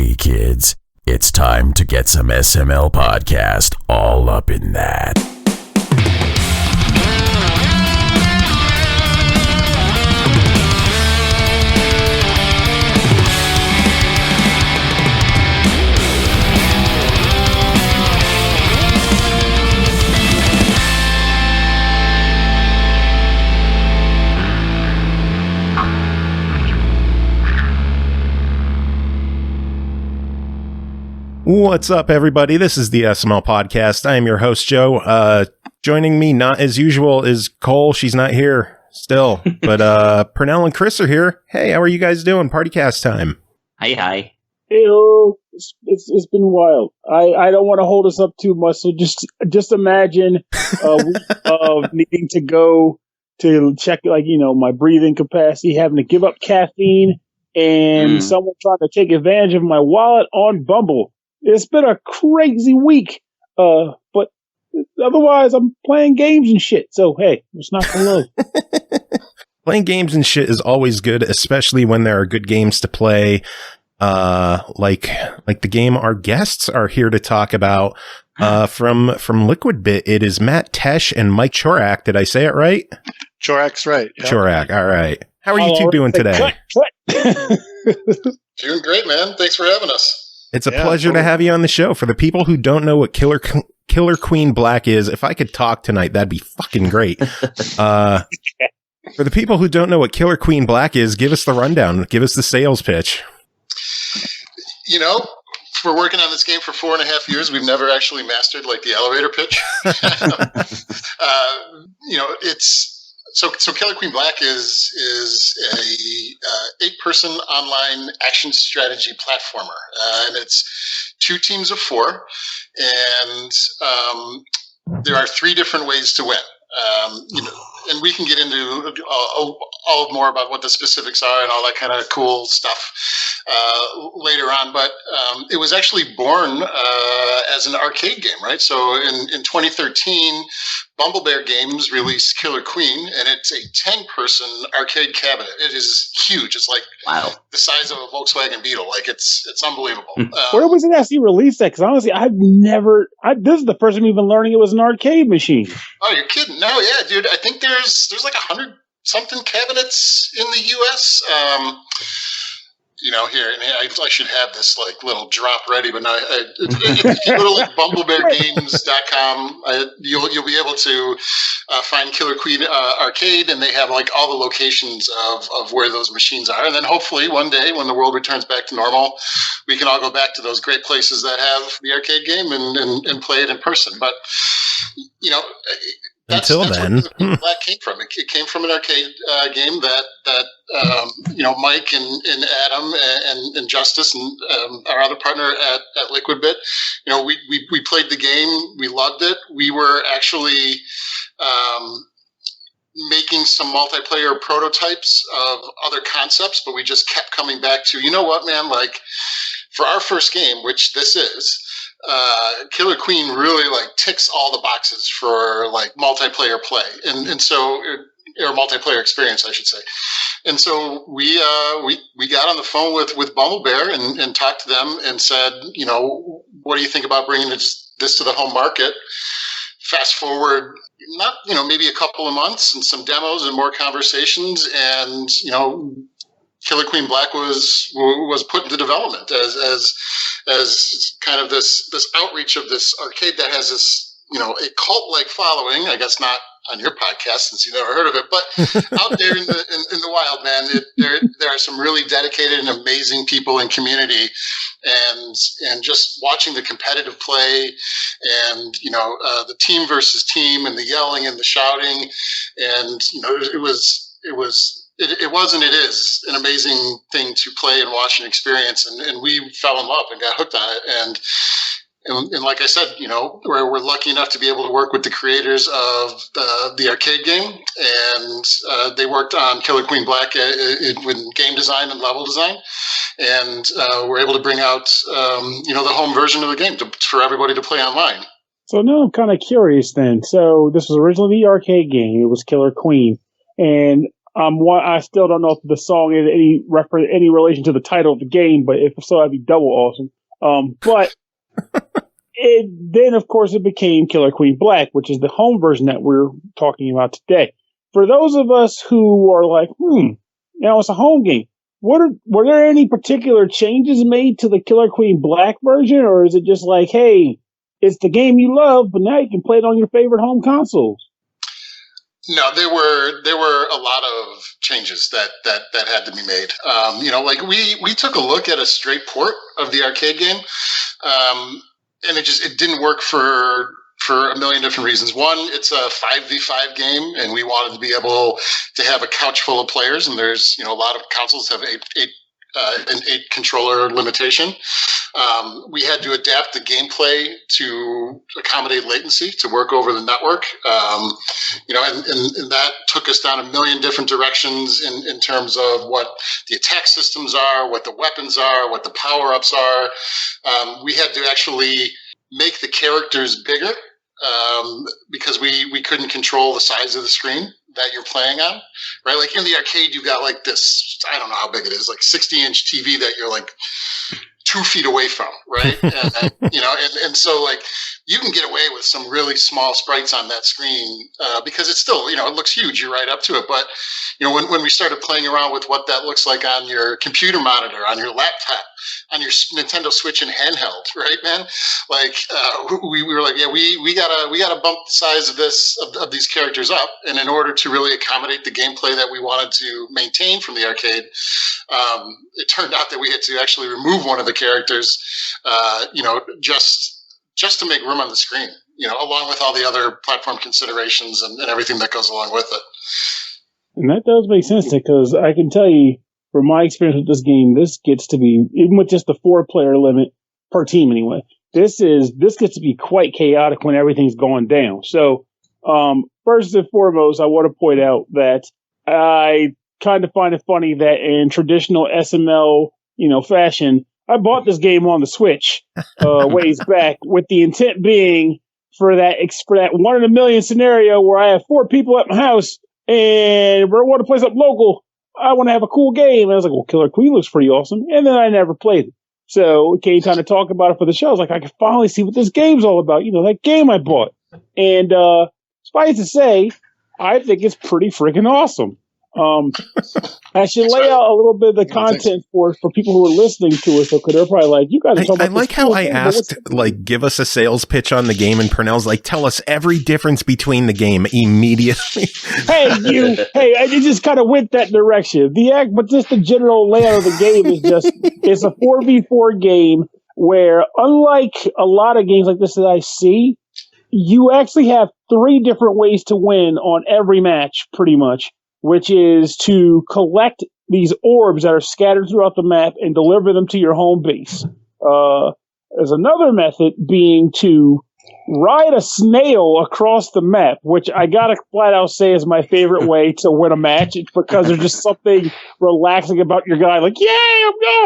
Hey kids, it's time to get some SML podcast all up in that. What's up, everybody? This is the SML podcast. I am your host, Joe. Joining me, not as usual, is Cole. She's not here still, but Pernell and Chris are here. Hey, how are you guys doing? PartyCast time. Hi. Hey-o. It's been wild. I don't want to hold us up too much, so just imagine a week of needing to go to check, my breathing capacity, having to give up caffeine, and someone trying to take advantage of my wallet on Bumble. It's been a crazy week, but otherwise I'm playing games and shit. So hey, it's not so low. Playing games and shit is always good, especially when there are good games to play. Like the game our guests are here to talk about. From Liquidbit, it is Matt Tesch and Mike Chorak. Did I say it right? Chorak's right. Yep. Chorak. All right. How are you two doing today? Doing great, man. Thanks for having us. It's a pleasure to have you on the show. For the people who don't know what Killer Queen Black is, if I could talk tonight, that'd be fucking great. For the people who don't know what Killer Queen Black is, give us the rundown. Give us the sales pitch. We're working on this game for 4.5 years. We've never actually mastered the elevator pitch. So Killer Queen Black is a 8-person online action strategy platformer, and it's 2 teams of 4, and there are 3 different ways to win. And we can get into all more about what the specifics are and all that kind of cool stuff later on. But it was actually born as an arcade game, right? So in 2013, Bumble Bear Games released Killer Queen, and it's a 10-person arcade cabinet. It is huge. It's the size of a Volkswagen Beetle. It's unbelievable. Where was it actually released at? Because honestly, this is the first time I'm even learning it was an arcade machine. Oh, you're kidding? No, yeah, dude. I think there's 100-something cabinets in the U.S. Here, and I should have this little drop ready, but no. If you go to bumblebeargames.com, you'll be able to find Killer Queen Arcade, and they have all the locations of where those machines are. And then hopefully one day, when the world returns back to normal, we can all go back to those great places that have the arcade game and play it in person. But that's then, where Black came from. It came from an arcade game that Mike and Adam and Justice and our other partner at Liquidbit, we played the game, we loved it. We were actually making some multiplayer prototypes of other concepts, but we just kept coming back to, for our first game, which this is, Killer Queen really ticks all the boxes for multiplayer play, and so or multiplayer experience, I should say. And so we got on the phone with Bumble Bear and talked to them and said, what do you think about bringing this to the home market? Fast forward, not maybe a couple of months and some demos and more conversations, and Killer Queen Black was put into development as kind of this outreach of this arcade that has this a cult-like following. I guess not on your podcast since you've never heard of it, but out there in the wild, man, there are some really dedicated and amazing people in community, and just watching the competitive play, and the team versus team, and the yelling and the shouting, and it is an amazing thing to play and watch and experience, and we fell in love and got hooked on it, and like I said, we're lucky enough to be able to work with the creators of the arcade game, and they worked on Killer Queen Black with game design and level design, and we're able to bring out the home version of the game for everybody to play online. So now I'm kind of curious then. So this was originally the arcade game. It was Killer Queen. And I still don't know if the song is any relation to the title of the game, but if so, that'd be double awesome. But then of course it became Killer Queen Black, which is the home version that we're talking about today. For those of us who are like, it's a home game. Were there any particular changes made to the Killer Queen Black version, or is it just like, hey, it's the game you love, but now you can play it on your favorite home consoles? No, there were a lot of changes that had to be made. Like we took a look at a straight port of the arcade game, and it didn't work for a million different reasons. One, it's a 5v5 game, and we wanted to be able to have a couch full of players, and there's a lot of consoles have an 8 controller limitation. We had to adapt the gameplay to accommodate latency to work over the network. And that took us down a million different directions in terms of what the attack systems are, what the weapons are, what the power-ups are. We had to actually make the characters bigger because we couldn't control the size of the screen that you're playing on, right? Like in the arcade, you got like this, I don't know how big it is, like 60-inch TV that you're like 2 feet away from, right? and so like you can get away with some really small sprites on that screen because it's still, it looks huge. You're right up to it. But, when we started playing around with what that looks like on your computer monitor, on your laptop, on your Nintendo Switch and handheld, right, man? Like we were like, yeah, we gotta bump the size of these characters up, and in order to really accommodate the gameplay that we wanted to maintain from the arcade, it turned out that we had to actually remove one of the characters, just to make room on the screen, along with all the other platform considerations and everything that goes along with it. And that does make sense, because I can tell you, from my experience with this game, this gets to be, even with just the 4-player limit per team anyway, this gets to be quite chaotic when everything's going down. So, first and foremost, I want to point out that I kind of find it funny that in traditional SML, fashion, I bought this game on the Switch ways back, with the intent being for that 1 in a million scenario where I have 4 people at my house and we want to play something local. I want to have a cool game. And I was like, well, Killer Queen looks pretty awesome. And then I never played it. So it came time to talk about it for the show. I was like, I can finally see what this game's all about. That game I bought. And suffice to say, I think it's pretty freaking awesome. I should lay out a little bit of the content for people who are listening to us, because they're probably like, you guys are talking about I like how I asked, like, give us a sales pitch on the game, and Pernell's like, tell us every difference between the game immediately. I just kind of went that direction. But just the general layout of the game is it's a 4v4 game where, unlike a lot of games like this that I see, you actually have 3 different ways to win on every match, pretty much, which is to collect these orbs that are scattered throughout the map and deliver them to your home base. There's another method being to ride a snail across the map, which I gotta flat out say is my favorite way to win a match. It's because there's just something relaxing about your guy, like, yeah,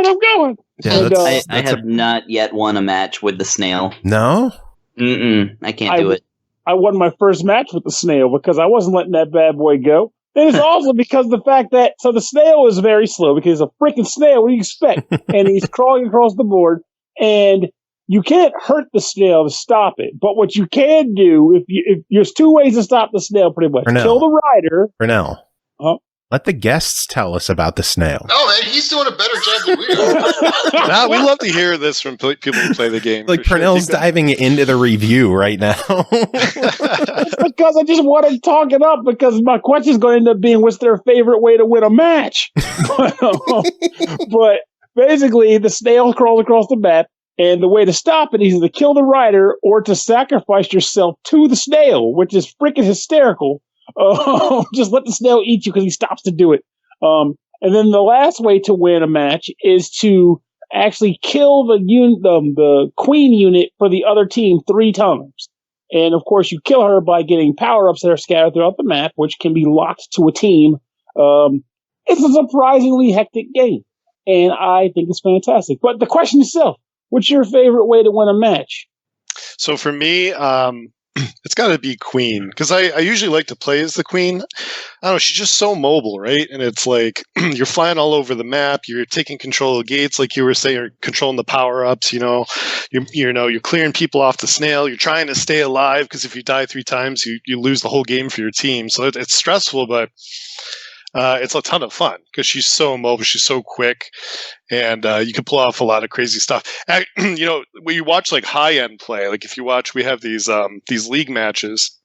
I'm going. Yeah, and, I have not yet won a match with the snail. No? I can't do it. I won my first match with the snail because I wasn't letting that bad boy go. And it's also because the fact that, so the snail is very slow because it's a freaking snail. What do you expect? And he's crawling across the board, and you can't hurt the snail to stop it. But what you can do, if there's 2 ways to stop the snail, pretty much. Kill the rider. Pernell. Let the guests tell us about the snail. Oh, man, he's doing a better job than we are. Nah, we love to hear this from people who play the game. Like, Pernell's diving into the review right now. Because I just want to talk it up, because my question is going to end up being, what's their favorite way to win a match? But basically, the snail crawls across the map, and the way to stop it is to kill the rider or to sacrifice yourself to the snail, which is freaking hysterical. Just let the snail eat you because he stops to do it. And then the last way to win a match is to actually kill the queen unit for the other team 3 times. And of course, you kill her by getting power-ups that are scattered throughout the map, which can be locked to a team. It's a surprisingly hectic game, and I think it's fantastic. But the question itself, what's your favorite way to win a match? So for me, it's got to be Queen, because I usually like to play as the Queen. I don't know, she's just so mobile, right? And it's like you're flying all over the map, you're taking control of gates, like you were saying, you're controlling the power-ups, you're clearing people off the snail, you're trying to stay alive, because if you die 3 times, you lose the whole game for your team. So it's stressful, but it's a ton of fun because she's so mobile, she's so quick, and you can pull off a lot of crazy stuff. When you watch like high-end play, like if you watch, we have these league matches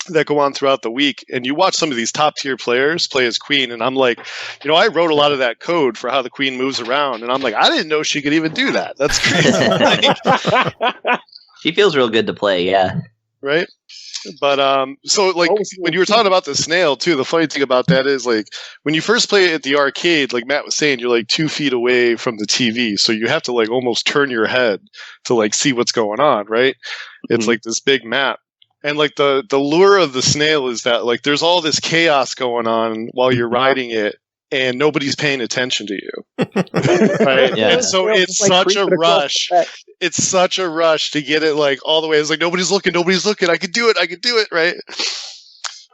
that go on throughout the week, and you watch some of these top-tier players play as Queen, and I'm like, I wrote a lot of that code for how the Queen moves around, and I'm like, I didn't know she could even do that. That's crazy. She feels real good to play, yeah. Right? But so like when you were talking about the snail too, the funny thing about that is like when you first play it at the arcade, like Matt was saying, you're like 2 feet away from the TV, so you have to like almost turn your head to like see what's going on, right? It's like this big map. And like the lure of the snail is that like there's all this chaos going on while you're riding it, and nobody's paying attention to you. Right? Yeah. And so it's like such a rush. It's such a rush to get it like all the way. It's like nobody's looking. I could do it, right?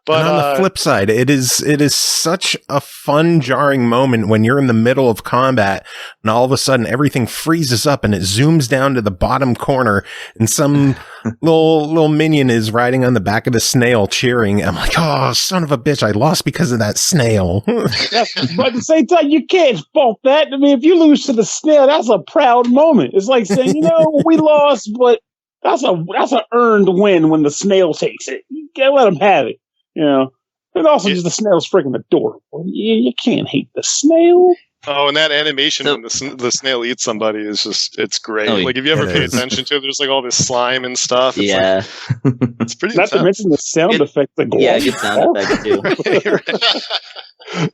But and on the flip side, it is such a fun, jarring moment when you're in the middle of combat and all of a sudden everything freezes up and it zooms down to the bottom corner and some little minion is riding on the back of the snail cheering. I'm like, oh, son of a bitch, I lost because of that snail. Yeah, but at the same time, you can't fault that. I mean, if you lose to the snail, that's a proud moment. It's like saying, we lost, but that's an earned win when the snail takes it. You can't let him have it. And also just the snail's freaking adorable. You can't hate the snail. Oh, and that animation when the snail eats somebody is it's great. Oh, like if you ever pay attention to it, there's like all this slime and stuff. It's it's pretty Not to mention the sound effects. Good sound effects too.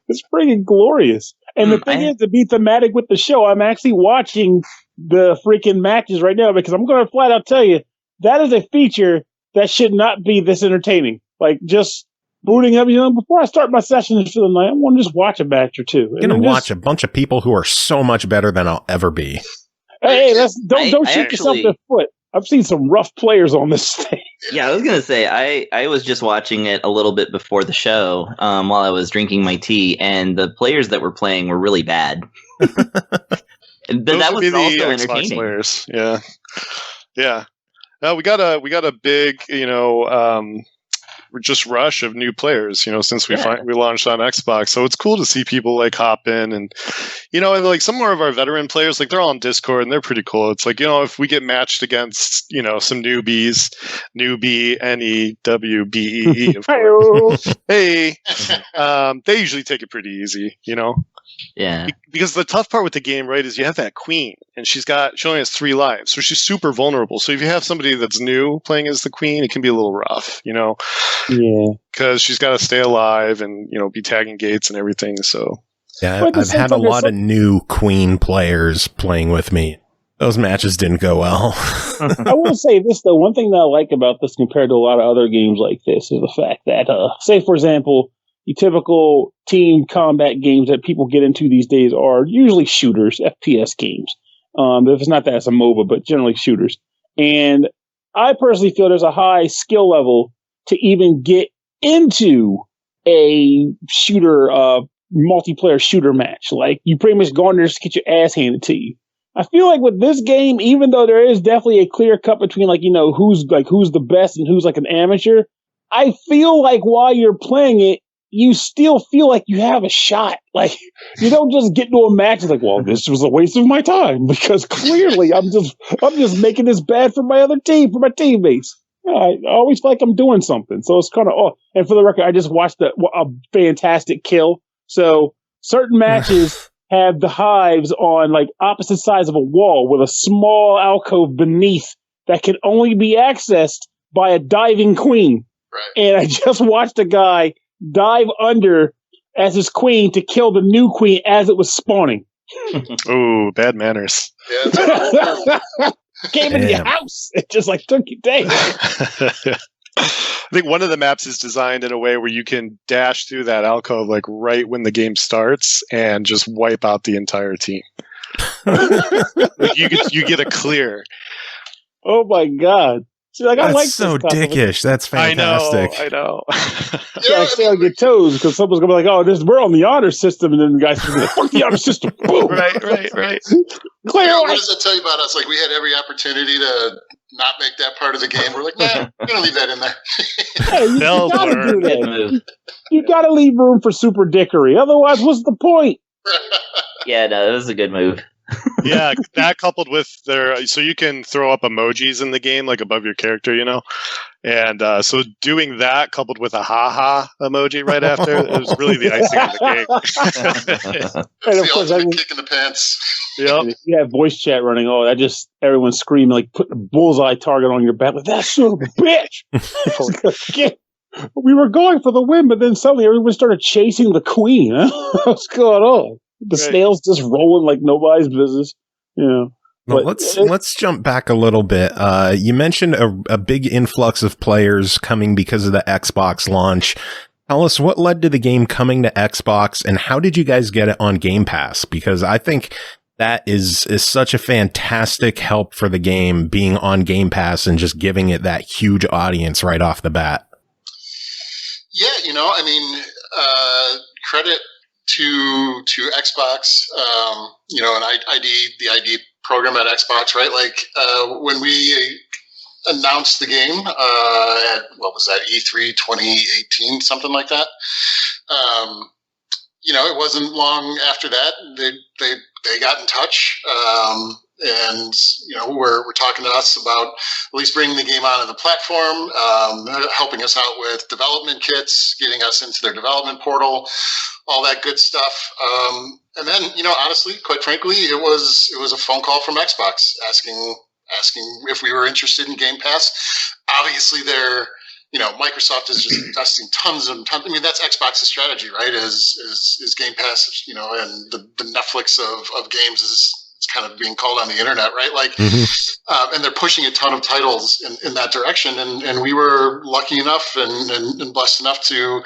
It's freaking glorious. And the thing is, to be thematic with the show, I'm actually watching the freaking matches right now because I'm going to flat out tell you that is a feature that should not be this entertaining. Like just booting up, before I start my session for the night, I want to just watch a match or two. You're going to watch a bunch of people who are so much better than I'll ever be. Hey, don't shoot yourself in the foot. I've seen some rough players on this thing. Yeah, I was going to say, I was just watching it a little bit before the show while I was drinking my tea, and the players that were playing were really bad. But that was also entertaining. Players. Yeah. Yeah. No, we got a big, just rush of new players, since we launched on Xbox. So it's cool to see people like hop in and, and like some more of our veteran players, like they're all on Discord and they're pretty cool. It's like, if we get matched against, some newbies, NEWBEE, of course. Hey, they usually take it pretty easy, Yeah. Because the tough part with the game, right, is you have that queen, and she only has 3 lives, so she's super vulnerable. So if you have somebody that's new playing as the queen, it can be a little rough, Yeah. Because she's got to stay alive and, be tagging gates and everything, so. Yeah, I've had a lot of new queen players playing with me. Those matches didn't go well. I will say this, though. One thing that I like about this compared to a lot of other games like this is the fact that, say, for example, the typical team combat games that people get into these days are usually shooters, FPS games. If it's not that, it's a MOBA, but generally shooters. And I personally feel there's a high skill level to even get into a shooter, multiplayer shooter match. Like, you pretty much go in there just to get your ass handed to you. I feel like with this game, even though there is definitely a clear cut between who's the best and who's like an amateur, I feel like while you're playing it, you still feel like you have a shot. Like, you don't just get into a match like, well, this was a waste of my time because clearly I'm just making this bad for my other team, for my teammates. I always feel like I'm doing something. So it's kind of, and for the record, I just watched a fantastic kill. So certain matches have the hives on like opposite sides of a wall with a small alcove beneath that can only be accessed by a diving queen. Right. And I just watched a guy dive under as his queen to kill the new queen as it was spawning. Ooh, bad manners. Yeah, Came in your house. It just took you down. I think one of the maps is designed in a way where you can dash through that alcove right when the game starts and just wipe out the entire team. You get a clear. Oh my god. She's like, I That's like so this dickish. That's fantastic. I know. Yeah, I stay on your toes because someone's gonna be like, "Oh, we're on the honor system," and then the guy's gonna be like, "Fuck the honor system!" Boom. Right. Clear. What does that tell you about us? Like, we had every opportunity to not make that part of the game. We're like, nah, we're gonna leave that in there. Hey, you gotta do Good that. move. You gotta leave room for super dickery. Otherwise, what's the point? Yeah, no, that was a good move. Yeah, that coupled with so you can throw up emojis in the game, like above your character, and so doing that coupled with a ha emoji right after, it was really the icing on the cake. And of It's the course, ultimate kick in the pants. Yep. if you have voice chat running, that just everyone's screaming like putting a bullseye target on your back, like that son of a bitch. We were going for the win, but then suddenly everyone started chasing the queen. Huh? What's going on? The snail's just rolling like nobody's business. Well, let's jump back a little bit. You mentioned a big influx of players coming because of the Xbox launch. Tell us what led to the game coming to Xbox, and how did you guys get it on Game Pass? Because I think that is such a fantastic help for the game being on Game Pass and just giving it that huge audience right off the bat. Yeah, credit to Xbox, and the ID program at Xbox, right? Like when we announced the game at what was that, E3 2018, something like that. It wasn't long after that they got in touch, and we're talking to us about at least bringing the game onto the platform, helping us out with development kits, getting us into their development portal, all that good stuff. And then, honestly, quite frankly, it was a phone call from Xbox asking if we were interested in Game Pass. Obviously, Microsoft is just investing tons. I mean, that's Xbox's strategy, right? Is Game Pass, and the Netflix of games is kind of being called on the internet, right? Like, and they're pushing a ton of titles in that direction. And we were lucky enough and blessed enough to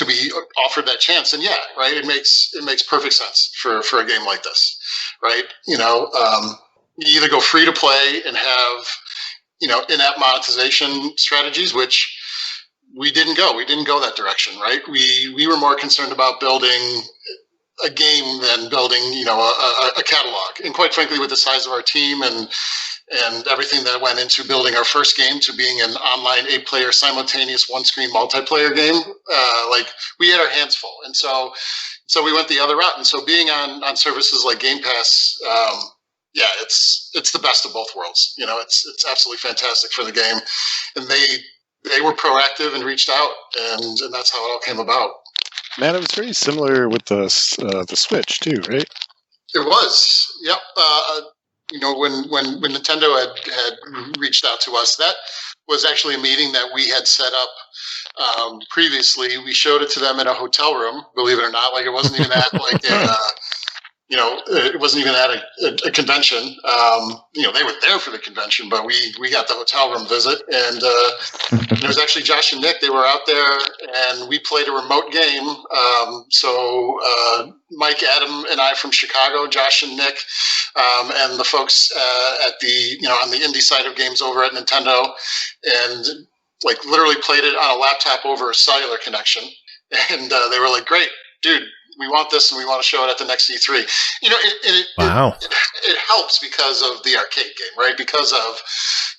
be offered that chance. And yeah, right. It makes perfect sense for a game like this, right? You either go free to play and have, in-app monetization strategies, which we didn't go. We didn't go that direction, right? We were more concerned about building a game than building, a catalog. And quite frankly, with the size of our team and everything that went into building our first game to being an online 8-player simultaneous one-screen multiplayer game, we had our hands full. And so we went the other route. And so being on services like Game Pass, it's the best of both worlds. It's absolutely fantastic for the game. And they were proactive and reached out, and that's how it all came about. Man, it was very similar with the Switch too, right? It was, yep. When Nintendo had reached out to us, that was actually a meeting that we had set up previously. We showed it to them in a hotel room, believe it or not. Like, it wasn't even at it wasn't even at a convention. They were there for the convention, but we got the hotel room visit, and it was actually Josh and Nick. They were out there, and we played a remote game. So Mike, Adam, and I from Chicago, Josh and Nick, and the folks at the on the indie side of games over at Nintendo, and literally played it on a laptop over a cellular connection. And they were like, "Great, dude. We want this, and we want to show it at the next E3." Wow. It helps because of the arcade game, right? Because of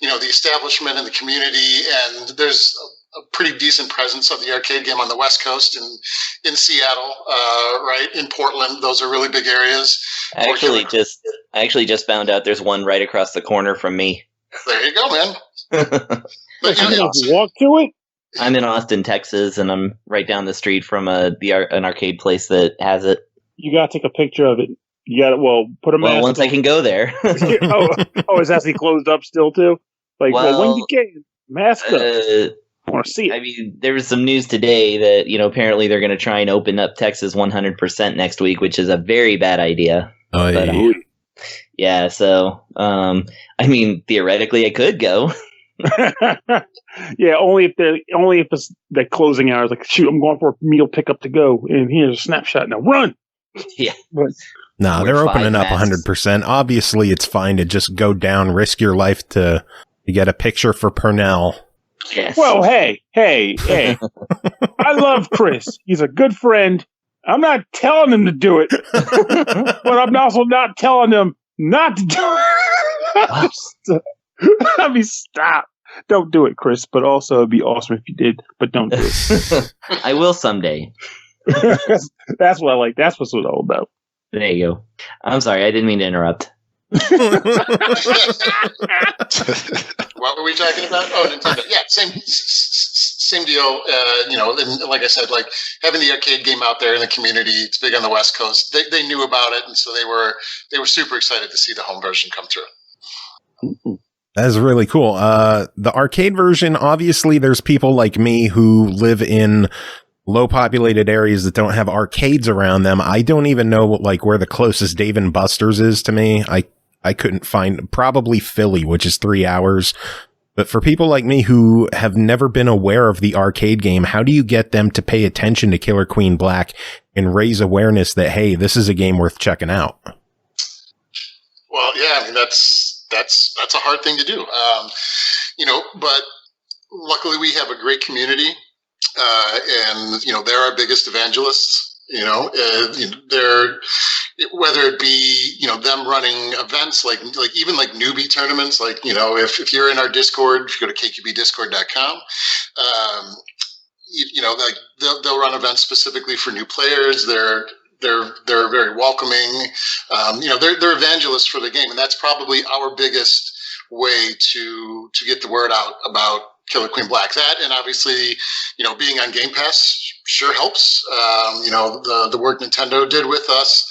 the establishment and the community, and there's a pretty decent presence of the arcade game on the West Coast and in Seattle, right? In Portland, those are really big areas. I actually just found out there's one right across the corner from me. There you go, man. But walk to it. I'm in Austin, Texas, and I'm right down the street from an arcade place that has it. You gotta take a picture of it. You gotta put a mask. Well, once I can go there. Is that closed up still too? When you can mask up. I want to see it. I mean, there was some news today that apparently they're going to try and open up Texas 100% next week, which is a very bad idea. Oh, but, yeah. So, theoretically, I could go. Yeah, only if it's the closing hours. Like, shoot, I'm going for a meal pickup to go, and here's a snapshot. Now run. Yeah. But no, they're opening up 100%. Obviously, it's fine to just go down, risk your life to You get a picture for Pernell. Yes. Well, hey. I love Chris. He's a good friend. I'm not telling him to do it, but I'm also not telling him not to do it. I mean, stop. Don't do it, Chris. But also, it'd be awesome if you did, but don't do it. I will someday. That's what I like. That's what's all about. There you go. I'm sorry, I didn't mean to interrupt. What were we talking about? Oh, Nintendo. Yeah, same deal. And like I said, like having the arcade game out there in the community, it's big on the West Coast. They knew about it, and so they were super excited to see the home version come through. That is really cool. The arcade version, obviously, there's people like me who live in low populated areas that don't have arcades around them. I don't even know where the closest Dave & Buster's is to me. I couldn't find, probably Philly, which is 3 hours. But for people like me who have never been aware of the arcade game, how do you get them to pay attention to Killer Queen Black and raise awareness that, hey, this is a game worth checking out? Well, yeah, I mean, that's a hard thing to do. But luckily we have a great community. And they're our biggest evangelists. They're, whether it be them running events like even like newbie tournaments, like if you're in our Discord, if you go to kqbdiscord.com, like they'll run events specifically for new players. They're very welcoming. They're evangelists for the game, and that's probably our biggest way to get the word out about Killer Queen Black. That, and obviously, being on Game Pass sure helps. The work Nintendo did with us,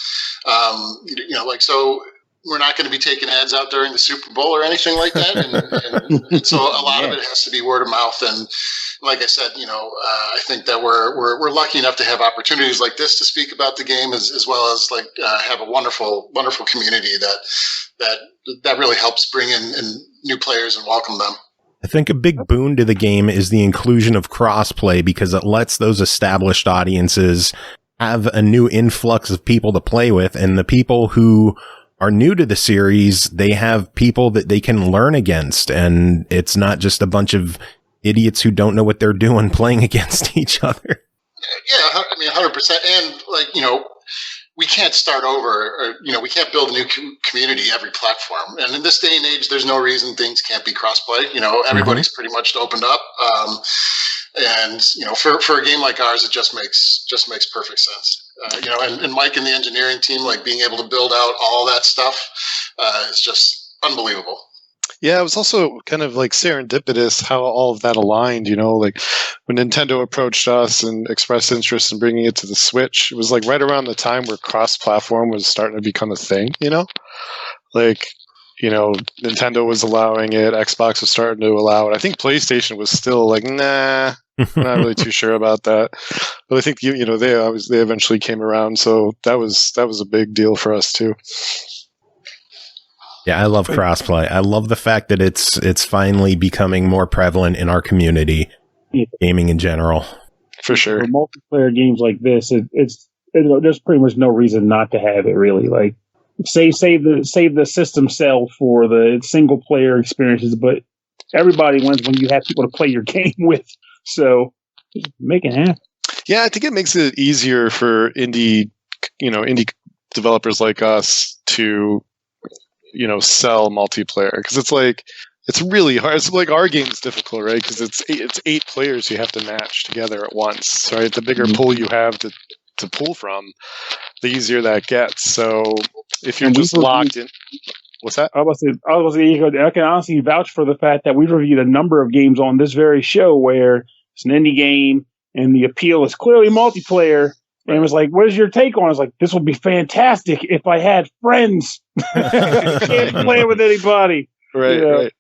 so we're not going to be taking ads out during the Super Bowl or anything like that. And so a lot of it has to be word of mouth. And like I said, I think that we're lucky enough to have opportunities like this to speak about the game, as well as have a wonderful, wonderful community that really helps bring in new players and welcome them. I think a big boon to the game is the inclusion of crossplay, because it lets those established audiences have a new influx of people to play with, and the people who are new to the series, they have people that they can learn against, and it's not just a bunch of idiots who don't know what they're doing playing against each other. Yeah, I mean, 100%. And we can't start over, or, we can't build a new community every platform. And in this day and age, there's no reason things can't be crossplay. Everybody's pretty much opened up. For a game like ours, it just makes perfect sense. And Mike and the engineering team, being able to build out all that stuff, is just unbelievable. Yeah, it was also kind of serendipitous how all of that aligned, when Nintendo approached us and expressed interest in bringing it to the Switch, it was right around the time where cross-platform was starting to become a thing, Nintendo was allowing it, Xbox was starting to allow it. I think PlayStation was still nah, I'm not really too sure about that. But I think, they eventually came around, so that was a big deal for us too. Yeah, I love crossplay. I love the fact that it's finally becoming more prevalent in our community, gaming in general. For sure. For multiplayer games like this, there's pretty much no reason not to have it. Really, save the system sell for the single player experiences, but everybody wins when you have people to play your game with. So just make it happen. Yeah, I think it makes it easier for indie developers like us to sell multiplayer, because it's really hard. It's our game's difficult, right? Because it's 8 players you have to match together at once, right? The bigger pool you have to pull from, the easier that gets. So if you're just locked in, what's that? I was saying, I can honestly vouch for the fact that we've reviewed a number of games on this very show where it's an indie game and the appeal is clearly multiplayer. And it was what is your take on it? It's this would be fantastic if I had friends. Can't play with anybody. Right, right.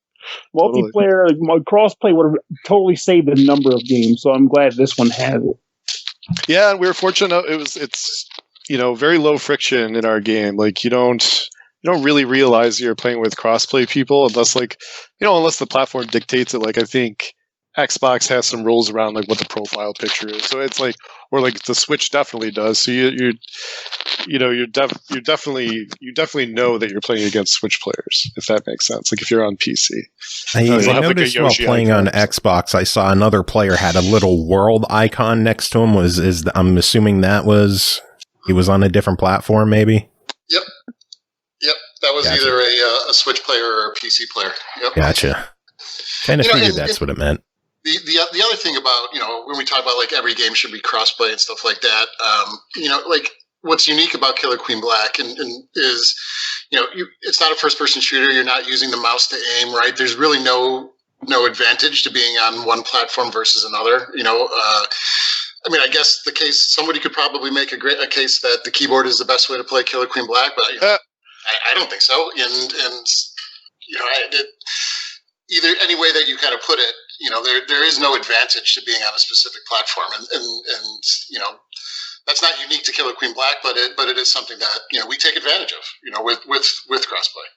Multiplayer, crossplay would have totally saved a number of games. So I'm glad this one has it. Yeah, and we were fortunate. It's very low friction in our game. You don't really realize you're playing with crossplay people unless unless the platform dictates it. I think Xbox has some rules around like what the profile picture is. So it's like, or like the Switch definitely does. So you definitely know that you're playing against Switch players, if that makes sense. Like if you're on PC. I noticed while playing on Xbox, I saw another player had a little world icon next to him. I'm assuming he was on a different platform, maybe? Yep. That was either a Switch player or a PC player. Yep. Gotcha. Kind of figured that's what it meant. The other thing about, when we talk about like every game should be crossplay and stuff like that, like what's unique about Killer Queen Black and is, it's not a first person shooter. You're not using the mouse to aim, right? There's really no advantage to being on one platform versus another. I guess somebody could probably make a case that the keyboard is the best way to play Killer Queen Black, but I don't think so. Either any way that you kind of put it, there is no advantage to being on a specific platform, and that's not unique to Killer Queen Black, but it is something that we take advantage of, with crossplay.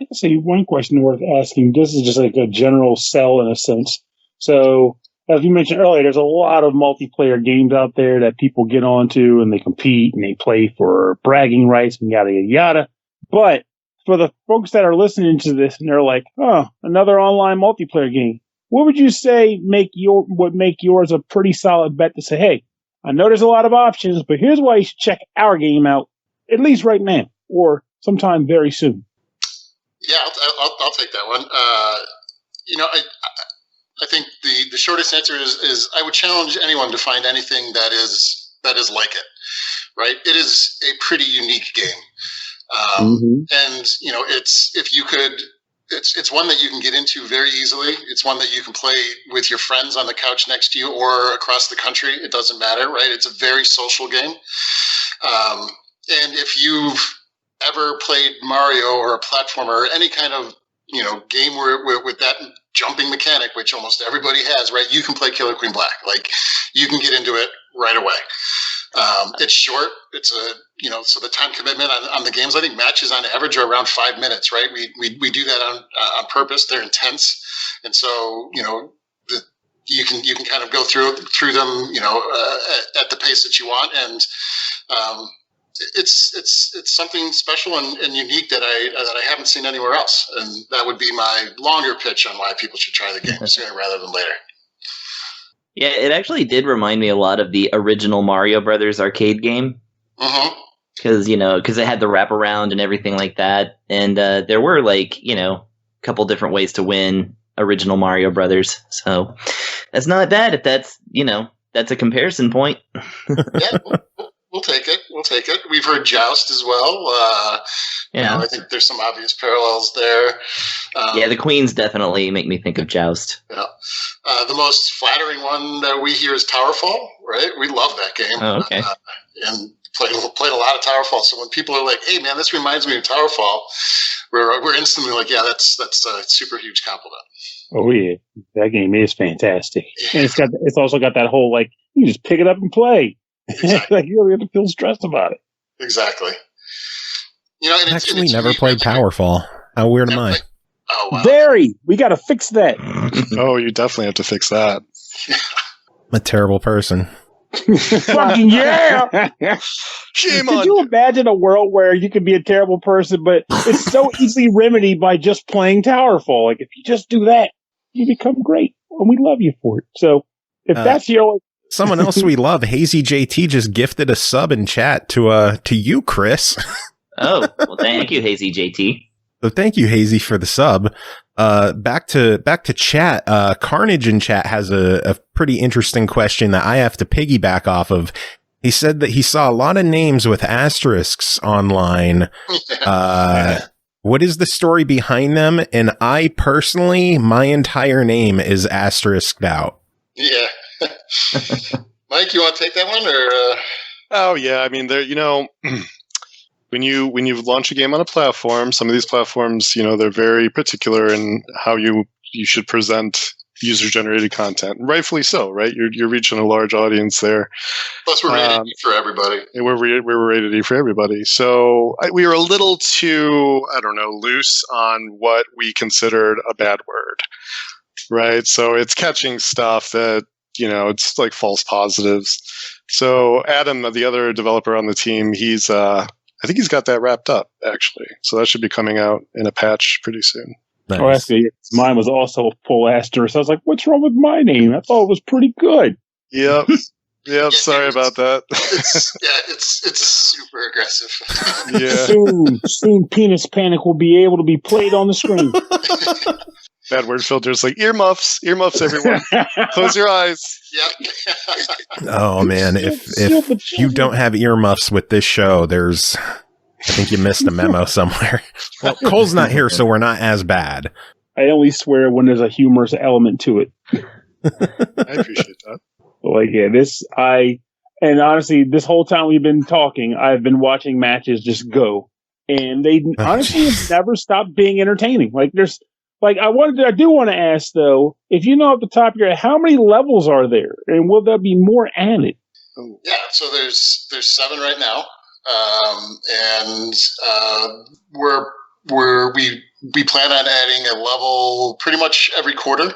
I can say one question worth asking. This is just like a general sell in a sense. So, as you mentioned earlier, there's a lot of multiplayer games out there that people get onto and they compete and they play for bragging rights and yada, yada, yada. But for the folks that are listening to this and they're like, another online multiplayer game, what would you say would make yours a pretty solid bet to say, hey, I know there's a lot of options, but here's why you should check our game out, at least right now or sometime very soon? Yeah, I'll take that one. I think the shortest answer is I would challenge anyone to find anything that is like it, right? It is a pretty unique game. And it's one that you can get into very easily. It's one that you can play with your friends on the couch next to you or across the country. It doesn't matter, right? It's a very social game. And if you've ever played Mario or a platformer or any kind of game with that jumping mechanic, which almost everybody has, right? You can play Killer Queen Black. Like you can get into it right away. It's short. It's so the time commitment on the games, I think matches on average are around 5 minutes, right? We do that on purpose. They're intense. And so, you can kind of go through them, at the pace that you want. And, it's something special and unique that I haven't seen anywhere else. And that would be my longer pitch on why people should try the game sooner rather than later. Yeah, it actually did remind me a lot of the original Mario Brothers arcade game. Because it had the wraparound and everything like that. And there were a couple different ways to win original Mario Brothers. So that's not bad if that's a comparison point. Yeah, we'll take it. We've heard Joust as well. I think there's some obvious parallels there. The Queens definitely make me think of Joust. Yeah. The most flattering one that we hear is Towerfall, right? We love that game. Oh, okay. And played a lot of Towerfall. So when people are like, "Hey, man, this reminds me of Towerfall," we're instantly like, "Yeah, that's a super huge compliment." Oh yeah, that game is fantastic, and it's also got that whole you just pick it up and play. Exactly. You don't have to feel stressed about it. Exactly. I actually never played Towerfall. How weird am I? Oh wow. Very. We got to fix that. Oh, you definitely have to fix that. I'm a terrible person. Fucking yeah! Shame on Could you imagine a world where you could be a terrible person, but it's so easily remedied by just playing Towerfall? Like, if you just do that, you become great, and we love you for it. So, if that's your... Someone else we love, Hazy JT, just gifted a sub in chat to you, Chris. Oh, well, thank you, Hazy JT. So thank you, Hazy, for the sub. Back to chat. Carnage in chat has a pretty interesting question that I have to piggyback off of. He said that he saw a lot of names with asterisks online. What is the story behind them? And I personally, my entire name is asterisked out. Yeah. Mike, you want to take that one, or? Oh yeah, I mean, there. When you launch a game on a platform, some of these platforms, they're very particular in how you should present user-generated content. And rightfully so, right? You're reaching a large audience there. Plus, we're rated E for everybody. And we're rated E for everybody. So we were a little too, loose on what we considered a bad word. right? So it's catching stuff that, it's like false positives. So Adam, the other developer on the team, I think he's got that wrapped up, actually. So that should be coming out in a patch pretty soon. Nice. Oh, actually, mine was also full asterisk. I was like, what's wrong with my name? I thought it was pretty good. Yep. Yep. Sorry about that. It's super aggressive. Yeah. Soon Penis Panic will be able to be played on the screen. Bad word filters like earmuffs, everyone. Close your eyes. Yep. Oh man, if you don't have earmuffs with this show, I think you missed a memo somewhere. Well, Cole's not here, so we're not as bad. I only swear when there's a humorous element to it. I appreciate that. Like, yeah, and honestly, this whole time we've been talking, I've been watching matches just go. And they honestly have never stopped being entertaining. Like, I do want to ask, though, if you know off the top of your head, how many levels are there? And will there be more added? Yeah, so there's 7 right now. And we plan on adding a level pretty much every quarter,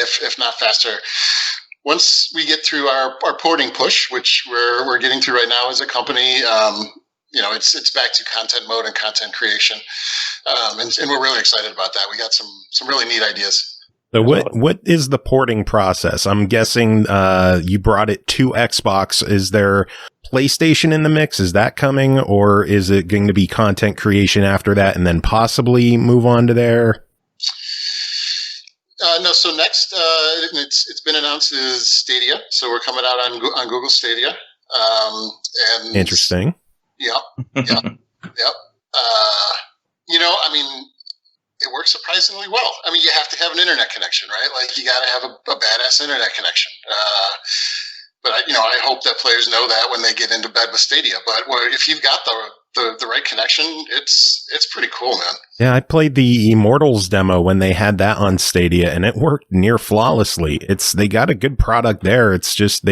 if not faster. Once we get through our porting push, which we're getting through right now as a company, it's back to content mode and content creation, and we're really excited about that. We got some really neat ideas. So what is the porting process? I'm guessing you brought it to Xbox. Is there PlayStation in the mix? Is that coming, or is it going to be content creation after that, and then possibly move on to there? No. So next, it's been announced is Stadia. So we're coming out on Google Stadia. And interesting. Yep. It works surprisingly well. I mean, you have to have an internet connection, right? Like, you got to have a badass internet connection. But I hope that players know that when they get into bed with Stadia. But if you've got the right connection, it's pretty cool, man. Yeah, I played the Immortals demo when they had that on Stadia, and it worked near flawlessly. They got a good product there. It's just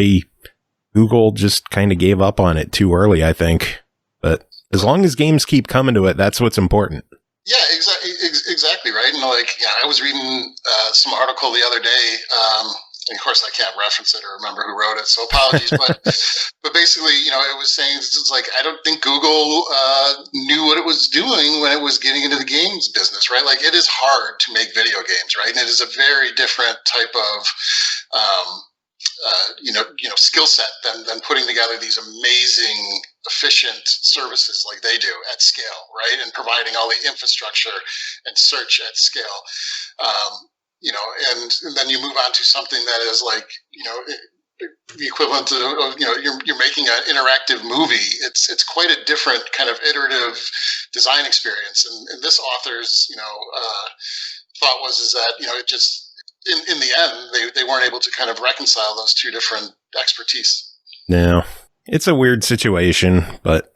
Google just kind of gave up on it too early, I think. But as long as games keep coming to it, that's what's important. Yeah, exactly right. And I was reading some article the other day. And of course, I can't reference it or remember who wrote it, so apologies. But basically, it was saying it's like, I don't think Google knew what it was doing when it was getting into the games business, right? Like, it is hard to make video games, right? And it is a very different type of skill set than putting together these amazing, efficient services like they do at scale, right? And providing all the infrastructure and search at scale. And then you move on to something that is like, the equivalent of, you're making an interactive movie. It's quite a different kind of iterative design experience. And this author's, thought is that, it just, in the end, they weren't able to kind of reconcile those two different expertise. No, it's a weird situation, but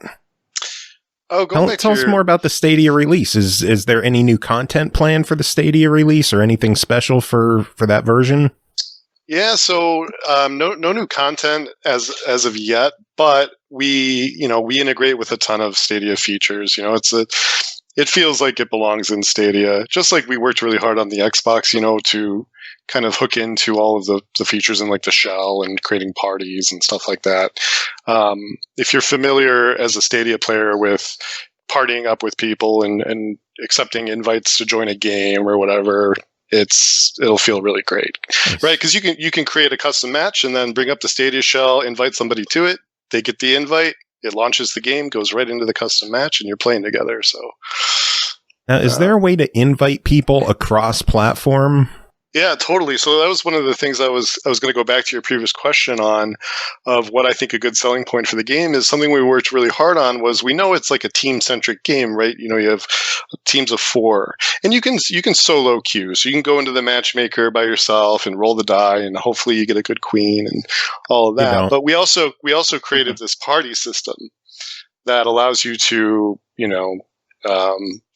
tell us more about the Stadia release. Is there any new content planned for the Stadia release, or anything special for that version? Yeah, so no new content as of yet, but we integrate with a ton of Stadia features. It feels like it belongs in Stadia, just like we worked really hard on the Xbox, to kind of hook into all of the features in like the shell and creating parties and stuff like that. If you're familiar as a Stadia player with partying up with people and accepting invites to join a game or whatever, it'll feel really great, right? Because you can create a custom match and then bring up the Stadia shell, invite somebody to it, they get the invite, it launches the game, goes right into the custom match, and you're playing together. So, now, is there a way to invite people across platform? Yeah, totally. So that was one of the things I was going to go back to your previous question on, of what I think a good selling point for the game is. Something we worked really hard on was, we know it's like a team-centric game, right? You have teams of 4, and you can solo queue. So you can go into the matchmaker by yourself and roll the die, and hopefully you get a good queen and all of that. But we also created this party system that allows you to,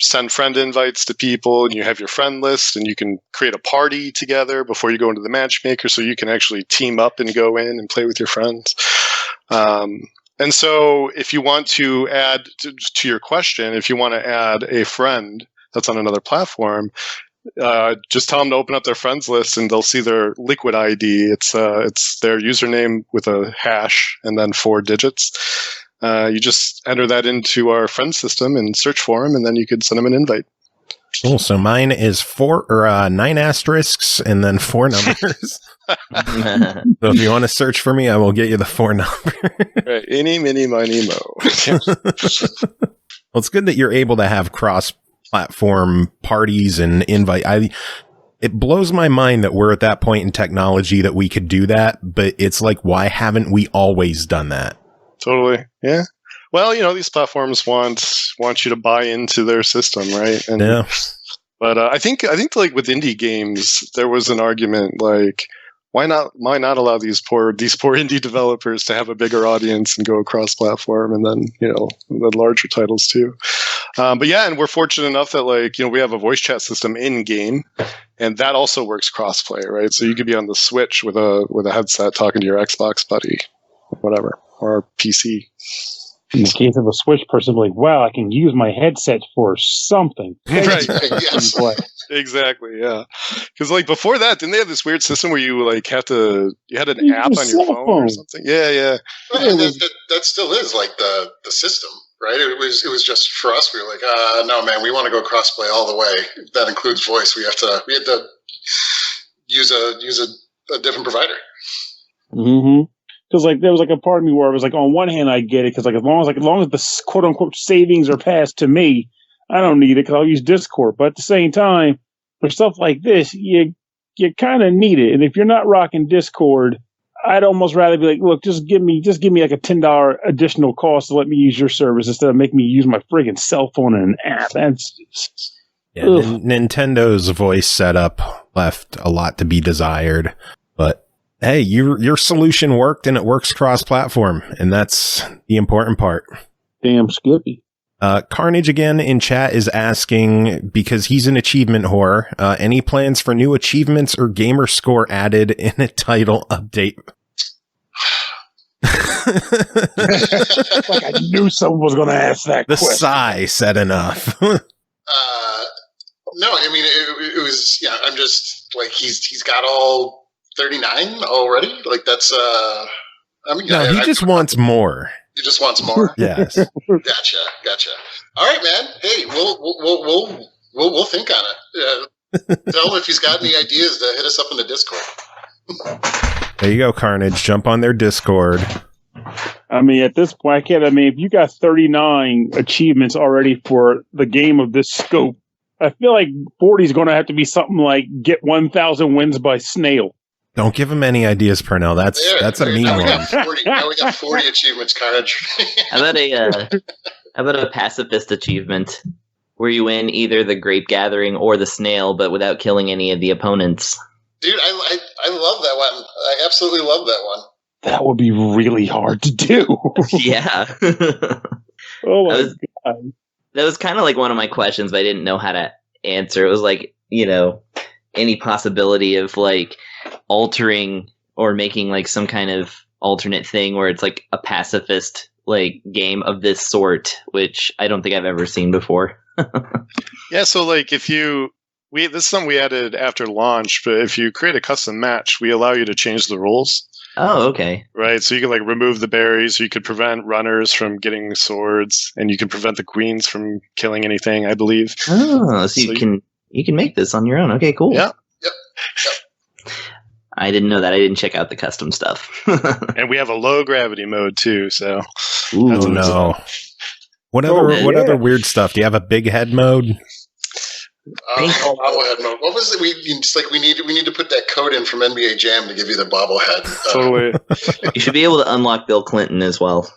send friend invites to people, and you have your friend list, and you can create a party together before you go into the matchmaker, so you can actually team up and go in and play with your friends. And so if you want to add to your question, if you want to add a friend that's on another platform, just tell them to open up their friends list and they'll see their Liquid ID. It's their username with a hash and then 4 digits. You just enter that into our friend system and search for them, and then you could send them an invite. Cool. So mine is 9 asterisks and then 4 numbers. So if you want to search for me, I will get you the 4 number. Right. Eeny, miny, miny, mo. Well, it's good that you're able to have cross-platform parties and invite. It blows my mind that we're at that point in technology that we could do that, but it's like, why haven't we always done that? Totally. Yeah. Well, these platforms want you to buy into their system, right? And, yeah. But I think like with indie games, there was an argument like, why not allow these poor indie developers to have a bigger audience and go across platform, and then the larger titles too. But yeah, and we're fortunate enough that we have a voice chat system in game, and that also works crossplay, right? So you could be on the Switch with a headset talking to your Xbox buddy, whatever, or PC. In the case of a Switch person, like, wow, I can use my headset for something. Right. Yes. Exactly. Yeah. Because before that, didn't they have this weird system where you you had an app on your phone or something? Yeah. Yeah. Well, that still is the system, right? It was just for us. We were like, no, man, we want to go crossplay all the way. That includes voice. We had to use a different provider. Mm-hmm. Because there was a part of me where I was on one hand I get it, because as long as the quote unquote savings are passed to me, I don't need it because I'll use Discord. But at the same time, for stuff like this, you kind of need it. And if you're not rocking Discord, I'd almost rather be like, look, just give me a $10 additional cost to let me use your service instead of making me use my friggin' cell phone and an app. That's just, Nintendo's voice setup left a lot to be desired, but. Hey, your solution worked and it works cross-platform, and that's the important part. Damn Skippy. Carnage again in chat is asking, because he's an achievement whore, any plans for new achievements or gamer score added in a title update? I knew someone was going to ask that question. The sigh said enough. No, I mean, it was, I'm just, he's got all 39 already? That's no, he just wants more. He just wants more. Yes. Gotcha. All right, man. Hey, we'll think on it. Tell him if he's got any ideas to hit us up in the Discord. There you go, Carnage. Jump on their Discord. I mean, at this point, if you got 39 achievements already for the game of this scope, I feel like 40 is going to have to be something like get 1,000 wins by snail. Don't give him any ideas, Pernell. That's a mean one. Now we got 40 achievements, Carnage. How about a pacifist achievement where you win either the grape gathering or the snail, but without killing any of the opponents? Dude, I love that one. I absolutely love that one. That would be really hard to do. Yeah. Oh my God. That was kind of one of my questions, but I didn't know how to answer. It was any possibility of altering or making some kind of alternate thing where it's a pacifist game of this sort, which I don't think I've ever seen before. Yeah, so this is something we added after launch, but if you create a custom match, we allow you to change the rules. Oh, okay. Right, so you can remove the berries, you could prevent runners from getting swords, and you can prevent the queens from killing anything, I believe. Oh, so you can make this on your own. Okay, cool. Yeah. Yep. I didn't know that. I didn't check out the custom stuff. And we have a low gravity mode too, so. Ooh, no. What other weird stuff? Do you have a big head mode? Bobblehead mode. What was it? We need to put that code in from NBA Jam to give you the bobblehead. Totally. You should be able to unlock Bill Clinton as well.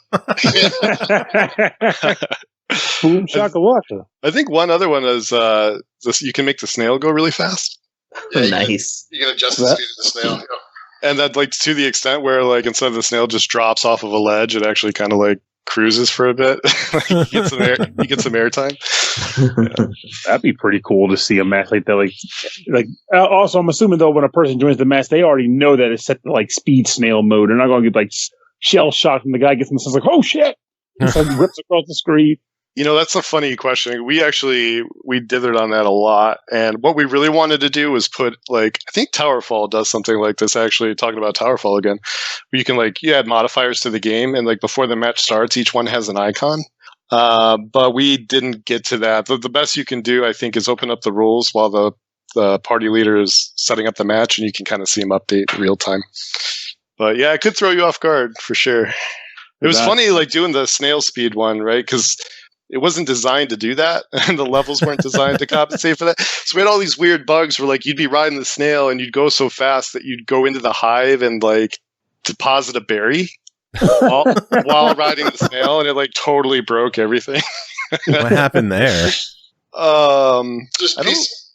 Boom shakalaka. I think one other one is you can make the snail go really fast. Yeah, Nice. You can adjust the speed of the snail. Yeah. And that to the extent where instead of the snail just drops off of a ledge, it actually kind of cruises for a bit. You get some airtime. Yeah. That'd be pretty cool to see a match like that. Also, I'm assuming though when a person joins the match, they already know that it's set to speed snail mode. They're not going to get shell shocked when the guy gets in the sense oh shit, and rips across the screen. That's a funny question. We dithered on that a lot. And what we really wanted to do was put, I think Towerfall does something like this, actually, talking about Towerfall again, where you can, you add modifiers to the game, and, before the match starts, each one has an icon. But we didn't get to that. The best you can do, I think, is open up the rules while the party leader is setting up the match, and you can kind of see them update real time. But, yeah, it could throw you off guard, for sure. It was funny, doing the snail speed one, right? Because it wasn't designed to do that, and the levels weren't designed to compensate for that. So we had all these weird bugs where, you'd be riding the snail, and you'd go so fast that you'd go into the hive and, deposit a berry while riding the snail, and it, totally broke everything. What happened there? Just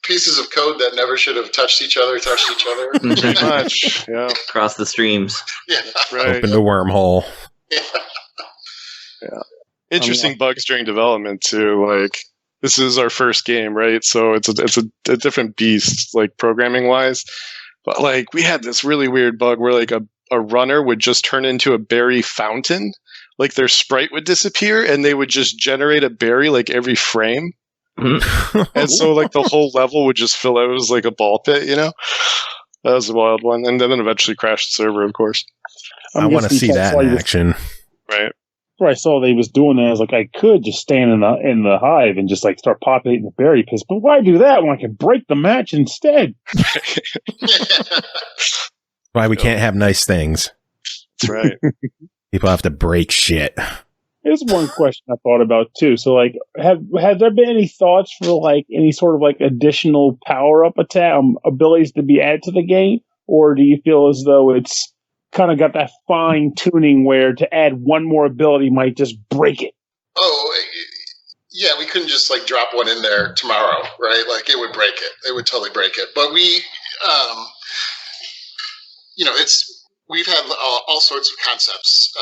pieces of code that never should have touched each other. Pretty much, yeah. Across the streams. Yeah. Right. Opened a wormhole. Yeah. Interesting bugs during development too. This is our first game, right? So it's a different beast, programming wise. But we had this really weird bug where a runner would just turn into a berry fountain. Their sprite would disappear, and they would just generate a berry every frame. Mm-hmm. And so the whole level would just fill out as a ball pit. That was a wild one, and then eventually crashed the server, of course. I want to see that in action. Right. Where I saw they was doing that, I was like, I could just stand in the hive and just start populating the berry pits, but why do that when I can break the match instead? Why we can't have nice things. That's right. People have to break shit. Here's one question I thought about too. So, have there been any thoughts for any sort of additional power up attack abilities to be added to the game, or do you feel as though it's kind of got that fine tuning where to add one more ability might just break it? Oh, yeah, we couldn't just drop one in there tomorrow, right? It would break it. It would totally break it. But we, we've had all sorts of concepts,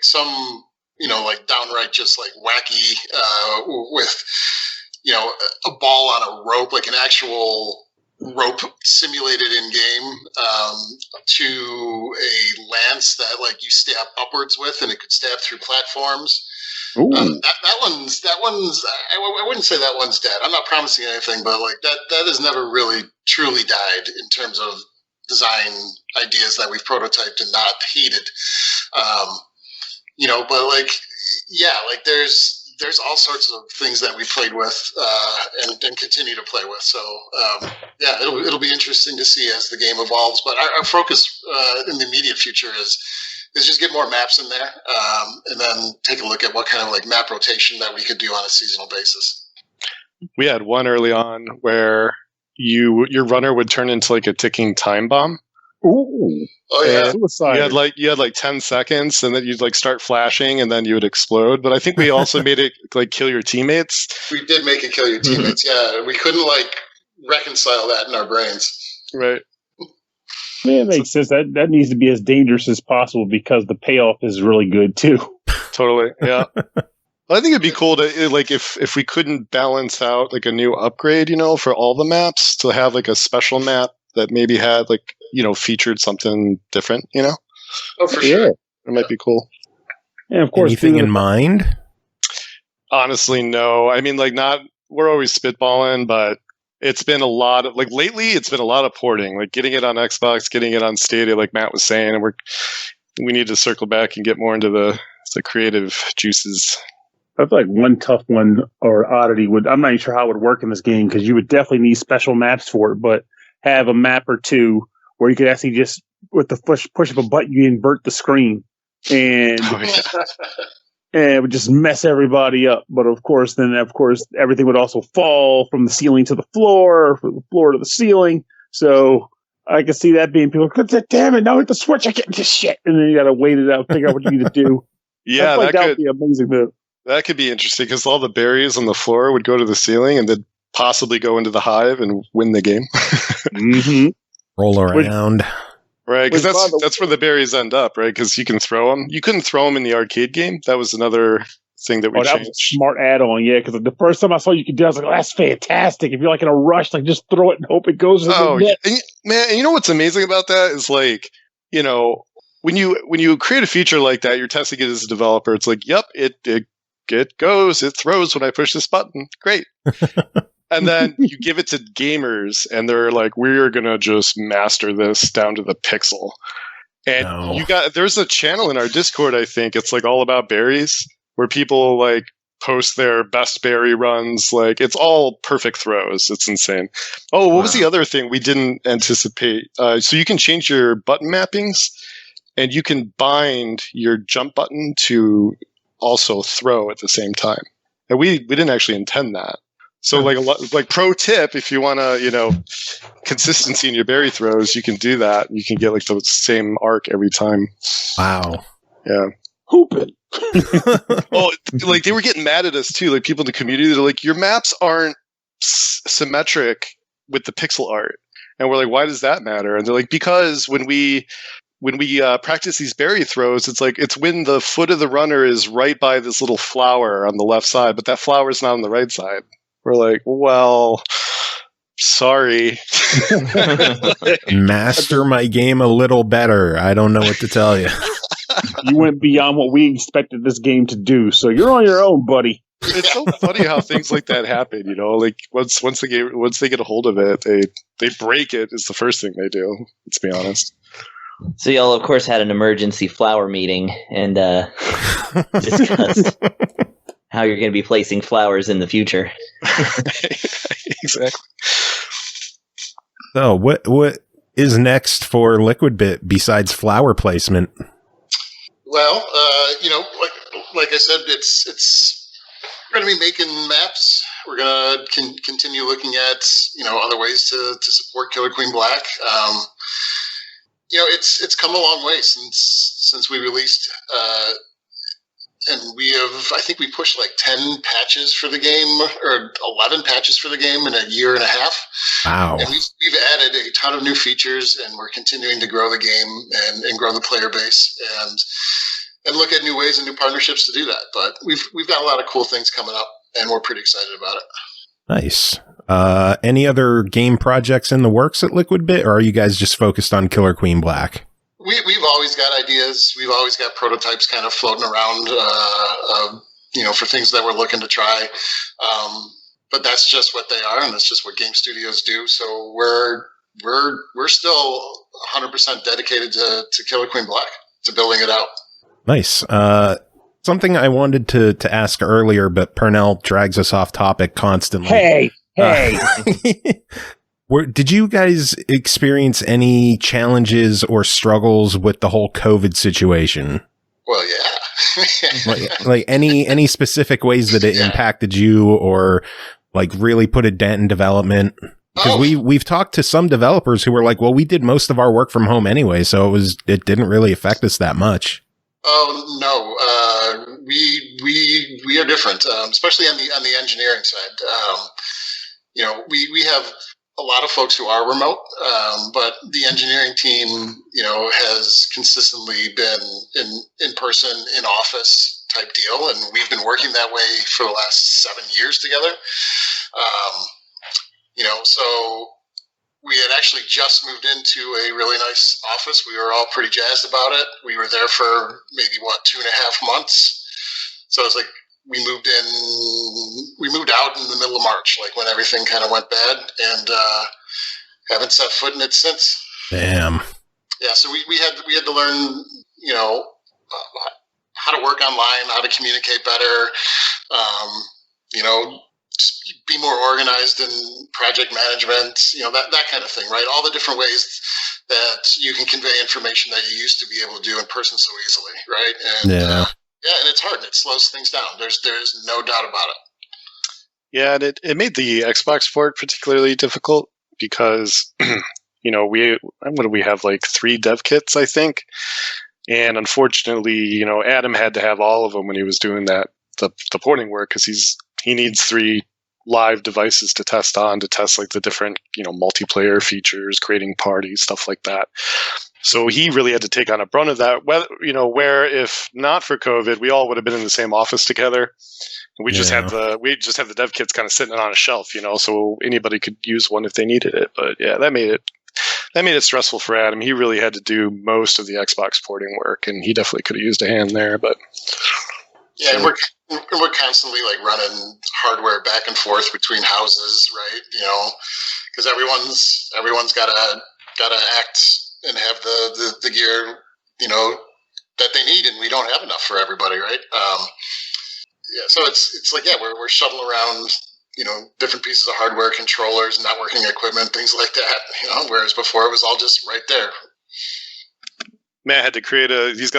some, downright just wacky, with, a ball on a rope, an actual rope simulated in game, to a lance that you stab upwards with, and it could stab through platforms. That one's I wouldn't say that one's dead. I'm not promising anything, but that has never really truly died in terms of design ideas that we've prototyped and not heated. But there's all sorts of things that we played with and continue to play with. So it'll be interesting to see as the game evolves. But our focus in the immediate future is just get more maps in there, and then take a look at what kind of map rotation that we could do on a seasonal basis. We had one early on where your runner would turn into a ticking time bomb. Ooh. Oh yeah. You had 10 seconds, and then you'd start flashing, and then you would explode. But I think we also made it kill your teammates. We did make it kill your teammates. Yeah, we couldn't reconcile that in our brains. Right. Yeah, it makes sense. That needs to be as dangerous as possible because the payoff is really good too. Totally. Yeah. I think it'd be cool to if we couldn't balance out a new upgrade, for all the maps, to have a special map that maybe had featured something different, Oh, for sure. It might be cool. And of course, anything in mind? Honestly, no. I mean, we're always spitballing, but it's been a lot of lately. It's been a lot of porting, getting it on Xbox, getting it on Stadia, like Matt was saying, and we need to circle back and get more into the creative juices. I feel one tough one or oddity I'm not even sure how it would work in this game, because you would definitely need special maps for it, but have a map or two where you could actually just, with the push of a button, you invert the screen, and and it would just mess everybody up. But of course, everything would also fall from the ceiling to the floor, or from the floor to the ceiling. So I could see that being people, damn it, now hit the switch, I get this shit. And then you got to wait it out, figure out what you need to do. Yeah, that would be amazing move. That could be interesting, because all the berries on the floor would go to the ceiling and then possibly go into the hive and win the game. Mm-hmm. Roll around. Right, because that's where the berries end up, right? Because you can throw them. You couldn't throw them in the arcade game. That was another thing that we changed. That was a smart add-on, yeah, because the first time I saw you could do it, I was like, oh, that's fantastic. If you're in a rush, just throw it and hope it goes in the net. And you know what's amazing about that is when you create a feature like that, you're testing it as a developer. It's yep, it it goes, it throws when I push this button. Great. And then you give it to gamers, and they're like, we're going to just master this down to the pixel. And there's a channel in our Discord, I think, it's like all about berries, where people like post their best berry runs. Like, it's all perfect throws. It's insane. Oh, what was the other thing we didn't anticipate? So you can change your button mappings, and you can bind your jump button to also throw at the same time. And we didn't actually intend that. So like pro tip, if you want to, consistency in your berry throws, you can do that. You can get like the same arc every time. Wow. Yeah. Hooping. Like they were getting mad at us too. Like people in the community, they're like, your maps aren't symmetric with the pixel art. And we're like, why does that matter? And they're like, because when we practice these berry throws, it's when the foot of the runner is right by this little flower on the left side, but that flower is not on the right side. We're like, well, sorry. Master my game a little better. I don't know what to tell you. You went beyond what we expected this game to do, so you're on your own, buddy. It's so funny how things like that happen, Like once they get a hold of it, they break it is the first thing they do. Let's be honest. So y'all, of course, had an emergency flower meeting and discussed how you're going to be placing flowers in the future. Exactly. So, what is next for Liquidbit besides flower placement? Well, like I said, it's we're going to be making maps. We're going to continue looking at other ways to support Killer Queen Black. It's come a long way since we released. And I think we pushed like 10 patches for the game, or 11 patches for the game in a year and a half. Wow. And we've added a ton of new features, and we're continuing to grow the game and grow the player base and look at new ways and new partnerships to do that. But we've got a lot of cool things coming up, and we're pretty excited about it. Nice. Any other game projects in the works at Liquidbit, or are you guys just focused on Killer Queen Black? We've always got ideas. We've always got prototypes kind of floating around, for things that we're looking to try. But that's just what they are, and that's just what game studios do. So we're still 100% dedicated to Killer Queen Black, to building it out. Nice. Something I wanted to ask earlier, but Pernell drags us off topic constantly. Hey. Did you guys experience any challenges or struggles with the whole COVID situation? Well, yeah. like any specific ways that it impacted you, or like really put a dent in development? Because we've talked to some developers who were like, well, we did most of our work from home anyway, so it didn't really affect us that much. Oh no, we are different, especially on the engineering side. We have a lot of folks who are remote, but the engineering team, has consistently been in person, in office type deal, and we've been working that way for the last 7 years together. So we had actually just moved into a really nice office. We were all pretty jazzed about it. We were there for maybe 2.5 months. So it's like we moved out in the middle of March, like when everything kind of went bad, and haven't set foot in it since. Damn. Yeah. So we had to learn, how to work online, how to communicate better, just be more organized in project management, that kind of thing, right? All the different ways that you can convey information that you used to be able to do in person so easily, right? And, and it's hard, and it slows things down. There's no doubt about it. Yeah, and it made the Xbox port particularly difficult because, we have like 3 dev kits, I think. And unfortunately, Adam had to have all of them when he was doing the porting work, because he needs 3 live devices to test like the different, multiplayer features, creating parties, stuff like that. So he really had to take on a brunt of that. Where if not for COVID, we all would have been in the same office together. And we just had the dev kits kind of sitting on a shelf, so anybody could use one if they needed it. But yeah, that made it stressful for Adam. He really had to do most of the Xbox porting work, and he definitely could have used a hand there. But yeah, and we're we're constantly like running hardware back and forth between houses, right? Because everyone's got to act and have the gear, that they need, and we don't have enough for everybody, right? So it's like, we're shuttling around, different pieces of hardware, controllers, networking equipment, things like that, whereas before it was all just right there. Matt had to create you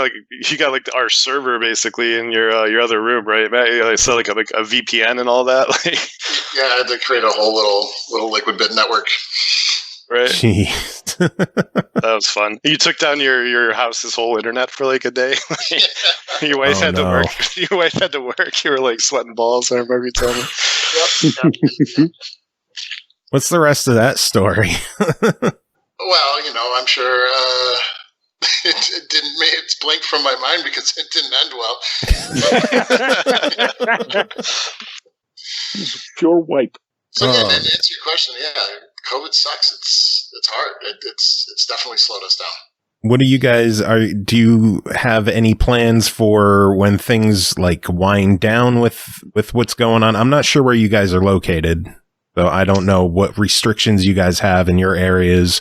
got like our server basically in your other room, right? Matt, so like a VPN and all that. Yeah, I had to create a whole little Liquid Bit network. Right. Jeez. That was fun. You took down your house's whole internet for like a day. Your wife had to work. Your wife had to work. You were like sweating balls. I remember you telling me. Yep. What's the rest of that story? Well, I'm sure it didn't. It's blinked from my mind because it didn't end well. Pure wipe. So to answer your question, COVID sucks. It's hard. It's definitely slowed us down. What do you guys do you have any plans for when things like wind down with what's going on? I'm not sure where you guys are located, so I don't know what restrictions you guys have in your areas.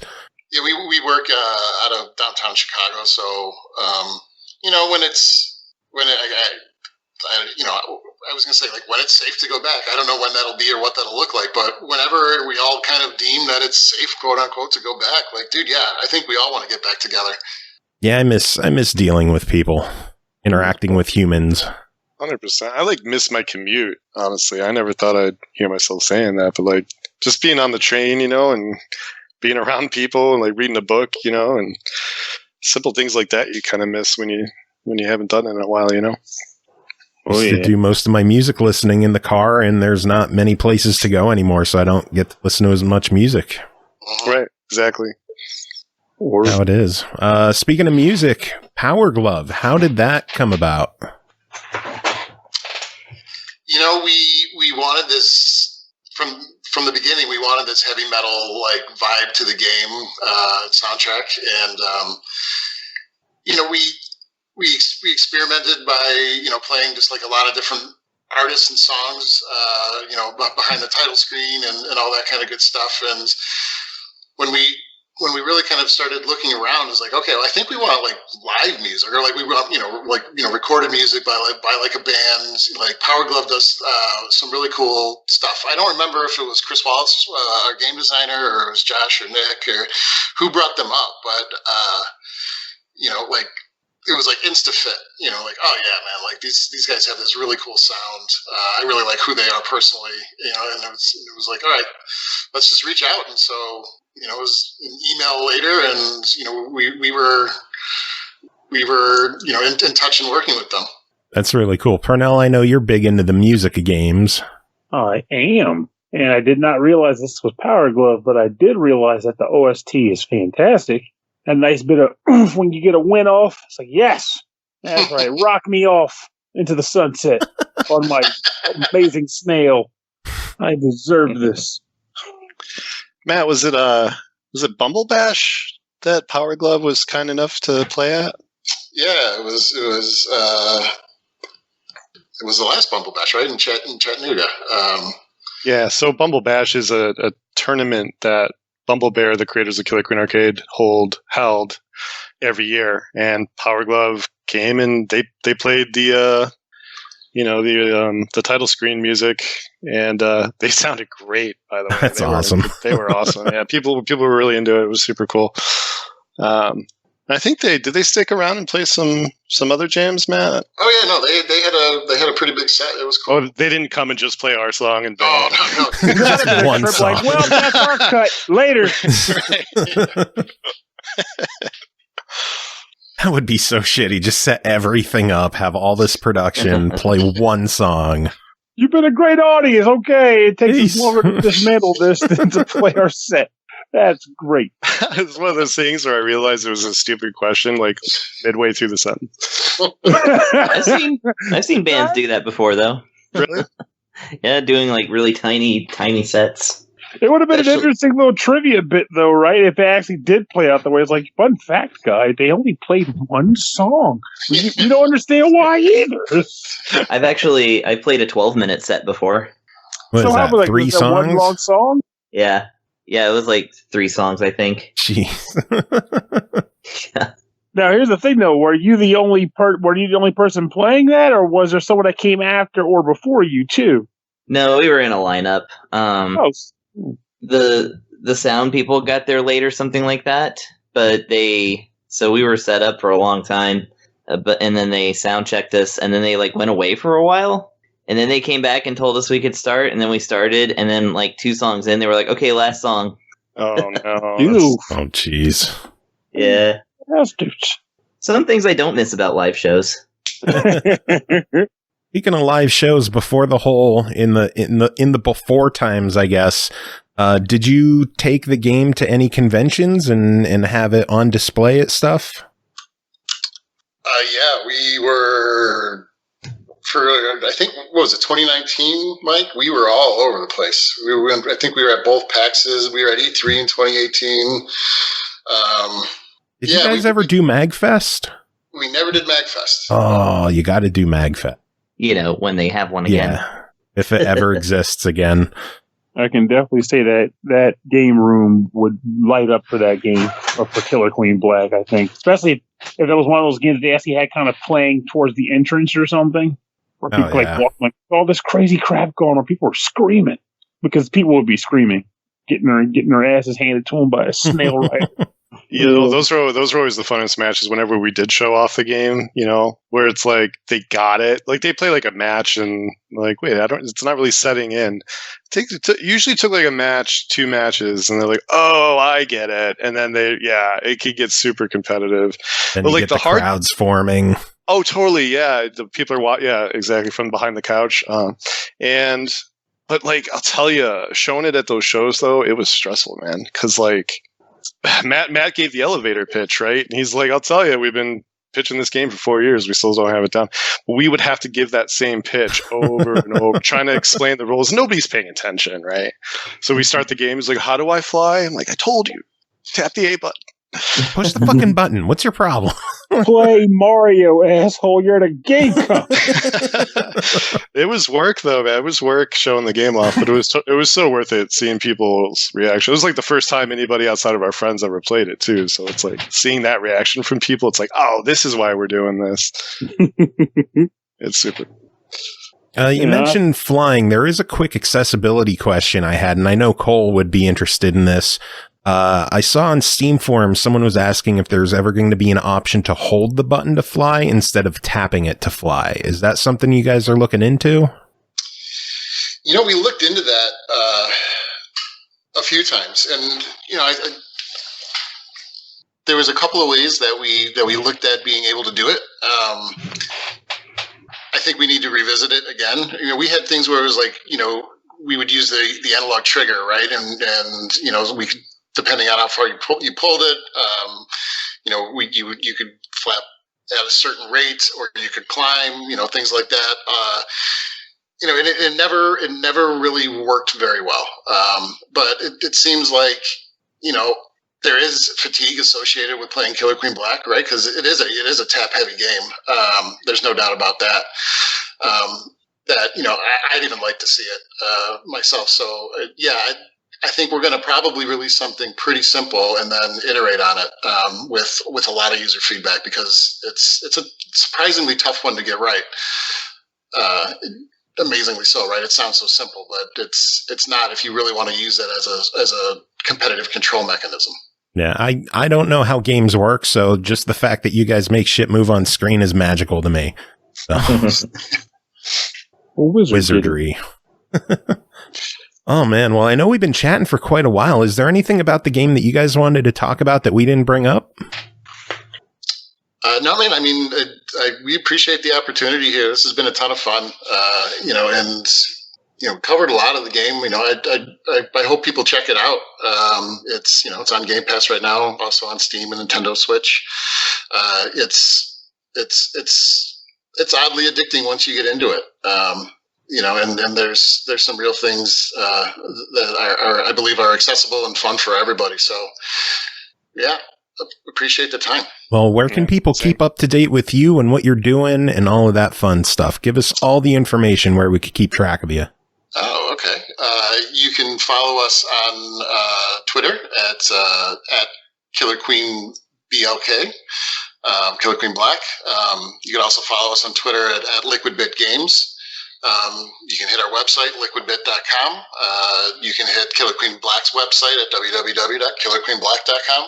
Yeah, we work out of downtown Chicago, so I was going to say, like, when it's safe to go back. I don't know when that'll be or what that'll look like, but whenever we all kind of deem that it's safe, quote unquote, to go back, like, dude, I think we all want to get back together. Yeah, I miss dealing with people, interacting with humans. 100%. I miss my commute, honestly. I never thought I'd hear myself saying that, but just being on the train, and being around people and reading a book, and simple things like that you kind of miss when you haven't done it in a while, I used to do most of my music listening in the car, and there's not many places to go anymore, so I don't get to listen to as much music. Right, exactly. How it is. Speaking of music, Power Glove, how did that come about? We wanted this from the beginning. We wanted this heavy metal vibe to the game soundtrack, and we experimented by playing just a lot of different artists and songs behind the title screen and all that kind of good stuff. And when we really kind of started looking around, it's like, okay, well, I think we want live music, or we want recorded music by a band. Power Glove does some really cool stuff. I don't remember if it was Chris Wallace, our game designer, or it was Josh or Nick or who brought them up, but it was insta-fit, oh yeah, man, these guys have this really cool sound. I really like who they are personally, and it was like, all right, let's just reach out. And so, it was an email later, and, we were in touch and working with them. That's really cool. Pernell, I know you're big into the music of games. I am. And I did not realize this was Power Glove, but I did realize that the OST is fantastic. A nice bit of when you get a win off, it's like, yes, that's right. Rock me off into the sunset on my amazing snail. I deserve this. Matt, was it Bumble Bash that Power Glove was kind enough to play at? Yeah, it was the last Bumble Bash, right, in Chattanooga. Yeah, so Bumble Bash is a tournament that Bumble Bear, the creators of Killer Queen Arcade, held every year, and Power Glove came and they played the title screen music, and they sounded great. By the way, that's awesome. They were awesome. Yeah, people were really into it. It was super cool. I think did they stick around and play some other jams, Matt? Oh yeah, no, they had a pretty big set. It was cool. Oh, they didn't come and just play our song and no. Just one song. Well, that's our cut later. That would be so shitty. Just set everything up, have all this production, play one song. You've been a great audience. Okay, it takes us longer to dismantle this than to play our set. That's great. It's one of those things where I realized it was a stupid question, midway through the sentence. I've seen bands do that before, though. Really? Yeah, doing really tiny sets. It would have been an interesting little trivia bit, though, right? If it actually did play out the way it's like, fun fact, guy, they only played one song. We don't understand why either. I played a 12-minute set before. What is that? Like, 3 songs? One long song? Yeah, it was like 3 songs, I think. Jeez. Yeah. Now, here's the thing, though. Were you the only person playing that, or was there someone that came after or before you too? No, we were in a lineup. The sound people got there late or something like that, but so we were set up for a long time, and then they sound checked us, and then they like went away for a while, and then they came back and told us we could start, and then we started, and then like 2 songs in, they were like, "Okay, last song." Oh no! Oh jeez. Yeah. Bastards. Some things I don't miss about live shows. Speaking of live shows, before the whole in the before times, I guess. Did you take the game to any conventions and have it on display at stuff? Yeah, we were for I think what was it 2019, Mike? We were all over the place. I think we were at both PAXs. We were at E3 in 2018. Did you guys ever do MagFest? We never did MagFest. Oh, you got to do MagFest. You know, when they have one again. Yeah, if it ever exists again. I can definitely say that game room would light up for that game, or for Killer Queen Black, I think. Especially if it was one of those games they actually had kind of playing towards the entrance or something. Where people like all this crazy crap going on. People were screaming. Because people would be screaming, getting their asses handed to them by a snail rifle. You know, those were always the funnest matches whenever we did show off the game, you know, where it's like they got it. Like they play like a match and like, wait, it's not really setting in. It usually took like a match, 2 matches, and they're like, oh, I get it. And then it could get super competitive. Then but you like get the crowds forming. Oh, totally. Yeah. The people are, exactly, from behind the couch. But like, I'll tell you, showing it at those shows though, it was stressful, man. Cause like, Matt gave the elevator pitch, right? And he's like, I'll tell you, we've been pitching this game for 4 years. We still don't have it down. But we would have to give that same pitch over and over, trying to explain the rules. Nobody's paying attention, right? So we start the game. He's like, how do I fly? I'm like, I told you. Tap the A button. Push the fucking button. What's your problem? Play Mario, asshole. You're at a game con. It was work, though, man. It was work showing the game off, but it was so worth it seeing people's reaction. It was like the first time anybody outside of our friends ever played it, too. So it's like seeing that reaction from people. It's like, oh, this is why we're doing this. It's super. You mentioned flying. There is a quick accessibility question I had, and I know Cole would be interested in this. I saw on Steam forums someone was asking if there's ever going to be an option to hold the button to fly instead of tapping it to fly. Is that something you guys are looking into? You know, we looked into that a few times, and you know, there was a couple of ways that we looked at being able to do it. I think we need to revisit it again. You know, we had things where it was like, you know, we would use the analog trigger, right, and you know, we could, depending on how far you pulled it, you know, you could flap at a certain rate, or you could climb, you know, things like that. You know, and it never really worked very well. But it seems like, you know, there is fatigue associated with playing Killer Queen Black, right? Because it is a tap heavy game. There's no doubt about that. That, you know, I'd even like to see it myself. So yeah, I think we're going to probably release something pretty simple and then iterate on it with a lot of user feedback, because it's a surprisingly tough one to get right. Amazingly so, right? It sounds so simple, but it's not if you really want to use it as a competitive control mechanism. Yeah, I don't know how games work, so just the fact that you guys make shit move on screen is magical to me. So. Wizardry. Oh man, well I know we've been chatting for quite a while. Is there anything about the game that you guys wanted to talk about that we didn't bring up? No, man. I mean, we appreciate the opportunity here. This has been a ton of fun, you know, and you know, covered a lot of the game. You know, I hope people check it out. It's, you know, it's on Game Pass right now, also on Steam and Nintendo Switch. It's oddly addicting once you get into it. and there's some real things that are, I believe, are accessible and fun for everybody. So, yeah, appreciate the time. Well, where can people keep up to date with you and what you're doing and all of that fun stuff? Give us all the information where we could keep track of you. Oh, okay. You can follow us on Twitter at Killer Queen BLK, Killer Queen Black. You can also follow us on Twitter at LiquidBit Games. You can hit our website, liquidbit.com. You can hit Killer Queen Black's website at www.killerqueenblack.com.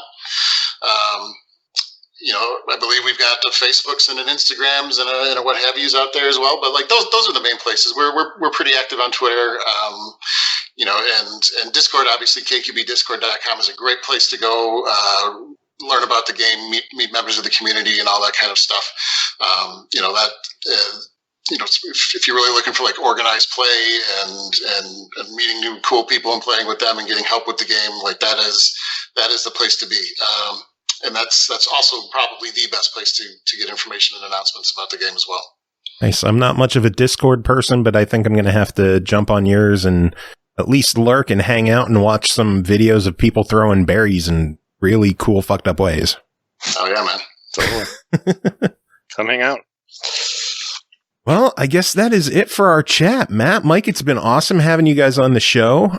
I believe we've got the Facebooks and an Instagrams and a what have yous out there as well. But like those are the main places. We're pretty active on Twitter. And Discord, obviously, kqbdiscord.com is a great place to go learn about the game, meet members of the community, and all that kind of stuff. If you're really looking for like organized play and meeting new cool people and playing with them and getting help with the game, like that is the place to be. And that's also probably the best place to get information and announcements about the game as well. Nice. I'm not much of a Discord person, but I think I'm going to have to jump on yours and at least lurk and hang out and watch some videos of people throwing berries in really cool, fucked up ways. Oh, yeah, man. Totally. Come hang out. Well, I guess that is it for our chat. Matt, Mike, it's been awesome having you guys on the show.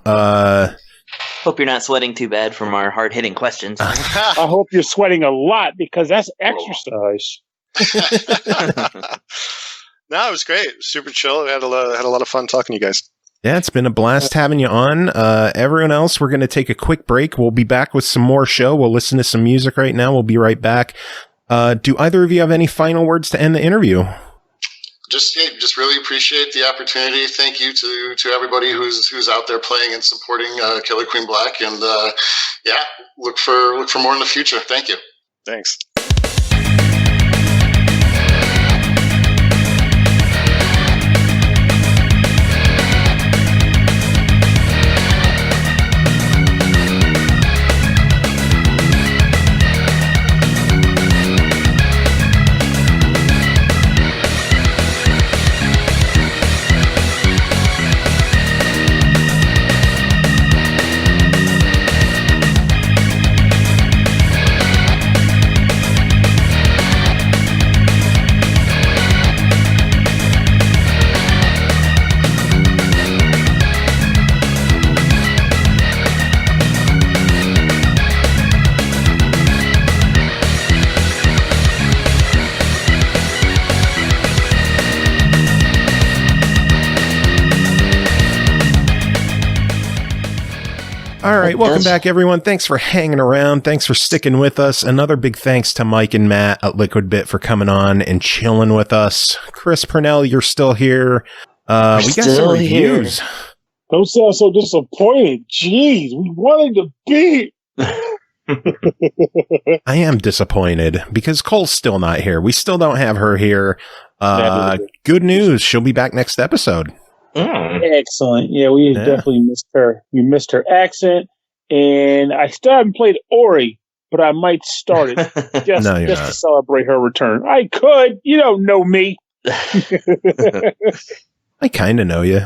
Hope you're not sweating too bad from our hard-hitting questions. I hope you're sweating a lot because that's exercise. No, it was great. It was super chill. We had a lot of fun talking to you guys. Yeah, it's been a blast having you on. Everyone else, we're going to take a quick break. We'll be back with some more show. We'll listen to some music right now. We'll be right back. Do either of you have any final words to end the interview? Just really appreciate the opportunity. Thank you to everybody who's out there playing and supporting Killer Queen Black, and look for more in the future. Thank you. Thanks. All right, welcome back, everyone. Thanks for hanging around. Thanks for sticking with us. Another big thanks to Mike and Matt at LiquidBit for coming on and chilling with us. Chris Pernell, you're still here. We got some reviews. Here. Don't sound so disappointed. Jeez, we wanted to be. I am disappointed because Cole's still not here. We still don't have her here. Good news. She'll be back next episode. Excellent. Yeah, we definitely missed her. We missed her accent, and I still haven't played Ori, but I might start it just to celebrate her return. I could. You don't know me. I kind of know you.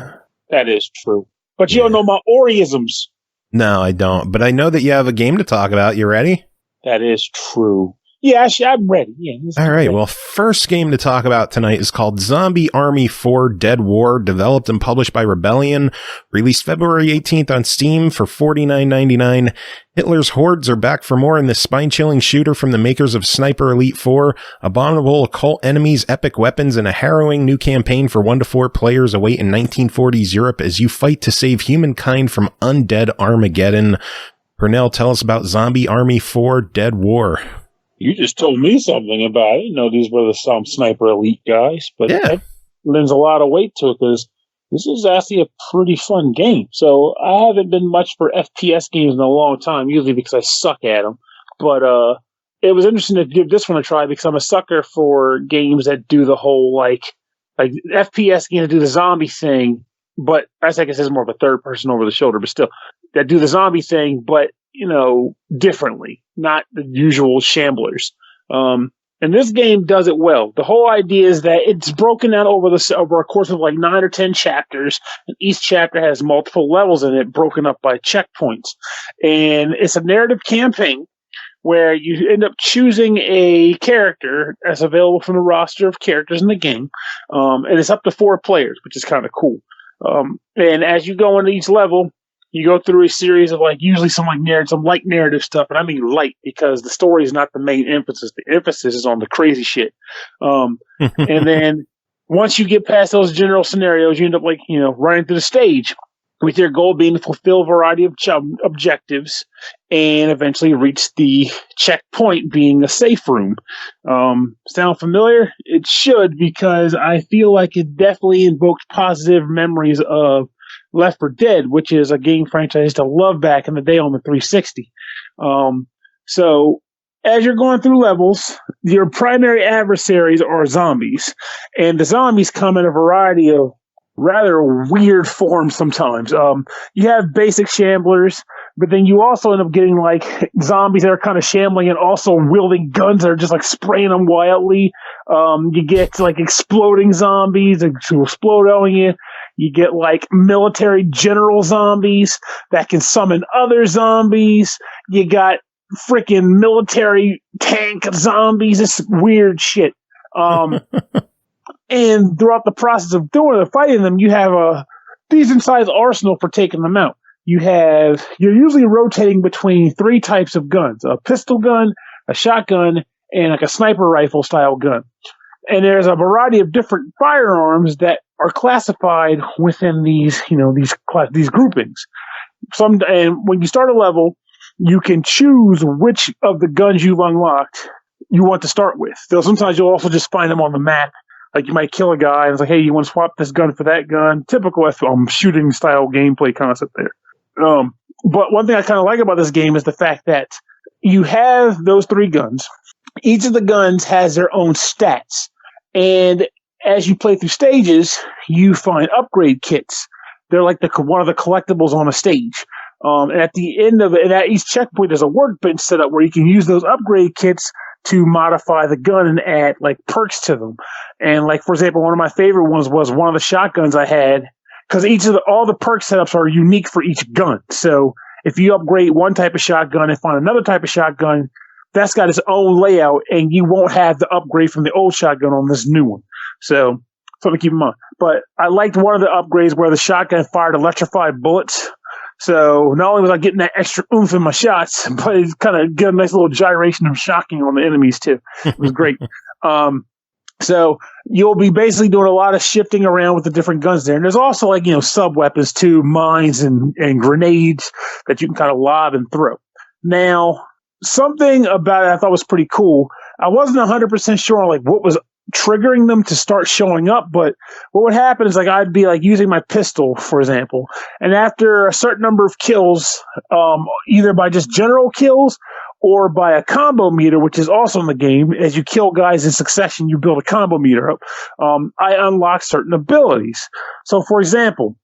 That is true. But you don't know my Oriisms. No, I don't. But I know that you have a game to talk about. You ready? That is true. Yeah, I'm ready. Yeah. All right. Well, first game to talk about tonight is called Zombie Army 4 Dead War, developed and published by Rebellion, released February 18th on Steam for $49.99. Hitler's hordes are back for more in this spine-chilling shooter from the makers of Sniper Elite 4. Abominable occult enemies, epic weapons, and a harrowing new campaign for 1 to 4 players await in 1940s Europe as you fight to save humankind from undead Armageddon. Pernell, tell us about Zombie Army 4 Dead War. You just told me something about it. I didn't know these were some Sniper Elite guys, but that lends a lot of weight to it because this is actually a pretty fun game. So I haven't been much for FPS games in a long time, usually because I suck at them. But it was interesting to give this one a try because I'm a sucker for games that do the whole like FPS games that do the zombie thing, but I guess it's more of a third person over the shoulder, but still that do the zombie thing, but differently, not the usual shamblers. And And this game does it well. The whole idea is that it's broken down over a course of like 9 or 10 chapters, and each chapter has multiple levels in it, broken up by checkpoints. And it's a narrative campaign where you end up choosing a character that's available from the roster of characters in the game, and it's up to 4 players, which is kind of cool. And as you go into each level, you go through a series of usually some light narrative stuff, and I mean light because the story is not the main emphasis. The emphasis is on the crazy shit. And then once you get past those general scenarios, you end up running through the stage with your goal being to fulfill a variety of objectives and eventually reach the checkpoint being a safe room. Sound familiar? It should, because I feel like it definitely invoked positive memories of Left 4 Dead, which is a game franchise I used to love back in the day on the 360. So as you're going through levels, your primary adversaries are zombies, and the zombies come in a variety of rather weird forms sometimes. You have basic shamblers, but then you also end up getting zombies that are kind of shambling and also wielding guns that are just spraying them wildly. You get exploding zombies who explode on you. You get military general zombies that can summon other zombies. You got freaking military tank zombies. It's weird shit. And throughout the process of fighting them, you have a decent sized arsenal for taking them out. You're usually rotating between 3 types of guns: a pistol gun, a shotgun, and a sniper rifle style gun. And there's a variety of different firearms that are classified within these groupings. And when you start a level, you can choose which of the guns you've unlocked you want to start with. So sometimes you'll also just find them on the map. You might kill a guy and it's hey, you want to swap this gun for that gun? Typical shooting style gameplay concept there. But one thing I kind of like about this game is the fact that you have those 3 guns. Each of the guns has their own stats. And as you play through stages, you find upgrade kits. They're one of the collectibles on a stage. And at the end of it, and at each checkpoint, there's a workbench set up where you can use those upgrade kits to modify the gun and add perks to them. And for example, one of my favorite ones was one of the shotguns I had, because all the perk setups are unique for each gun. So if you upgrade one type of shotgun and find another type of shotgun, that's got its own layout, and you won't have the upgrade from the old shotgun on this new one. So something to keep in mind. But I liked one of the upgrades where the shotgun fired electrified bullets. So not only was I getting that extra oomph in my shots, but it kind of get a nice little gyration of shocking on the enemies too. It was great. So you'll be basically doing a lot of shifting around with the different guns there. And there's also sub weapons too, mines and grenades that you can kind of lob and throw. Now, something about it I thought was pretty cool. I wasn't 100% sure on what was triggering them to start showing up, but what would happen is I'd be using my pistol, for example, and after a certain number of kills, either by just general kills or by a combo meter, which is also in the game, as you kill guys in succession, you build a combo meter up. I unlock certain abilities. So, for example,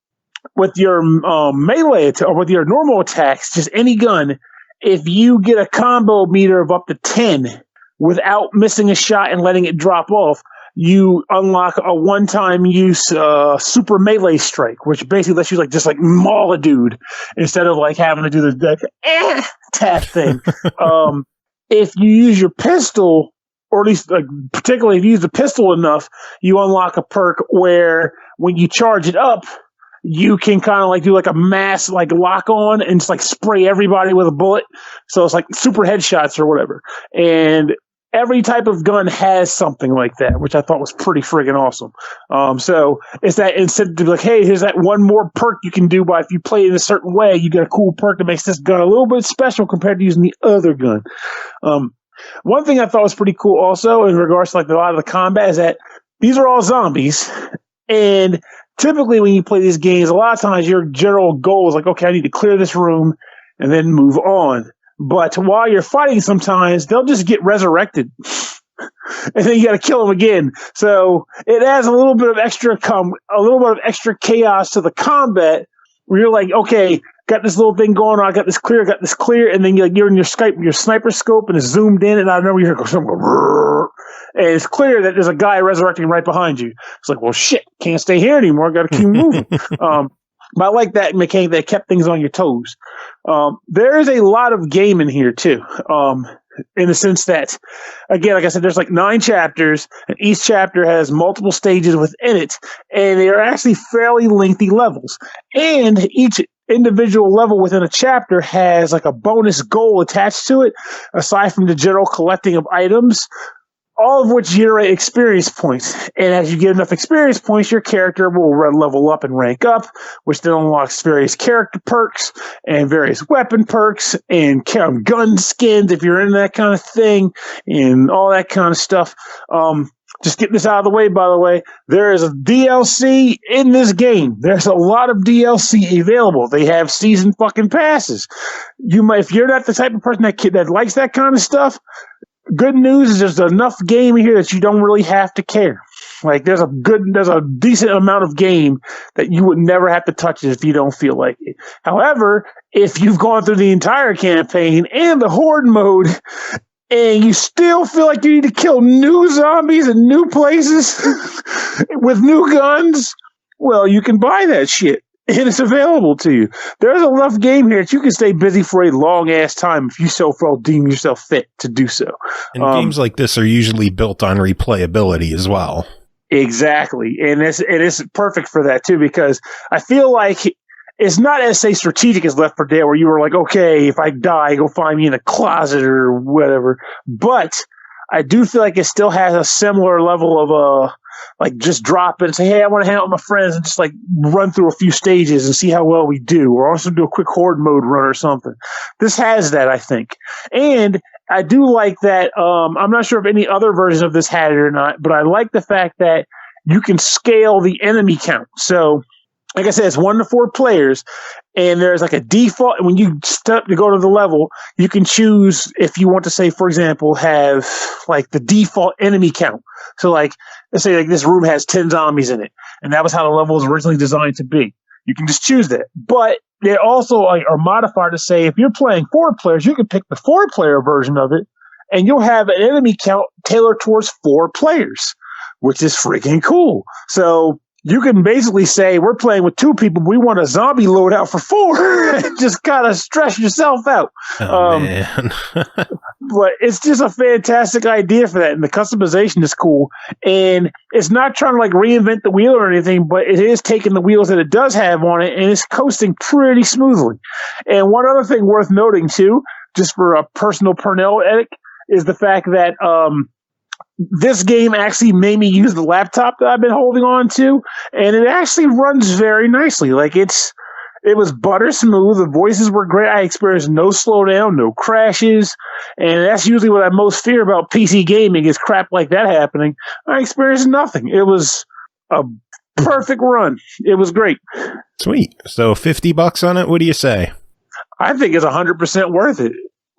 with your melee or with your normal attacks, just any gun, if you get a combo meter of up to 10 without missing a shot and letting it drop off, you unlock a one-time use super melee strike, which basically lets you just maul a dude instead of having to do the tap thing. If you use your pistol, or at least particularly if you use the pistol enough, you unlock a perk where when you charge it up, you can kind of do a mass lock on and just spray everybody with a bullet. So it's super headshots or whatever. And every type of gun has something like that, which I thought was pretty friggin' awesome. So it's that incentive to be hey, here's that one more perk you can do by if you play it in a certain way, you get a cool perk that makes this gun a little bit special compared to using the other gun. One thing I thought was pretty cool also in regards to a lot of the combat is that these are all zombies, and typically when you play these games, a lot of times your general goal is okay, I need to clear this room and then move on. But while you're fighting, sometimes they'll just get resurrected, and then you got to kill them again. So it adds a little bit of extra chaos to the combat, where you're okay, got this little thing going on. I got this clear, and then you're in your sniper scope, and it's zoomed in, and I know you hear something go, and it's clear that there's a guy resurrecting right behind you. It's like, well, shit, can't stay here anymore. Got to keep moving. But I like that mechanic that kept things on your toes. There is a lot of game in here too. In the sense that, again, like I said, there's like 9 chapters, and each chapter has multiple stages within it, and they are actually fairly lengthy levels. And each individual level within a chapter has like a bonus goal attached to it, aside from the general collecting of items, all of which generate experience points. And as you get enough experience points, your character will level up and rank up, which then unlocks various character perks and various weapon perks and gun skins if you're into that kind of thing and all that kind of stuff. Just getting this out of the way, by the way, there is a DLC in this game. There's a lot of DLC available. They have season fucking passes. If you're not the type of person that likes that kind of stuff, good news is there's enough game here that you don't really have to care. Like there's a decent amount of game that you would never have to touch it if you don't feel like it. However, if you've gone through the entire campaign and the horde mode and you still feel like you need to kill new zombies in new places with new guns, well, you can buy that shit. And it's available to you. There's enough game here that you can stay busy for a long ass time if you so far deem yourself fit to do so. And games like this are usually built on replayability as well. Exactly. And it's perfect for that too, because I feel like it's not as, say, strategic as Left 4 Dead, where you were like, okay, if I die, go find me in a closet or whatever. But I do feel like it still has a similar level of like just drop it and say, hey, I want to hang out with my friends and just like run through a few stages and see how well we do, or also do a quick horde mode run or something. This has that, I think. And I do like that. I'm not sure if any other version of this had it or not, but I like the fact that you can scale the enemy count. So, like I said, it's 1 to 4 players, and there's like a default. And when you step to go to the level, you can choose if you want to, say, for example, have like the default enemy count. So, like, let's say like this room has 10 zombies in it, and that was how the level was originally designed to be. You can just choose that. But they also are modified to say if you're playing 4 players, you can pick the 4-player version of it, and you'll have an enemy count tailored towards 4 players, which is freaking cool. So you can basically say, we're playing with 2 people, we want a zombie loadout for 4, and just kind of stress yourself out. Oh, man. But it's just a fantastic idea for that, and the customization is cool. And it's not trying to like reinvent the wheel or anything, but it is taking the wheels that it does have on it, and it's coasting pretty smoothly. And one other thing worth noting, too, just for a personal Pernell edit, is the fact that this game actually made me use the laptop that I've been holding on to, and it actually runs very nicely. Like it was butter smooth. The voices were great. I experienced no slowdown, no crashes, and that's usually what I most fear about PC gaming is crap like that happening. I experienced nothing. It was a perfect run. It was great. Sweet. So $50 on it. What do you say? I think it's 100% worth it.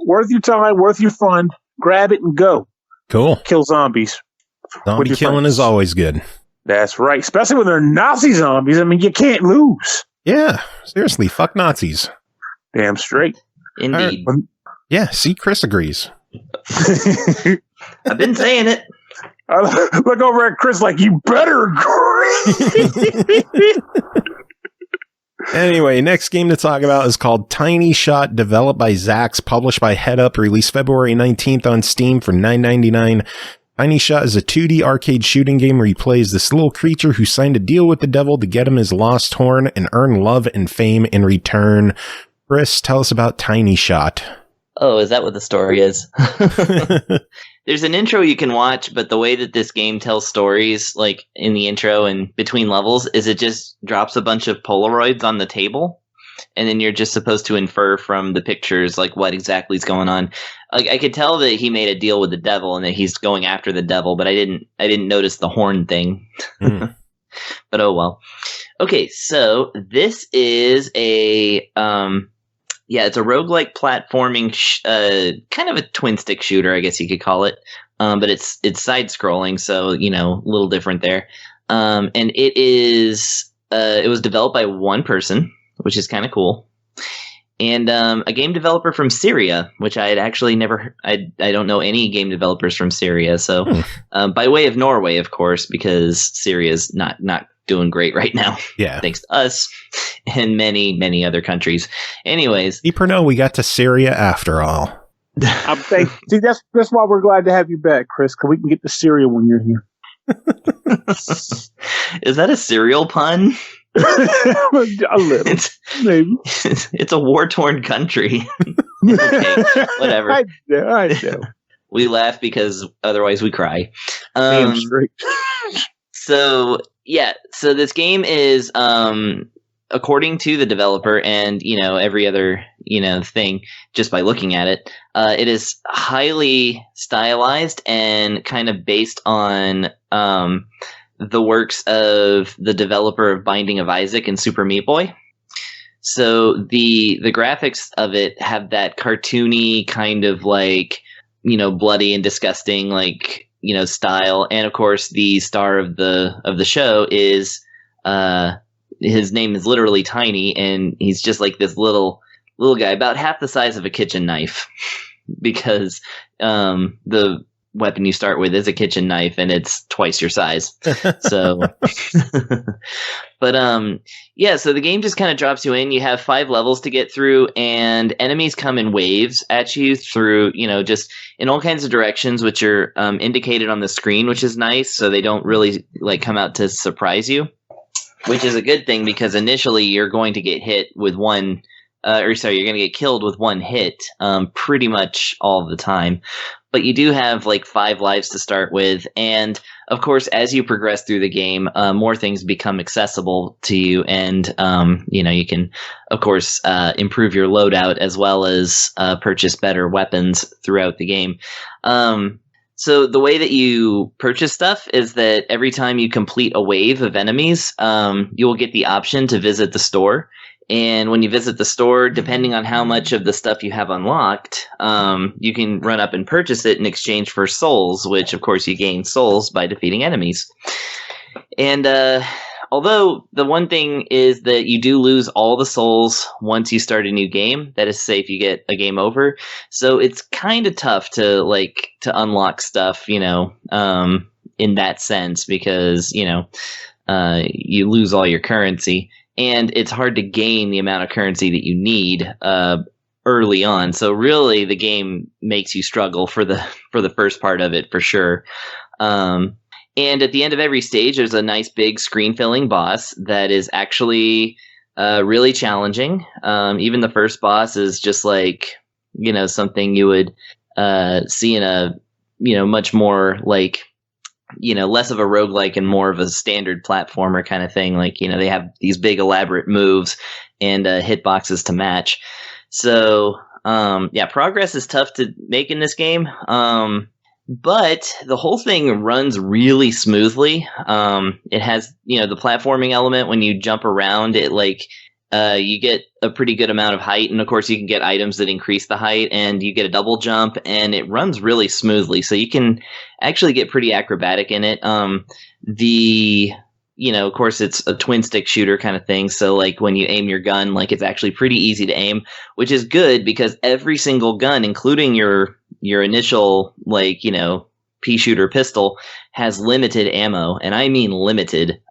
Worth your time, worth your fun. Grab it and go. Cool. Kill zombies. Zombie killing is always good. That's right. Especially when they're Nazi zombies. I mean, you can't lose. Yeah. Seriously. Fuck Nazis. Damn straight. Indeed. Right. Yeah. See, Chris agrees. I've been saying it. I look over at Chris like, you better agree. Anyway, next game to talk about is called TinyShot, developed by Zax, published by Headup, released February 19th on Steam for $9.99. TinyShot is a 2D arcade shooting game where you play as this little creature who signed a deal with the devil to get him his lost horn and earn love and fame in return. Chris, tell us about TinyShot. Oh, is that what the story is? There's an intro you can watch, but the way that this game tells stories, like in the intro and between levels, is it just drops a bunch of Polaroids on the table, and then you're just supposed to infer from the pictures like what exactly is going on. Like I could tell that he made a deal with the devil and that he's going after the devil, but I didn't notice the horn thing. But oh well. Okay, so this is a it's a roguelike platforming, kind of a twin stick shooter, I guess you could call it. But it's side scrolling, so a little different there. And it was developed by one person, which is kind of cool. And a game developer from Syria, which I had actually never. I don't know any game developers from Syria. So by way of Norway, of course, because Syria's not doing great right now. Yeah, thanks to us and many other countries. Anyways, Pernell, we got to Syria after all. See, that's why we're glad to have you back, Chris, because we can get to Syria when you're here. Is that a cereal pun? A little, maybe. It's a war-torn country. Okay, whatever. I know. We laugh because otherwise we cry. Damn straight. So this game is, according to the developer and, every other, thing, just by looking at it, it is highly stylized and kind of based on the works of the developer of Binding of Isaac and Super Meat Boy. So the graphics of it have that cartoony kind of like, bloody and disgusting, like, style. And of course the star of the show is, his name is literally Tiny, and he's just like this little guy, about half the size of a kitchen knife, because the weapon you start with is a kitchen knife and it's twice your size. So but so the game just kind of drops you in. You have 5 levels to get through, and enemies come in waves at you through, just in all kinds of directions, which are indicated on the screen, which is nice, so they don't really like come out to surprise you, which is a good thing, because initially you're going to get hit with one you're going to get killed with one hit pretty much all the time. But you do have like 5 lives to start with. And of course, as you progress through the game, more things become accessible to you. And, you can, of course, improve your loadout as well as purchase better weapons throughout the game. So the way that you purchase stuff is that every time you complete a wave of enemies, you will get the option to visit the store. And when you visit the store, depending on how much of the stuff you have unlocked, you can run up and purchase it in exchange for souls, which, of course, you gain souls by defeating enemies. And although the one thing is that you do lose all the souls once you start a new game, that is to say if you get a game over. So it's kind of tough to unlock stuff, in that sense, because, you lose all your currency. And it's hard to gain the amount of currency that you need early on. So really, the game makes you struggle for the first part of it, for sure. And at the end of every stage, there's a nice big screen-filling boss that is actually really challenging. Even the first boss is just like, something you would see in a, much more like, less of a roguelike and more of a standard platformer kind of thing. Like, they have these big elaborate moves and hitboxes to match. So, progress is tough to make in this game. But the whole thing runs really smoothly. It has, the platforming element. When you jump around, it you get a pretty good amount of height, and of course you can get items that increase the height, and you get a double jump, and it runs really smoothly. So you can actually get pretty acrobatic in it. Of course it's a twin stick shooter kind of thing. So like when you aim your gun, like it's actually pretty easy to aim, which is good because every single gun, including your initial pea shooter pistol, has limited ammo, and I mean limited.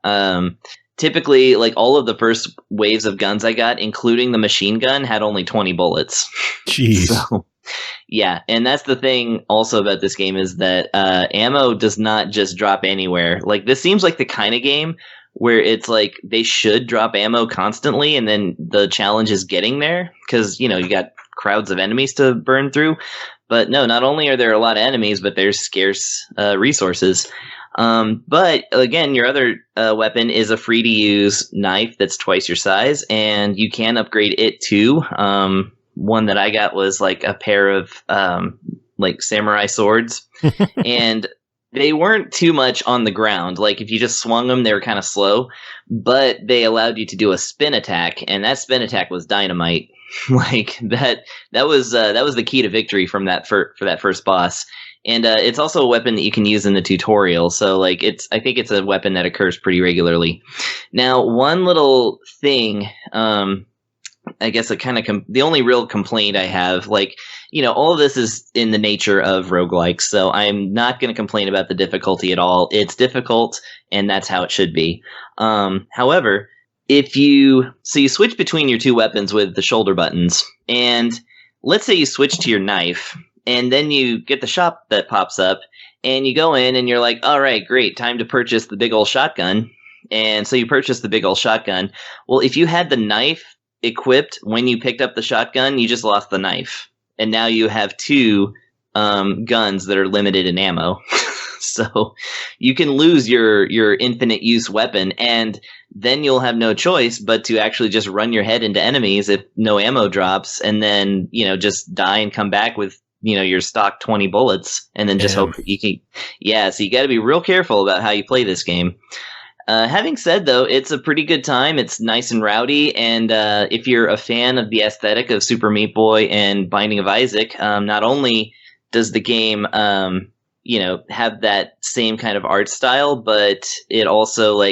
Typically, like all of the first waves of guns I got, including the machine gun, had only 20 bullets. Jeez. So, yeah, and that's the thing also about this game is that ammo does not just drop anywhere. Like this seems like the kind of game where it's like they should drop ammo constantly, and then the challenge is getting there because you got crowds of enemies to burn through. But no, not only are there a lot of enemies, but there's scarce resources. But again, your other weapon is a free to use knife that's twice your size, and you can upgrade it too. One that I got was like a pair of samurai swords, and they weren't too much on the ground. Like if you just swung them, they were kind of slow, but they allowed you to do a spin attack, and that spin attack was dynamite. Like that was the key to victory from that for that first boss. And it's also a weapon that you can use in the tutorial. So I think it's a weapon that occurs pretty regularly. Now, one little thing I guess the only real complaint I have, like, all of this is in the nature of roguelikes, so I'm not going to complain about the difficulty at all. It's difficult, and that's how it should be. However, you switch between your two weapons with the shoulder buttons, and let's say you switch to your knife, and then you get the shop that pops up, and you go in, and you're like, all right, great, time to purchase the big old shotgun. And so you purchase the big old shotgun. Well, if you had the knife equipped when you picked up the shotgun, you just lost the knife. And now you have two guns that are limited in ammo. So you can lose your infinite use weapon, and then you'll have no choice but to actually just run your head into enemies if no ammo drops, and then, just die and come back with, your stock 20 bullets, and then just hope that you can. Yeah, so you got to be real careful about how you play this game. Having said, though, it's a pretty good time. It's nice and rowdy, and if you're a fan of the aesthetic of Super Meat Boy and Binding of Isaac, not only does the game, have that same kind of art style, but it also,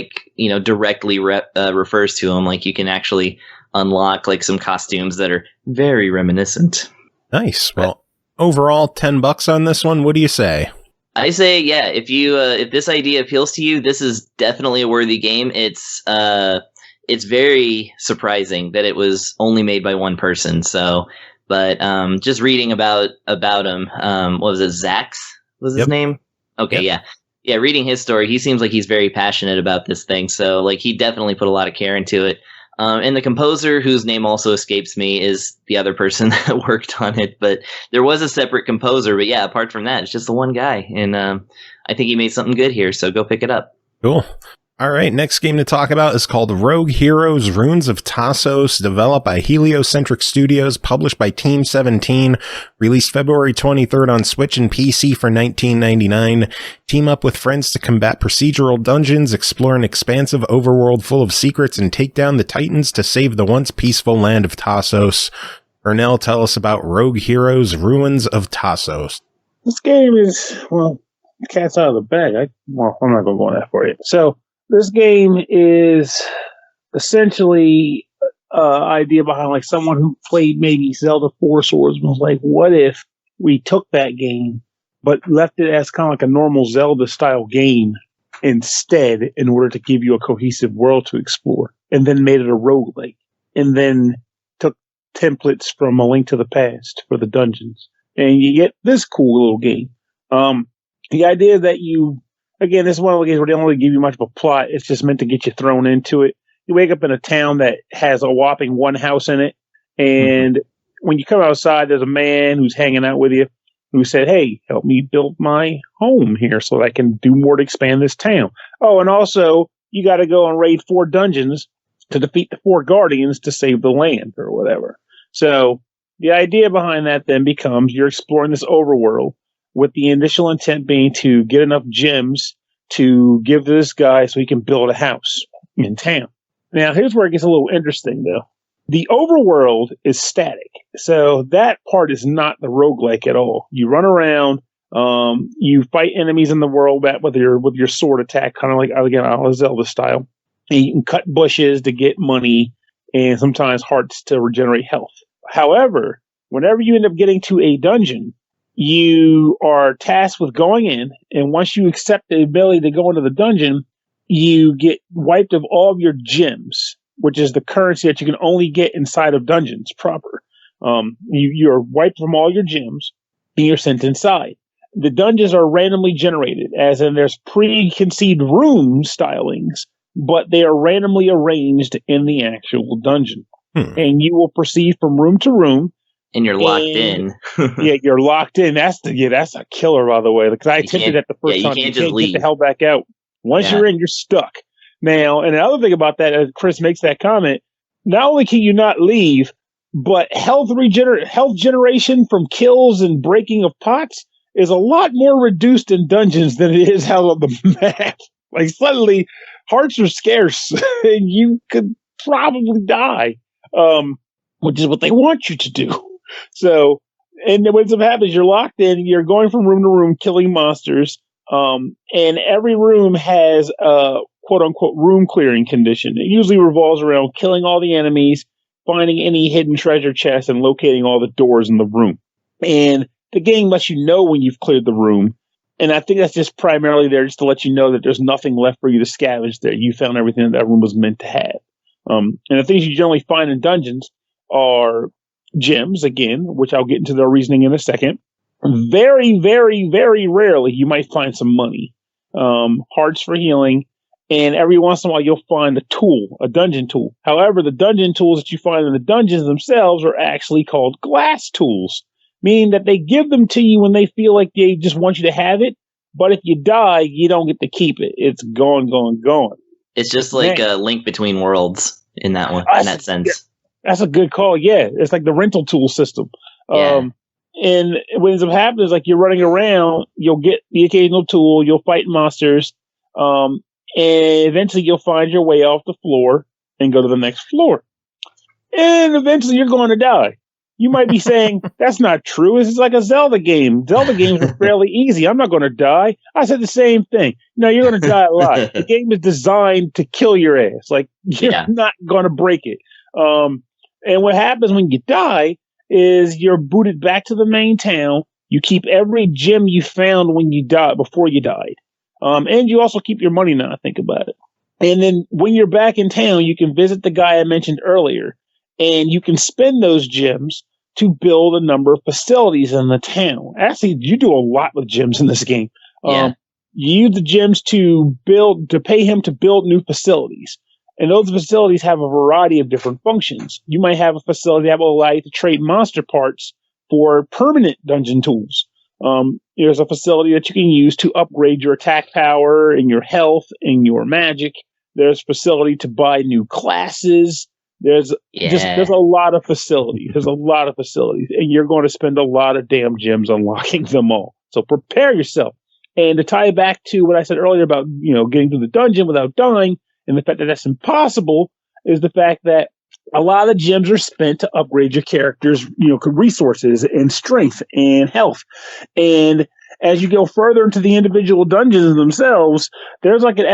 directly refers to them. Like, you can actually unlock, some costumes that are very reminiscent. Nice. Well, overall, $10 on this one. What do you say? I say, yeah, if this idea appeals to you, this is definitely a worthy game. It's very surprising that it was only made by one person. So, but just reading about him, what was it, Zax was his name? Okay, yeah. Reading his story, he seems like he's very passionate about this thing. So, he definitely put a lot of care into it. And the composer, whose name also escapes me, is the other person that worked on it. But there was a separate composer. But yeah, apart from that, it's just the one guy. And I think he made something good here. So go pick it up. Cool. All right. Next game to talk about is called Rogue Heroes Runes of Tasos, developed by Heliocentric Studios, published by Team 17, released February 23rd on Switch and PC for $19.99. Team up with friends to combat procedural dungeons, explore an expansive overworld full of secrets, and take down the Titans to save the once peaceful land of Tasos. Pernell, tell us about Rogue Heroes Ruins of Tasos. This game is, well, cat's out of the bag. I'm not going to go on that for you. So, this game is essentially idea behind someone who played maybe Zelda 4 Swords was like, what if we took that game but left it as kind of like a normal Zelda style game instead in order to give you a cohesive world to explore, and then made it a roguelike, and then took templates from A Link to the Past for the dungeons, and you get this cool little game. The idea that again, this is one of the games where they don't really give you much of a plot. It's just meant to get you thrown into it. You wake up in a town that has a whopping one house in it. And when you come outside, there's a man who's hanging out with you who said, hey, help me build my home here so that I can do more to expand this town. Oh, and also, you got to go and raid 4 dungeons to defeat the 4 guardians to save the land or whatever. So the idea behind that then becomes you're exploring this overworld, with the initial intent being to get enough gems to give to this guy so he can build a house in town. Now, here's where it gets a little interesting, though. The overworld is static, so that part is not the roguelike at all. You run around, you fight enemies in the world with your sword attack, kind of like, again, a Zelda style. And you can cut bushes to get money, and sometimes hearts to regenerate health. However, whenever you end up getting to a dungeon, you are tasked with going in, and once you accept the ability to go into the dungeon, you get wiped of all of your gems, which is the currency that you can only get inside of dungeons proper. You're wiped from all your gems, and you're sent inside. The dungeons are randomly generated, as in there's preconceived room stylings, but they are randomly arranged in the actual dungeon. And you will proceed from room to room. And you're locked in. Yeah, you're locked in. That's a killer, by the way. Because I attempted that the first time. You can't leave. Get the hell back out. Once you're in, you're stuck. Now, and another thing about that, as Chris makes that comment, not only can you not leave, but health generation from kills and breaking of pots is a lot more reduced in dungeons than it is out on the map. Suddenly, hearts are scarce, and you could probably die, which is what they want you to do. So, and when something happens, you're locked in, you're going from room to room, killing monsters, and every room has a quote-unquote room clearing condition. It usually revolves around killing all the enemies finding any hidden treasure chests and locating all the doors in the room. And the game lets you know when you've cleared the room. And I think that's just primarily there just to let you know that there's nothing left for you to scavenge there. You found everything that room was meant to have. And the things you generally find in dungeons are gems, again, which I'll get into their reasoning in a second. Very, very, very rarely you might find some money, hearts for healing, and every once in a while you'll find a tool, a dungeon tool. However, the dungeon tools that you find in the dungeons themselves are actually called glass tools, meaning that they give them to you when they feel like they just want you to have it, but if you die, you don't get to keep it. It's gone, gone, gone. It's just like a link between worlds in that one, in that sense. That's a good call. Yeah, it's like the rental tool system. Yeah. And what ends up happening is like you're running around, you'll get the occasional tool, you'll fight monsters, and eventually you'll find your way off the floor and go to the next floor. And eventually you're going to die. You might be saying, that's not true. This is like a Zelda game. Zelda games are fairly easy. I'm not going to die. I said the same thing. No, you're going to die a lot. The game is designed to kill your ass. Like, you're not going to break it. And what happens when you die is you're booted back to the main town. You keep every gem you found when you died, before you died. And you also keep your money now, I think about it. And then when you're back in town, you can visit the guy I mentioned earlier, and you can spend those gems to build a number of facilities in the town. Actually, you do a lot with gems in this game. You use the gems to pay him to build new facilities. And those facilities have a variety of different functions. You might have a facility that will allow you to trade monster parts for permanent dungeon tools. There's a facility that you can use to upgrade your attack power and your health and your magic. There's a facility to buy new classes. There's a lot of facilities. There's a lot of facilities. And you're going to spend a lot of damn gems unlocking them all. So prepare yourself. And to tie it back to what I said earlier about, getting through the dungeon without dying, and the fact that that's impossible is the fact that a lot of gems are spent to upgrade your character's, resources and strength and health. And as you go further into the individual dungeons themselves, there's like an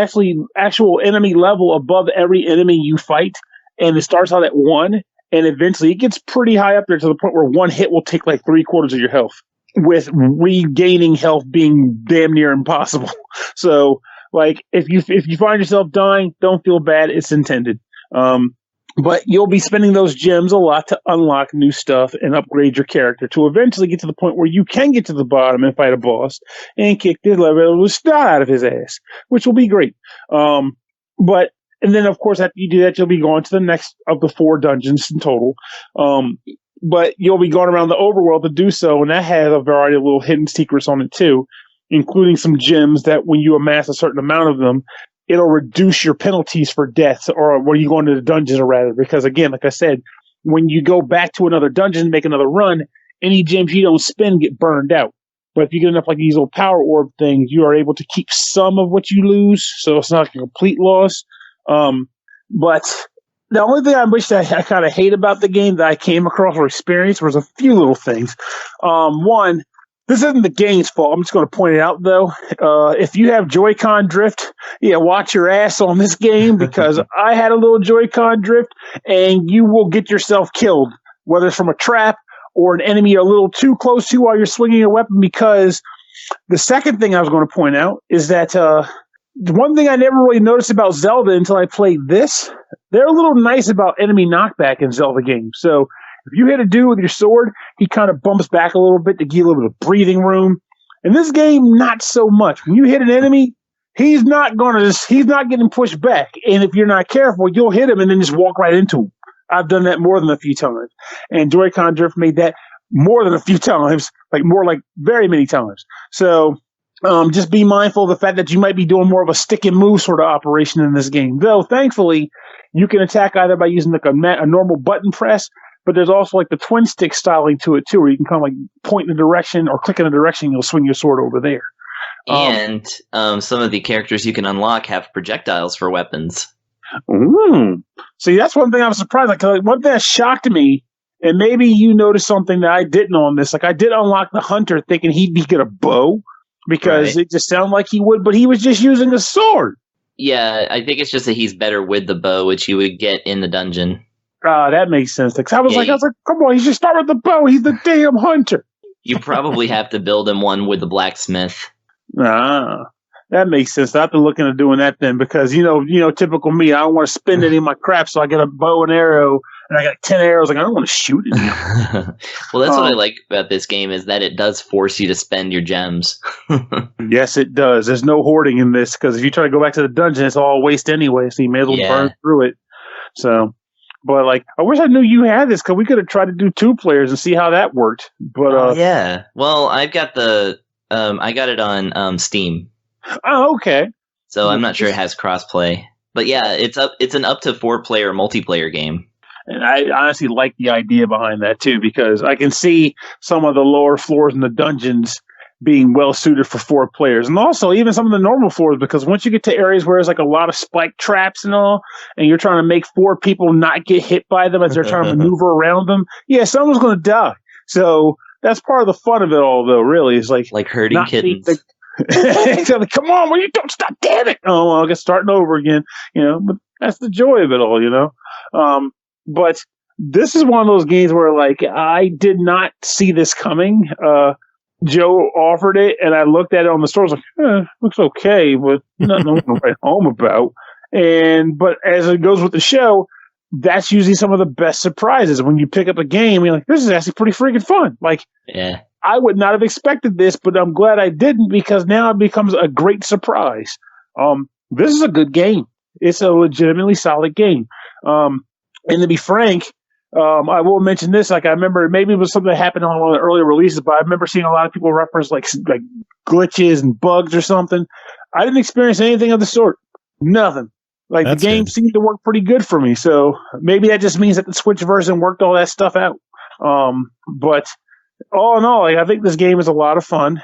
actual enemy level above every enemy you fight. And it starts out at 1, and eventually it gets pretty high up there to the point where one hit will take like 3/4 of your health, with regaining health being damn near impossible. So, like, if you find yourself dying, don't feel bad. It's intended. But you'll be spending those gems a lot to unlock new stuff and upgrade your character to eventually get to the point where you can get to the bottom and fight a boss and kick the level of snot out of his ass, which will be great. And then, of course, after you do that, you'll be going to the next of the 4 dungeons in total. But you'll be going around the overworld to do so, and that has a variety of little hidden secrets on it, too, including some gems that when you amass a certain amount of them, it'll reduce your penalties for deaths, or when you go into the dungeons, or rather. Because, again, like I said, when you go back to another dungeon and make another run, any gems you don't spend get burned out. But if you get enough like these little power orb things, you are able to keep some of what you lose, so it's not like a complete loss. But the only thing I wish that I kind of hate about the game that I came across or experienced was a few little things. One, this isn't the game's fault. I'm just going to point it out, though. If you have Joy-Con drift, watch your ass on this game, because I had a little Joy-Con drift, and you will get yourself killed, whether it's from a trap or an enemy you're a little too close to while you're swinging your weapon. Because the second thing I was going to point out is that the one thing I never really noticed about Zelda until I played this, they're a little nice about enemy knockback in Zelda games. So if you hit a dude with your sword, he kind of bumps back a little bit to give a little bit of breathing room. In this game, not so much. When you hit an enemy, he's not getting pushed back. And if you're not careful, you'll hit him and then just walk right into him. I've done that more than a few times. And Joy-Con Drift made that more than a few times, like very many times. So just be mindful of the fact that you might be doing more of a stick and move sort of operation in this game. Though, thankfully, you can attack either by using like a normal button press, but there's also like the twin stick styling to it too, where you can kind of like point in a direction or click in a direction and you'll swing your sword over there. And some of the characters you can unlock have projectiles for weapons. See, that's one thing I was surprised. Like, one thing that shocked me, and maybe you noticed something that I didn't on this. Like, I did unlock the hunter thinking he'd get a bow, because it just sounded like he would, but he was just using a sword. Yeah, I think it's just that he's better with the bow, which you would get in the dungeon. That makes sense. Because I was like, come on, he should start with the bow. He's the damn hunter. You probably have to build him one with the blacksmith. That makes sense. I have to look into doing that then, because typical me, I don't want to spend any of my crap, so I get a bow and arrow, and I got 10 arrows. Like, I don't want to shoot it. Well, that's what I like about this game, is that it does force you to spend your gems. Yes, it does. There's no hoarding in this, because if you try to go back to the dungeon, it's all waste anyway, so you may as well burn through it. So, but like, I wish I knew you had this, because we could have tried to do 2 players and see how that worked. But yeah. Well, I've got I got it on Steam. Oh, okay. So I'm not sure it has crossplay, but yeah, it's an up to 4-player multiplayer game. And I honestly like the idea behind that too, because I can see some of the lower floors in the dungeons being well suited for 4 players, and also even some of the normal floors, because once you get to areas where there's like a lot of spike traps and all, and you're trying to make 4 people not get hit by them as they're trying to maneuver around them, someone's going to die. So that's part of the fun of it all, though. Really, is like herding kittens. Come on, you don't stop, damn it. Oh, well, I guess starting over again, but that's the joy of it all, but this is one of those games where, like, I did not see this coming. Joe offered it, and I looked at it on the store. I was like, looks okay, but nothing to write home about. But as it goes with the show, that's usually some of the best surprises. When you pick up a game, you're like, this is actually pretty freaking fun. Like, yeah. I would not have expected this, but I'm glad I didn't, because now it becomes a great surprise. This is a good game. It's a legitimately solid game. And to be frank, I will mention this. Like, I remember, maybe it was something that happened on one of the earlier releases, but I remember seeing a lot of people reference like glitches and bugs or something. I didn't experience anything of the sort. Nothing. Like, the game seemed to work pretty good for me. So maybe that just means that the Switch version worked all that stuff out. But all in all, I think this game is a lot of fun.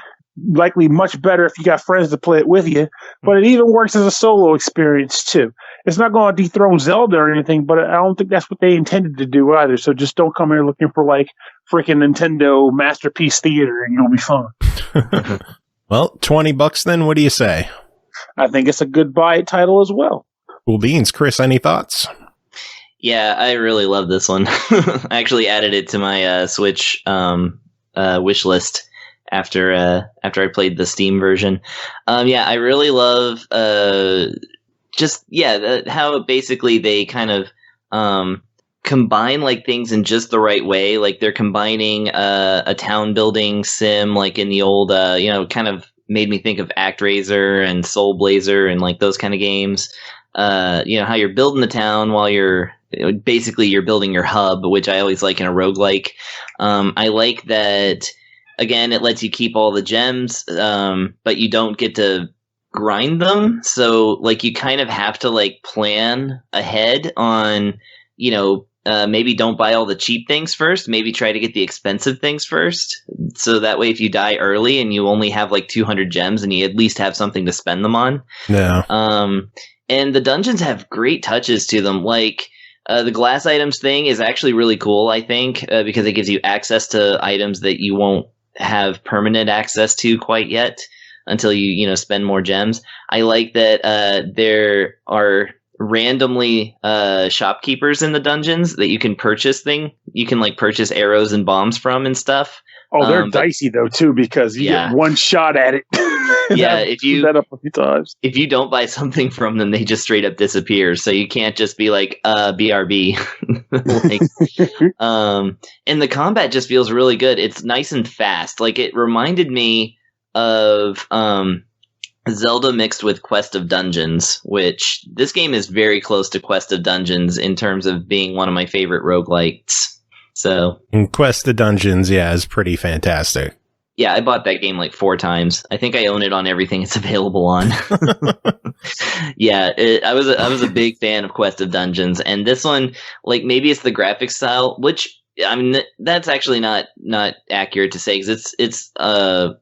Likely much better if you got friends to play it with you. But it even works as a solo experience too. It's not going to dethrone Zelda or anything, but I don't think that's what they intended to do either. So just don't come here looking for like freaking Nintendo Masterpiece Theater, and you'll be fine. Well, $20 then. What do you say? I think it's a good buy title as well. Cool beans. Chris, any thoughts? Yeah, I really love this one. I actually added it to my Switch wish list after I played the Steam version. I really love how basically they kind of combine like things in just the right way. Like, they're combining a town building sim, like in the old kind of made me think of ActRaiser and Soul Blazer and like those kind of games. How you're building the town while you're building your hub, which I always like in a roguelike. I like that. Again, it lets you keep all the gems, but you don't get to grind them. So, like, you kind of have to like plan ahead on, maybe don't buy all the cheap things first. Maybe try to get the expensive things first. So that way, if you die early and you only have like 200 gems, and you at least have something to spend them on. Yeah. And the dungeons have great touches to them. Like, the glass items thing is actually really cool, I think, because it gives you access to items that you won't have permanent access to quite yet until you spend more gems. I like that there are randomly shopkeepers in the dungeons that you can purchase you can like purchase arrows and bombs from and stuff. Oh, they're dicey though too, because you get one shot at it. Yeah, if you that up a few times. If you don't buy something from them, they just straight up disappear. So you can't just be like BRB. And the combat just feels really good. It's nice and fast. Like, it reminded me of Zelda mixed with Quest of Dungeons, which this game is very close to Quest of Dungeons in terms of being one of my favorite roguelikes. So, and Quest of Dungeons, is pretty fantastic. Yeah, I bought that game like 4 times. I think I own it on everything it's available on. I was a big fan of Quest of Dungeons, and this one, like, maybe it's the graphic style, which, I mean, that's actually not accurate to say, because it's a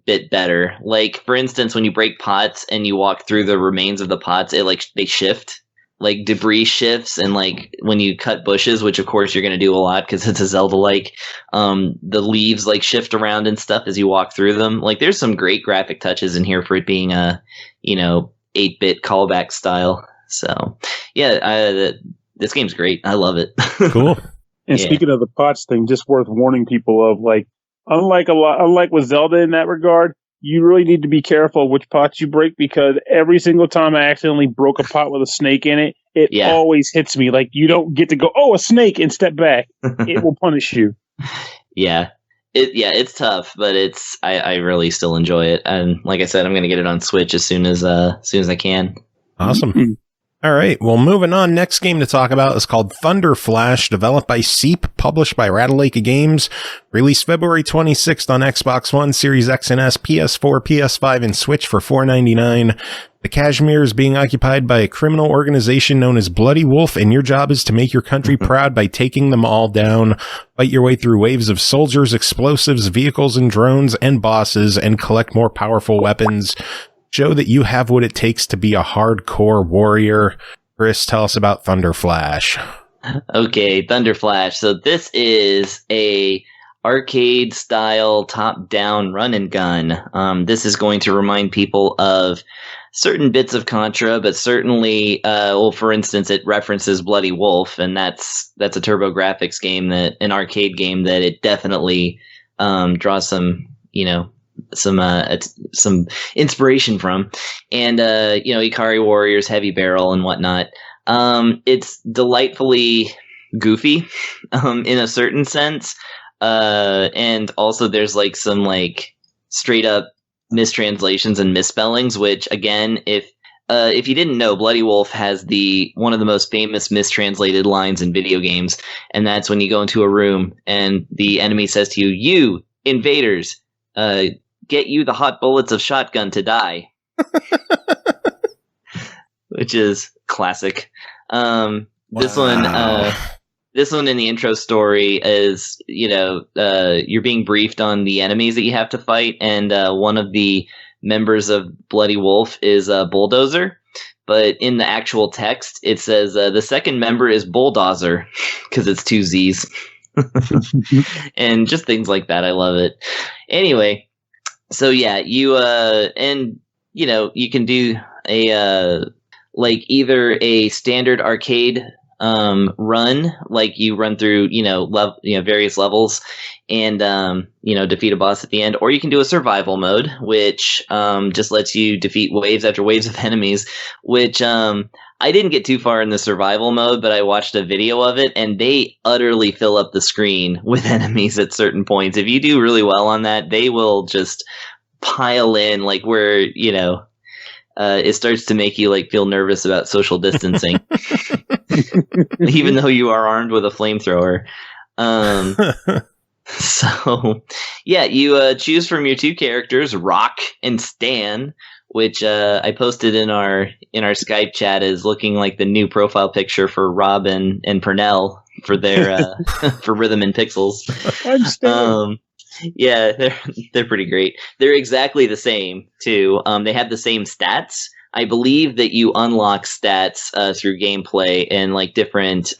bit better. Like, for instance, when you break pots and you walk through the remains of the pots, they shift. Like, debris shifts, and like when you cut bushes, which of course you're going to do a lot because it's a Zelda-like, the leaves like shift around and stuff as you walk through them. Like, there's some great graphic touches in here for it being a 8-bit callback style. So this game's great. I love it. Cool. And speaking of the pots thing, just worth warning people of, like, unlike with Zelda in that regard, you really need to be careful which pots you break, because every single time I accidentally broke a pot with a snake in it, it always hits me. Like, you don't get to go, oh, a snake, and step back. It will punish you. Yeah. It's tough, but I really still enjoy it. And like I said, I'm going to get it on Switch as soon as I can. Awesome. Mm-hmm. All right. Well, moving on. Next game to talk about is called Thunderflash, developed by SEEP, published by Ratalaika Games, released February 26th on Xbox One, Series X and S, PS4, PS5, and Switch for $4.99. The Kashmir is being occupied by a criminal organization known as Bloody Wolf, and your job is to make your country proud by taking them all down. Fight your way through waves of soldiers, explosives, vehicles, and drones, and bosses, and collect more powerful weapons. Show that you have what it takes to be a hardcore warrior. Chris, tell us about Thunderflash. Okay, Thunderflash. So this is a arcade-style top-down run-and-gun. This is going to remind people of certain bits of Contra, but certainly, for instance, it references Bloody Wolf, and that's a TurboGrafx game, an arcade game that it definitely draws some, some inspiration from, and Ikari Warriors, Heavy Barrel, and whatnot. It's delightfully goofy, in a certain sense, and also there's like some like straight up mistranslations and misspellings, which again, if you didn't know, Bloody Wolf has one of the most famous mistranslated lines in video games, and that's when you go into a room and the enemy says to you, "You invaders, get you the hot bullets of shotgun to die," which is classic. This one in the intro story is, you're being briefed on the enemies that you have to fight, and one of the members of Bloody Wolf is Bulldozer, but in the actual text it says the second member is Bulldozer, because it's two Z's. And just things like that. I love it. Anyway, so yeah, you can do either a standard arcade run, like you run through various levels and defeat a boss at the end, or you can do a survival mode, which just lets you defeat waves after waves of enemies, which I didn't get too far in the survival mode, but I watched a video of it, and they utterly fill up the screen with enemies at certain points. If you do really well on that, they will just pile in, like where, it starts to make you like feel nervous about social distancing, even though you are armed with a flamethrower. So yeah, you choose from your two characters, Rock and Stan, which I posted in our Skype chat as looking like the new profile picture for Rob and Pernell for their for Rhythm and Pixels. Yeah, they're pretty great. They're exactly the same too. They have the same stats. I believe that you unlock stats through gameplay and like different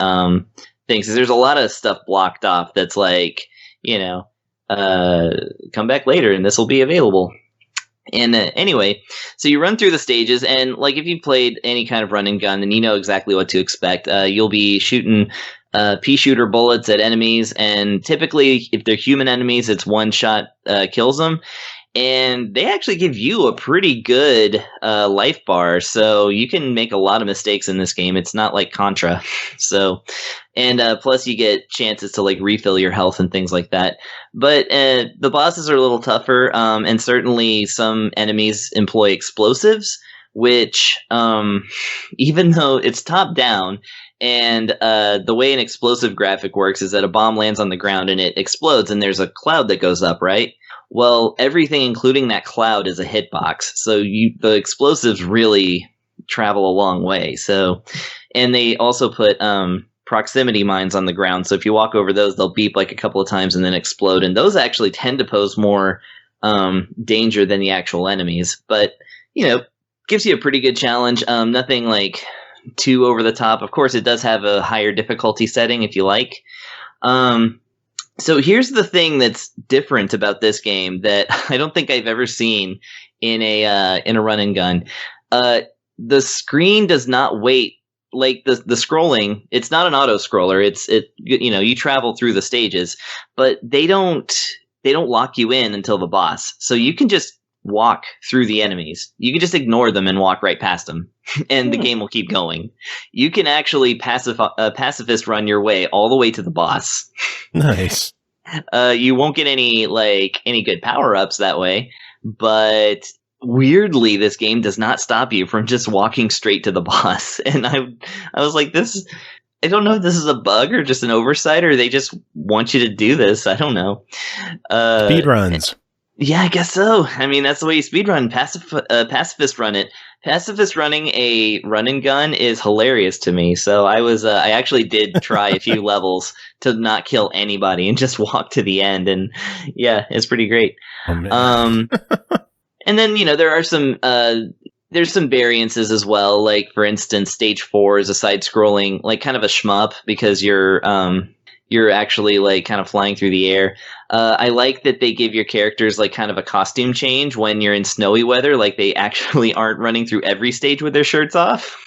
things. There's a lot of stuff blocked off that's like, come back later and this will be available. And anyway, so you run through the stages, and like if you played any kind of run and gun, then you know exactly what to expect. You'll be shooting pea shooter bullets at enemies, and typically if they're human enemies, it's one shot kills them. And they actually give you a pretty good life bar, so you can make a lot of mistakes in this game. It's not like Contra. So, and plus you get chances to like refill your health and things like that. But the bosses are a little tougher, and certainly some enemies employ explosives, which even though it's top down, and the way an explosive graphic works is that a bomb lands on the ground and it explodes, and there's a cloud that goes up, right? Well, everything, including that cloud, is a hitbox. So the explosives really travel a long way. So, and they also put proximity mines on the ground. So if you walk over those, they'll beep like a couple of times and then explode. And those actually tend to pose more danger than the actual enemies. But, gives you a pretty good challenge. Nothing like too over the top. Of course, it does have a higher difficulty setting if you like. So here's the thing that's different about this game that I don't think I've ever seen in a run and gun. The screen does not wait like the scrolling, it's not an auto scroller. You travel through the stages, but they don't lock you in until the boss. So you can just walk through the enemies. You can just ignore them and walk right past them, and the game will keep going. You can actually pacifist run your way all the way to the boss. Nice. You won't get any good power-ups that way, but weirdly, this game does not stop you from just walking straight to the boss. And I was like, this, I don't know if this is a bug or just an oversight, or they just want you to do this. I don't know. Speed runs. Yeah, I guess so. I mean, that's the way you speedrun. Pacifist run it. Pacifist running a run and gun is hilarious to me. So I actually did try a few levels to not kill anybody and just walk to the end. And yeah, it's pretty great. Oh, man. And then, there are there's some variances as well. Like, for instance, stage 4 is a side-scrolling, like kind of a shmup, because you're actually like kind of flying through the air. I like that they give your characters like kind of a costume change when you're in snowy weather. Like, they actually aren't running through every stage with their shirts off,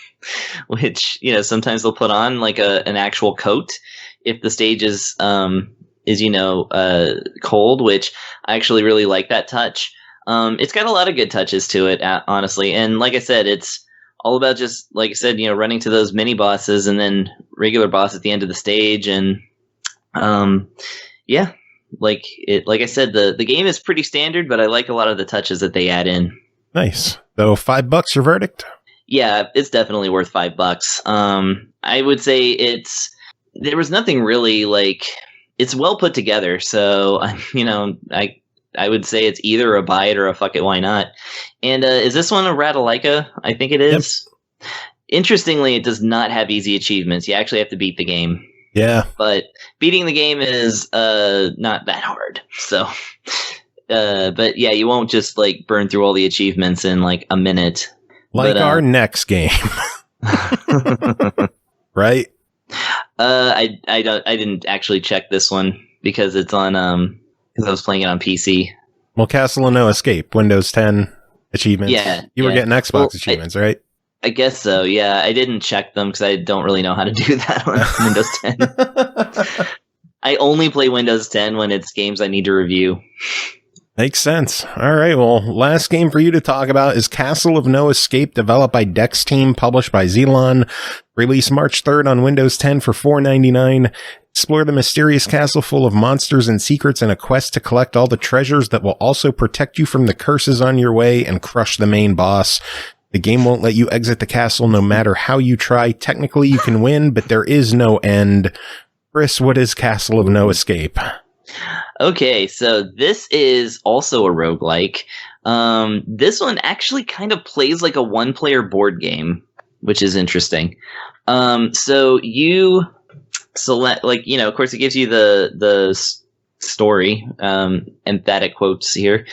which, sometimes they'll put on like an actual coat if the stage is cold, which I actually really like that touch. It's got a lot of good touches to it, honestly. And like I said, it's all about just, like I said, running to those mini bosses and then regular boss at the end of the stage. And yeah, like I said, the game is pretty standard, but I like a lot of the touches that they add in. Nice. So $5 your verdict? Yeah, it's definitely worth $5. I would say there was nothing really like, it's well put together. So, I would say it's either a buy it or a fuck it, why not? And is this one a Ratalaika? I think it is. Yep. Interestingly, it does not have easy achievements. You actually have to beat the game. Yeah. But beating the game is not that hard. So, but yeah, you won't just like burn through all the achievements in like a minute. Like our next game. Right? I didn't actually check this one because it's on because I was playing it on PC. Well, Castle of No Escape, Windows 10 achievements. Yeah. You were getting Xbox achievements, right? I guess so, yeah. I didn't check them because I don't really know how to do that on Windows 10. I only play Windows 10 when it's games I need to review. Makes sense. All right, well, last game for you to talk about is Castle of No Escape, developed by D.E.X team, published by Xitilon. Released March 3rd on Windows 10 for $4.99. Explore the mysterious castle full of monsters and secrets in a quest to collect all the treasures that will also protect you from the curses on your way and crush the main boss. The game won't let you exit the castle no matter how you try. Technically, you can win, but there is no end. Chris, what is Castle of No Escape? Okay, so this is also a roguelike. This one actually kind of plays like a one-player board game, which is interesting. So you select, like, of course it gives you the story, emphatic quotes here,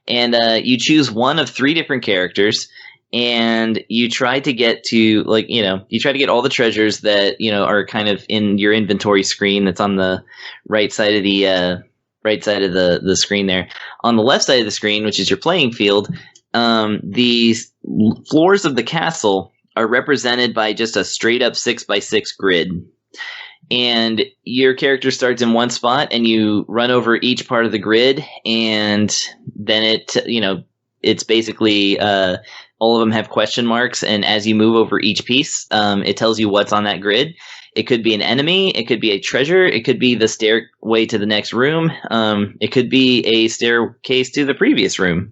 and you choose one of 3 different characters, and you try to get to you try to get all the treasures that are kind of in your inventory screen that's on the right side of the screen there. On the left side of the screen, which is your playing field, the floors of the castle are represented by just a straight up 6x6 grid. And your character starts in one spot and you run over each part of the grid, and then it's basically all of them have question marks, and as you move over each piece, it tells you what's on that grid. It could be an enemy, it could be a treasure, it could be the stairway to the next room, it could be a staircase to the previous room.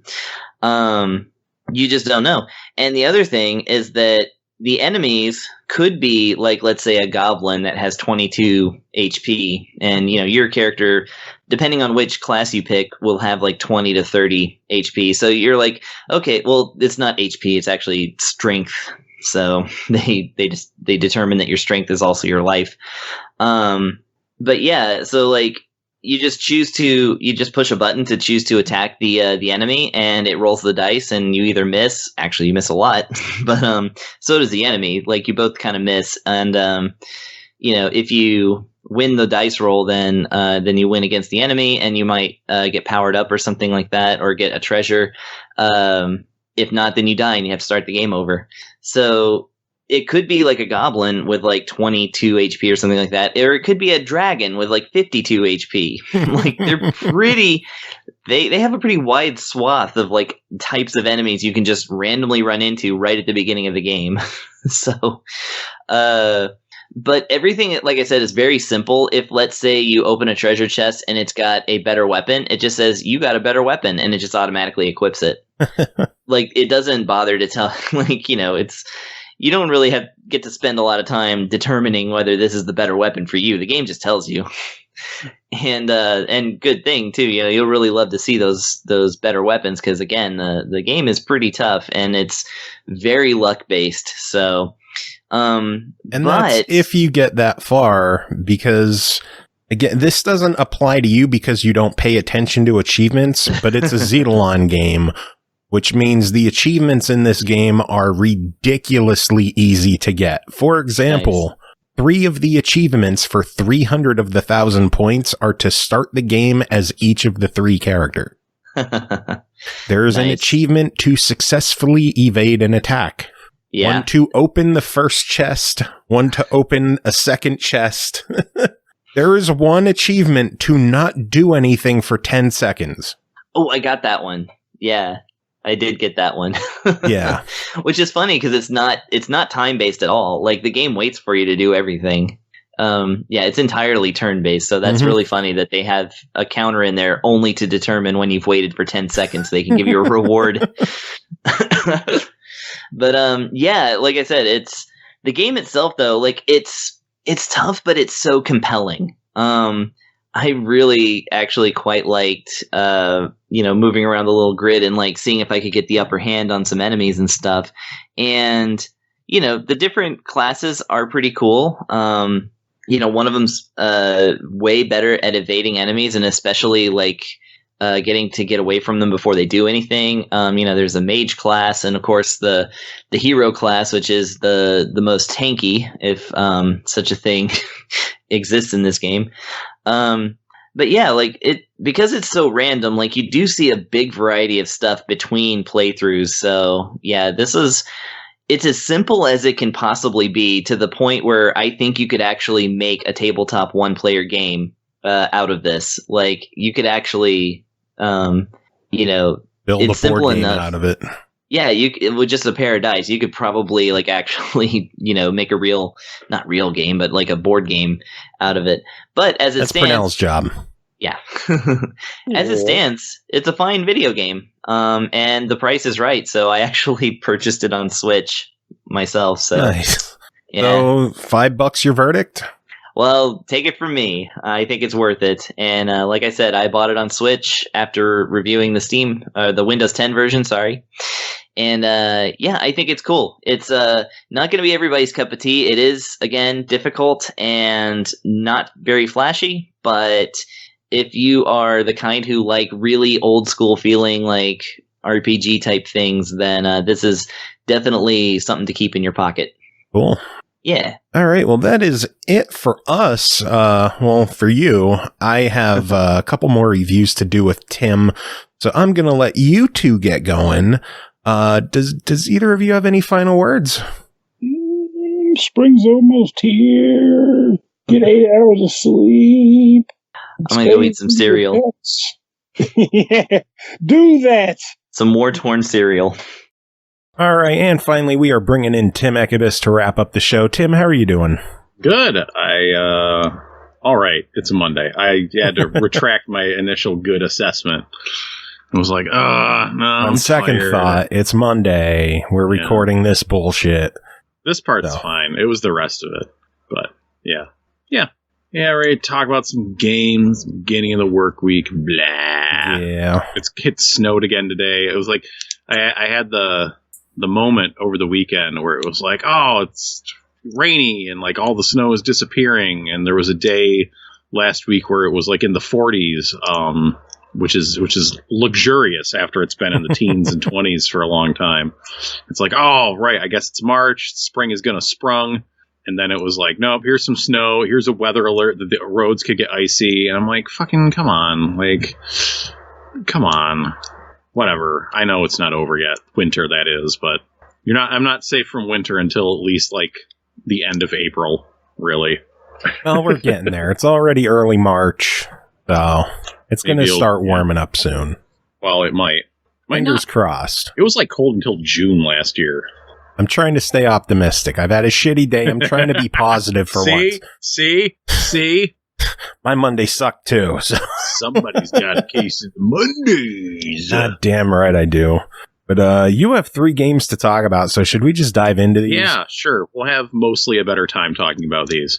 You just don't know. And the other thing is that the enemies could be like, let's say, a goblin that has 22 HP, and your character, depending on which class you pick, will have like 20 to 30 HP. So you're like, okay, well, it's not HP, it's actually strength. So they determine that your strength is also your life. But yeah, so like you just push a button to choose to attack the enemy, and it rolls the dice, and you either miss. Actually, you miss a lot, but so does the enemy. Like, you both kind of miss, and if you win the dice roll, then you win against the enemy, and you might get powered up or something like that, or get a treasure. If not, then you die and you have to start the game over. So it could be like a goblin with like 22 HP or something like that, or it could be a dragon with like 52 HP. Like they're pretty. They have a pretty wide swath of like types of enemies you can just randomly run into right at the beginning of the game. So, but everything, like I said, is very simple. If, let's say, you open a treasure chest and it's got a better weapon, it just says, you got a better weapon, and it just automatically equips it. Like, it doesn't bother to tell, like, it's, you don't really get to spend a lot of time determining whether this is the better weapon for you. The game just tells you. And good thing, too. You'll really love to see those better weapons, because, again, the game is pretty tough, and it's very luck-based, so... that's if you get that far, because again, this doesn't apply to you because you don't pay attention to achievements, but it's a Xitilon game, which means the achievements in this game are ridiculously easy to get. For example, 3 of the achievements for 300 of the 1,000 points are to start the game as each of the 3 characters. There's an achievement to successfully evade an attack. Yeah. 1 to open the first chest, 1 to open a second chest. There is 1 achievement to not do anything for 10 seconds. Oh, I got that one. Yeah, I did get that one. Yeah. Which is funny because it's not time-based at all. Like, the game waits for you to do everything. Yeah, it's entirely turn-based, so that's really funny that they have a counter in there only to determine when you've waited for 10 seconds. They can give you a reward. But yeah, like I said, it's the game itself though, like it's tough, but it's so compelling. I really actually quite liked moving around the little grid and like seeing if I could get the upper hand on some enemies and stuff. And the different classes are pretty cool. One of them's way better at evading enemies, and especially like getting to get away from them before they do anything. There's a mage class, and of course the hero class, which is the most tanky, if such a thing exists in this game. But yeah, like because it's so random, like you do see a big variety of stuff between playthroughs. So yeah, it's as simple as it can possibly be, to the point where I think you could actually make a tabletop 1-player game out of this. Like you could actually build a board game out of it. Yeah, with just a pair of dice, you could probably like actually, make a not real game, but like a board game out of it. But as it stands, Pernell's job. Yeah. As it stands, it's a fine video game. And the price is right, so I actually purchased it on Switch myself. So nice. Yeah. So $5 your verdict? Well, take it from me. I think it's worth it. And like I said, I bought it on Switch after reviewing the Windows 10 version, sorry. And yeah, I think it's cool. It's not going to be everybody's cup of tea. It is, again, difficult and not very flashy. But if you are the kind who like really old school feeling like RPG type things, then this is definitely something to keep in your pocket. Cool. Yeah. All right. Well, that is it for us. Well, for you, I have a couple more reviews to do with Tim. So I'm going to let you two get going. Does either of you have any final words? Spring's almost here. Get 8 hours of sleep. I'm going to go eat some cereal. Yeah, do that. Some war-torn cereal. All right, and finally, we are bringing in Tim Ekkebus to wrap up the show. Tim, how are you doing? Good. All right, it's a Monday. I had to retract my initial good assessment. I was like, no, On second thought, it's Monday. We're recording this bullshit. This part's fine. It was the rest of it. But, yeah. Yeah, ready to talk about some games, beginning of the work week, blah. Yeah. It snowed again today. It was like, I had the moment over the weekend where it was like, oh, it's rainy and like all the snow is disappearing. And there was a day last week where it was like in the 40s, which is luxurious after it's been in the teens and 20s for a long time. It's like, oh, right, I guess it's March. Spring is going to sprung. And then it was like, nope, here's some snow. Here's a weather alert that the roads could get icy. And I'm like, fucking come on. Like, come on. Whatever. I know it's not over yet. Winter, that is. But, I'm not safe from winter until at least like the end of April, really. Well, we're getting there. It's already early March, so it's going to start warming up soon. Well, it might. Fingers crossed. It was like cold until June last year. I'm trying to stay optimistic. I've had a shitty day. I'm trying to be positive for once. See? My Monday sucked too. So. Somebody's got a case of Mondays. God damn right I do. But you have 3 games to talk about, so should we just dive into these? Yeah, sure. We'll have mostly a better time talking about these.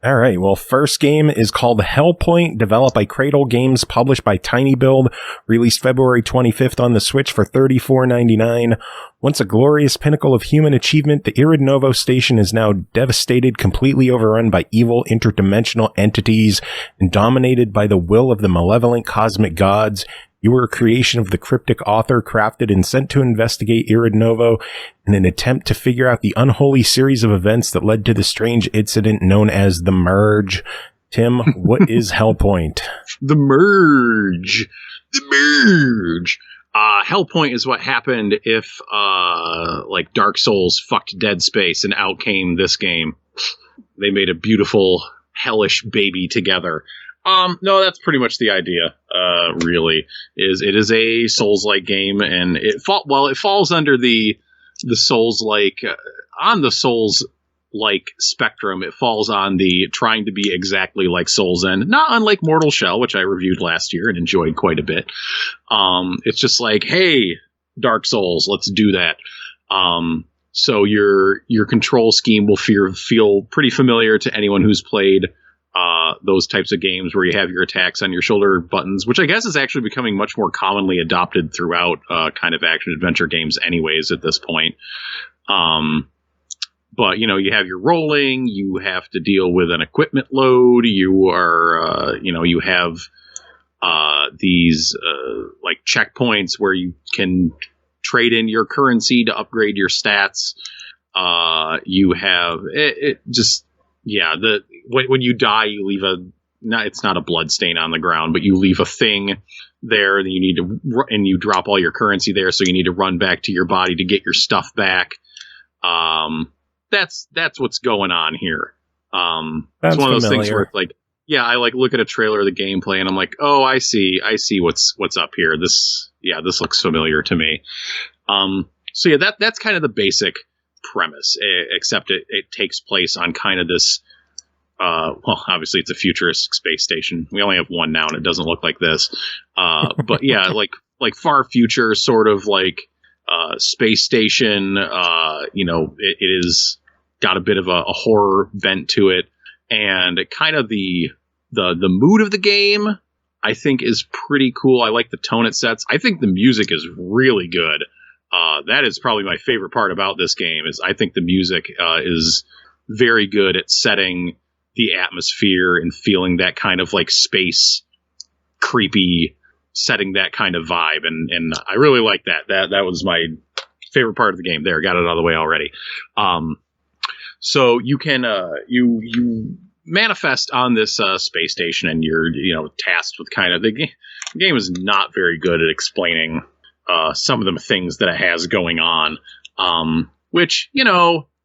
All right. Well, first game is called Hellpoint, developed by Cradle Games, published by tinyBuild, released February 25th on the Switch for $34.99. Once a glorious pinnacle of human achievement, the Irid Novo station is now devastated, completely overrun by evil interdimensional entities, and dominated by the will of the malevolent cosmic gods. You were a creation of the cryptic author, crafted and sent to investigate Irid Novo in an attempt to figure out the unholy series of events that led to the strange incident known as the Merge. Tim, what is Hellpoint? The Merge. Hellpoint is what happened if, like Dark Souls fucked Dead Space and out came this game. They made a beautiful, hellish baby together. No, that's pretty much the idea, really. It is a Souls-like game, and it falls under the Souls-like, on the Souls-like spectrum, it falls on the trying to be exactly like Souls End, not unlike Mortal Shell, which I reviewed last year and enjoyed quite a bit. It's just like, hey, Dark Souls, let's do that. So your control scheme will feel pretty familiar to anyone who's played those types of games where you have your attacks on your shoulder buttons, which I guess is actually becoming much more commonly adopted throughout kind of action adventure games anyways at this point. But, you have your rolling, you have to deal with an equipment load, you are, you have these like checkpoints where you can trade in your currency to upgrade your stats. You have it just... Yeah, when you die, you leave it's not a blood stain on the ground, but you leave a thing there that you need to, and you drop all your currency there, so you need to run back to your body to get your stuff back. That's what's going on here. It's one of those things where it's like, yeah, I like look at a trailer of the gameplay and I'm like, oh, I see what's up here. This looks familiar to me. So yeah, that's kind of the basic premise, except it takes place on kind of this well, obviously it's a futuristic space station. We only have one now and it doesn't look like this, but yeah, like far future sort of like space station. It is got a bit of a horror bent to it, and kind of the mood of the game I think is pretty cool. I like the tone it sets. I think the music is really good. That is probably my favorite part about this game. Is I think the music is very good at setting the atmosphere and feeling that kind of like space creepy, setting that kind of vibe, and I really like that. That was my favorite part of the game. There, got it out of the way already. So you can you manifest on this space station, and you're tasked with kind of the game is not very good at explaining some of the things that it has going on, which,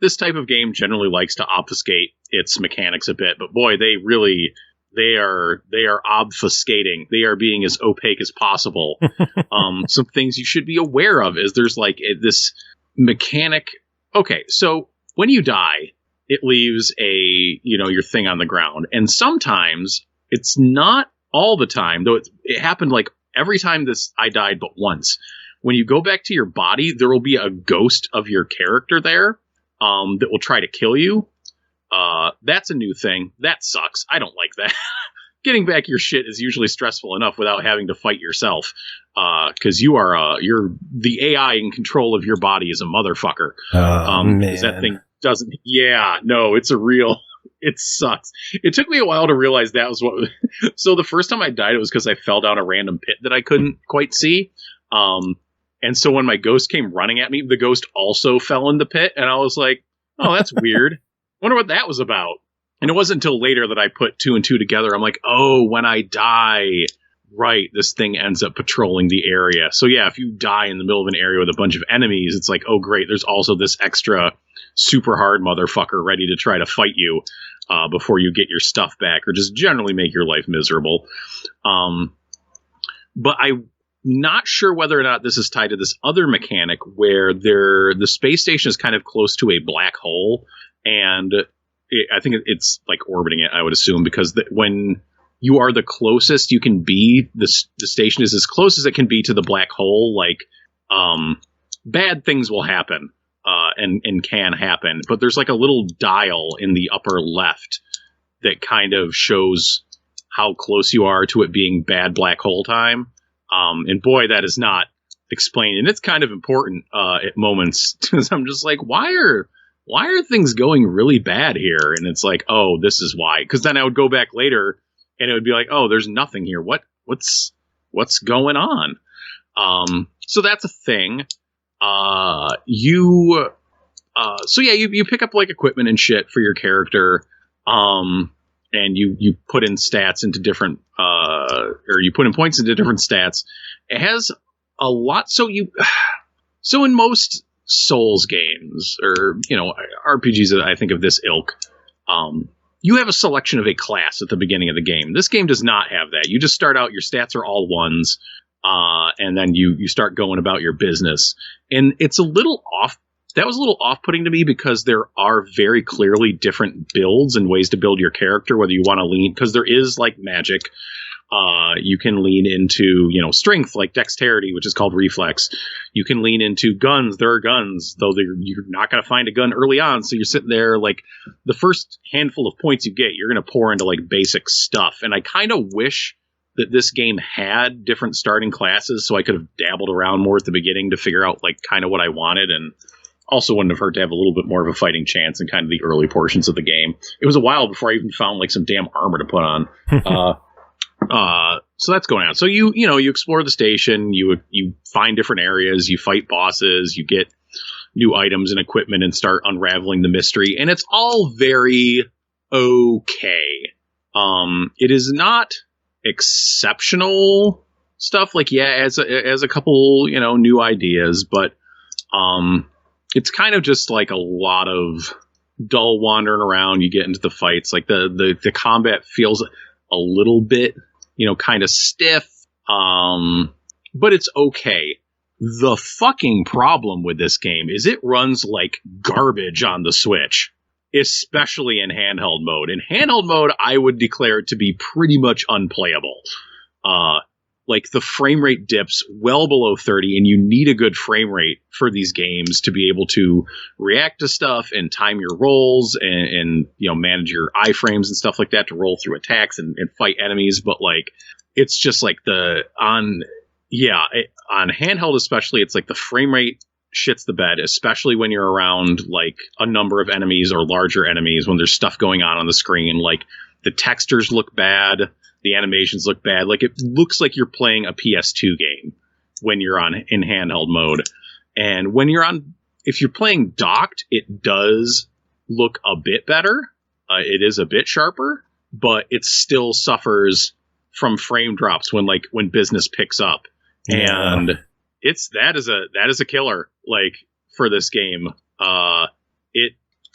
this type of game generally likes to obfuscate its mechanics a bit, but boy, they are obfuscating. They are being as opaque as possible. Some things you should be aware of is there's like this mechanic. Okay, so when you die, it leaves your thing on the ground, and sometimes it's not all the time, though it happened like every time I died but once. When you go back to your body, there will be a ghost of your character there that will try to kill you. That's a new thing. That sucks. I don't like that. Getting back your shit is usually stressful enough without having to fight yourself, because you're the AI in control of your body is a motherfucker. Man. That thing doesn't. Yeah, no, it's a real. It sucks. It took me a while to realize that was what. So the first time I died, it was because I fell down a random pit that I couldn't quite see. And so when my ghost came running at me, the ghost also fell in the pit, and I was like, "Oh, that's weird. Wonder what that was about." And it wasn't until later that I put two and two together. I'm like, "Oh, when I die, right, this thing ends up patrolling the area. So yeah, if you die in the middle of an area with a bunch of enemies, it's like, oh great, there's also this extra super hard motherfucker ready to try to fight you before you get your stuff back, or just generally make your life miserable. But I'm not sure whether or not this is tied to this other mechanic where the space station is kind of close to a black hole, and I think it's like orbiting it, I would assume, because when you are the closest you can be, the station is as close as it can be to the black hole, like bad things will happen and can happen. But there's like a little dial in the upper left that kind of shows how close you are to it being bad black hole time. And boy, that is not explained. And it's kind of important at moments, because I'm just like, why are things going really bad here? And it's like, oh, this is why. Because then I would go back later and it would be like, oh, there's nothing here. What's going on? So that's a thing. You pick up like equipment and shit for your character. And you put in stats into different, or you put in points into different stats. It has a lot. So in most Souls games, or, RPGs, I think of this ilk, you have a selection of a class at the beginning of the game. This game does not have that. You just start out, your stats are all ones, and then you start going about your business. And it's a little off. That was a little off-putting to me, because there are very clearly different builds and ways to build your character, whether you want to lean, because there is like magic. You can lean into, strength, like dexterity, which is called reflex. You can lean into guns. There are guns, though you're not going to find a gun early on. So you're sitting there, like, the first handful of points you get, you're going to pour into like basic stuff. And I kind of wish that this game had different starting classes, so I could have dabbled around more at the beginning to figure out like kind of what I wanted. And also wouldn't have hurt to have a little bit more of a fighting chance in kind of the early portions of the game. It was a while before I even found like some damn armor to put on. So that's going on. So you explore the station, you find different areas, you fight bosses, you get new items and equipment and start unraveling the mystery. And it's all very okay. It is not exceptional stuff. Like, yeah, as a couple, new ideas, but, it's kind of just like a lot of dull wandering around. You get into the fights, like the combat feels a little bit, kind of stiff. But it's okay. The fucking problem with this game is it runs like garbage on the Switch, especially in handheld mode. In handheld mode, I would declare it to be pretty much unplayable. Like, the frame rate dips well below 30, and you need a good frame rate for these games to be able to react to stuff and time your rolls and manage your iframes and stuff like that to roll through attacks and fight enemies. But like, it's just like on handheld especially, it's like the frame rate shits the bed, especially when you're around like a number of enemies or larger enemies, when there's stuff going on the screen. Like, the textures look bad. The animations look bad. Like, it looks like you're playing a PS2 game when you're in handheld mode. And if you're playing docked, it does look a bit better. It is a bit sharper, but it still suffers from frame drops when business picks up. Yeah. And that is a killer, like, for this game.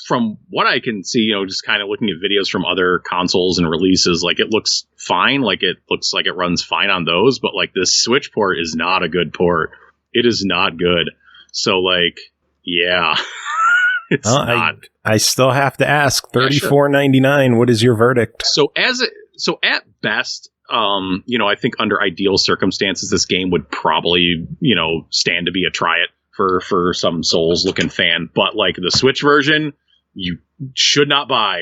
From what I can see, just kind of looking at videos from other consoles and releases, like, it looks fine. Like, it looks like it runs fine on those, but like, this Switch port is not a good port. It is not good. So like, yeah, it's not. I still have to ask, $34.99. What is your verdict? So at best, I think under ideal circumstances, this game would probably, stand to be a try it for some Souls looking fan. But like, the Switch version, you should not buy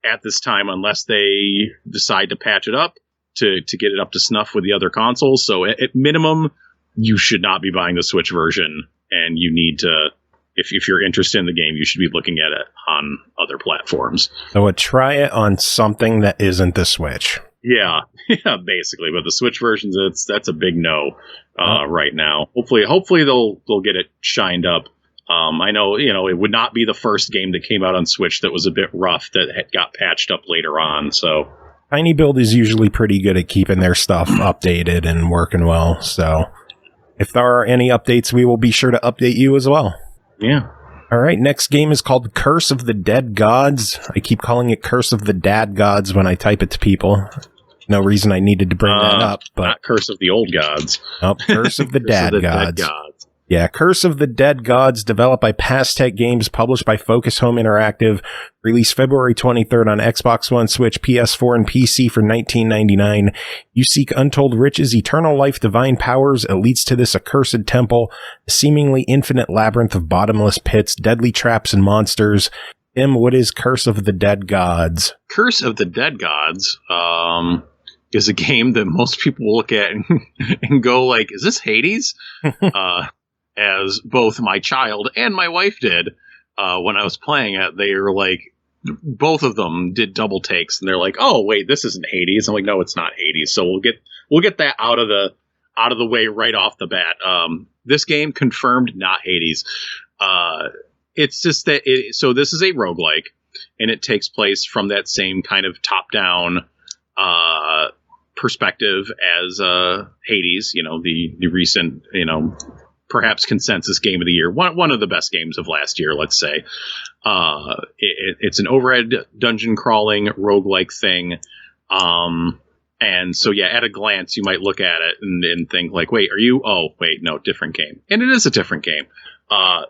at this time unless they decide to patch it up to get it up to snuff with the other consoles. So at minimum, you should not be buying the Switch version, and you need to, if you're interested in the game, you should be looking at it on other platforms. So try it on something that isn't the Switch. Yeah, basically. But the Switch versions, that's a big no right now. Hopefully they'll get it shined up. I know, it would not be the first game that came out on Switch that was a bit rough that got patched up later on. So tinyBuild is usually pretty good at keeping their stuff updated and working well. So if there are any updates, we will be sure to update you as well. Yeah. All right, next game is called Curse of the Dead Gods. I keep calling it Curse of the Dad Gods when I type it to people. No reason I needed to bring that up, but not Curse of the Old Gods. Oh, Curse of the Dad Gods. Dead Gods. Yeah, Curse of the Dead Gods, developed by Passtech Games, published by Focus Home Interactive, released February 23rd on Xbox One, Switch, PS4, and PC for $19.99. You seek untold riches, eternal life, divine powers. It leads to this accursed temple, a seemingly infinite labyrinth of bottomless pits, deadly traps, and monsters. Tim, what is Curse of the Dead Gods? Curse of the Dead Gods is a game that most people will look at and go like, is this Hades? As both my child and my wife did when I was playing it. They were like, both of them did double takes, and they're like, "Oh, wait, this isn't Hades." I'm like, "No, it's not Hades." So we'll get that out of the way right off the bat. This game confirmed not Hades. It's just that so this is a roguelike, and it takes place from that same kind of top-down perspective as Hades. You know, the recent, perhaps consensus game of the year, one of the best games of last year, let's say. It's an overhead dungeon crawling roguelike thing. And so, yeah, at a glance, you might look at it and think like, wait, no, different game. And it is a different game.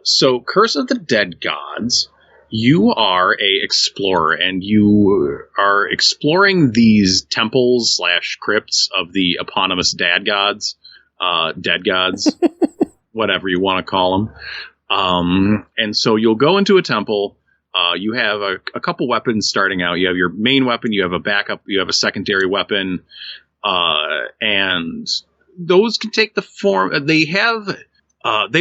So Curse of the Dead Gods, you are a explorer, and you are exploring these temples / crypts of the eponymous dead gods, whatever you want to call them. And so you'll go into a temple. You have a couple weapons starting out. You have your main weapon. You have a backup. You have a secondary weapon. And those can take the form. They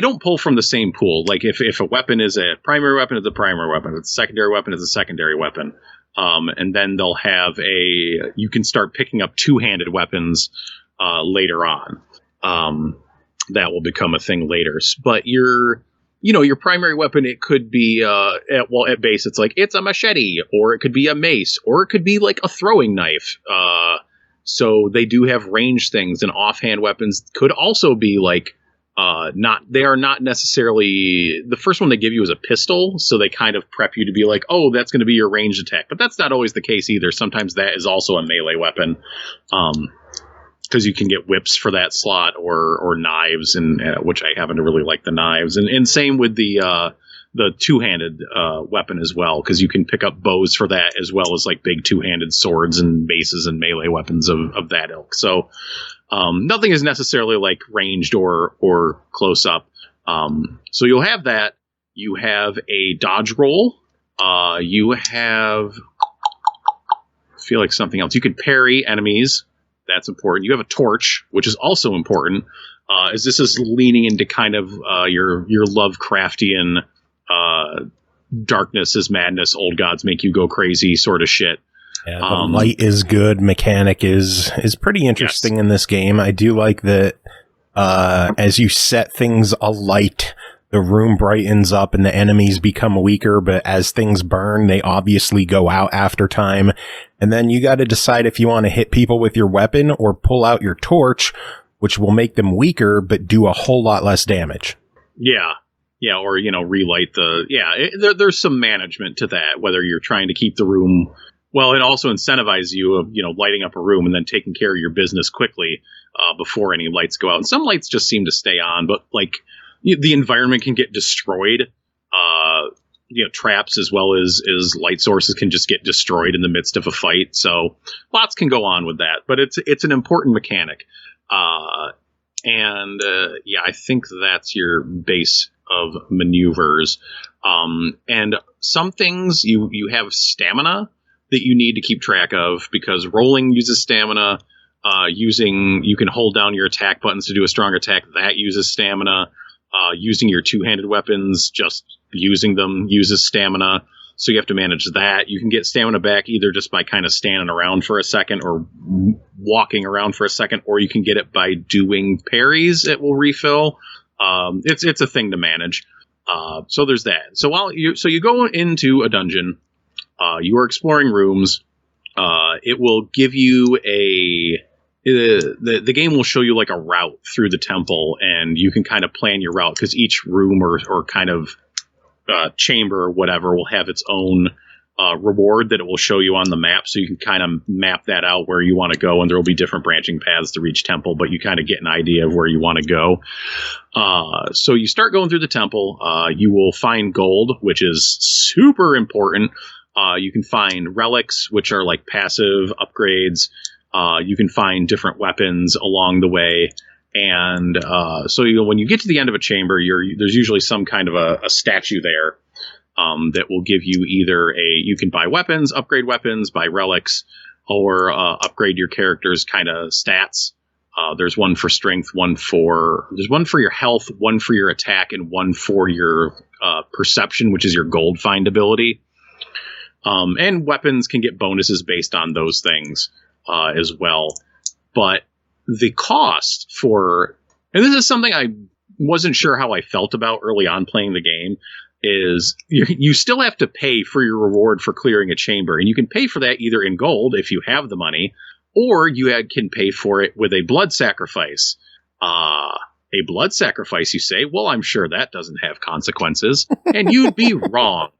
don't pull from the same pool. Like if a weapon is a primary weapon, it's a primary weapon. If it's a secondary weapon, it's a secondary weapon. And then they'll have you can start picking up two-handed weapons later on. That will become a thing later. But your primary weapon, it could be, at base, it's like, it's a machete, or it could be a mace, or it could be like a throwing knife. So they do have range things, and offhand weapons could also be like, they are not necessarily, the first one they give you is a pistol. So they kind of prep you to be like, oh, that's going to be your ranged attack. But that's not always the case either. Sometimes that is also a melee weapon. Because you can get whips for that slot, or knives, and which I happen to really like the knives, and same with the two-handed weapon as well, because you can pick up bows for that, as well as like big two-handed swords and maces and melee weapons of that ilk. So nothing is necessarily like ranged or close up. So you'll have that. You have a dodge roll. You have, I feel like something else. You can parry enemies. That's important. You have a torch, which is also important, as this is leaning into kind of your Lovecraftian darkness is madness, old gods make you go crazy sort of shit. Yeah, the light is good. Mechanic is pretty interesting in this game. I do like that as you set things alight, the room brightens up and the enemies become weaker, but as things burn, they obviously go out after time. And then you got to decide if you want to hit people with your weapon or pull out your torch, which will make them weaker, but do a whole lot less damage. Yeah. Yeah. Or, relight there's some management to that, whether you're trying to keep the room, well, it also incentivizes you of, lighting up a room and then taking care of your business quickly before any lights go out. And some lights just seem to stay on, but like, the environment can get destroyed. Traps as well as light sources can just get destroyed in the midst of a fight. So lots can go on with that, but it's an important mechanic. I think that's your base of maneuvers. And some things you have stamina that you need to keep track of, because rolling uses stamina. You can hold down your attack buttons to do a strong attack. That uses stamina. Using your two-handed weapons, just using them uses stamina. So you have to manage that. You can get stamina back either just by kind of standing around for a second or walking around for a second, or you can get it by doing parries. It will refill. It's a thing to manage. So there's that. So you go into a dungeon, you are exploring rooms. it will give you the game will show you like a route through the temple, and you can kind of plan your route because each room or kind of chamber or whatever will have its own reward that it will show you on the map, so you can kind of map that out where you want to go, and there will be different branching paths to reach temple, but you kind of get an idea of where you want to go. So you start going through the temple. You will find gold, which is super important. You can find relics, which are like passive upgrades. You can find different weapons along the way. And so when you get to the end of a chamber, there's usually some kind of a statue there that will give you either you can buy weapons, upgrade weapons, buy relics, or upgrade your character's kind of stats. There's one for strength, there's one for your health, one for your attack, and one for your perception, which is your gold find ability. And weapons can get bonuses based on those things as well. But the cost and this is something I wasn't sure how I felt about early on playing the game, is you still have to pay for your reward for clearing a chamber. And you can pay for that either in gold if you have the money, or you can pay for it with a blood sacrifice. A blood sacrifice, you say? Well, I'm sure that doesn't have consequences. And you'd be wrong.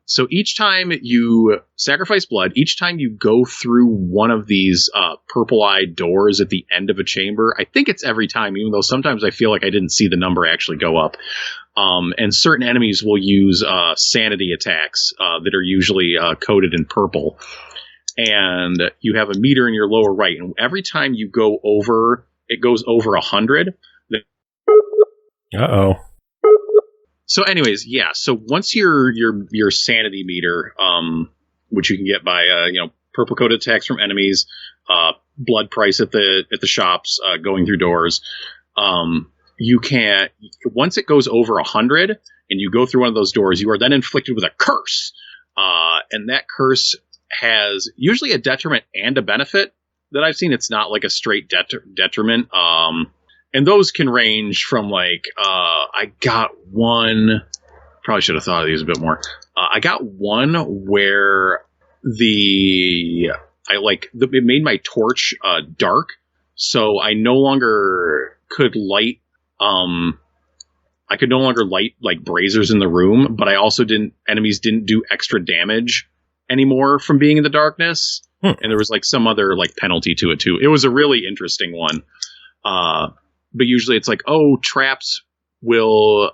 So each time you sacrifice blood, each time you go through one of these purple-eyed doors at the end of a chamber, I think it's every time, even though sometimes I feel like I didn't see the number actually go up. And certain enemies will use sanity attacks that are usually coded in purple. And you have a meter in your lower right. And every time you go over, it goes over 100. Uh-oh. So anyways, yeah. So once your sanity meter, which you can get by purple coded attacks from enemies, blood price at the shops, going through doors, you can, once it goes over 100 and you go through one of those doors, you are then inflicted with a curse, and that curse has usually a detriment and a benefit that I've seen. It's not like a straight detriment. And those can range from like, I got one, probably should have thought of these a bit more. I got one where it made my torch dark. So I no longer could light, I could no longer light like braziers in the room, but I also enemies didn't do extra damage anymore from being in the darkness. And there was like some other like penalty to it too. It was a really interesting one. But usually it's like, traps will,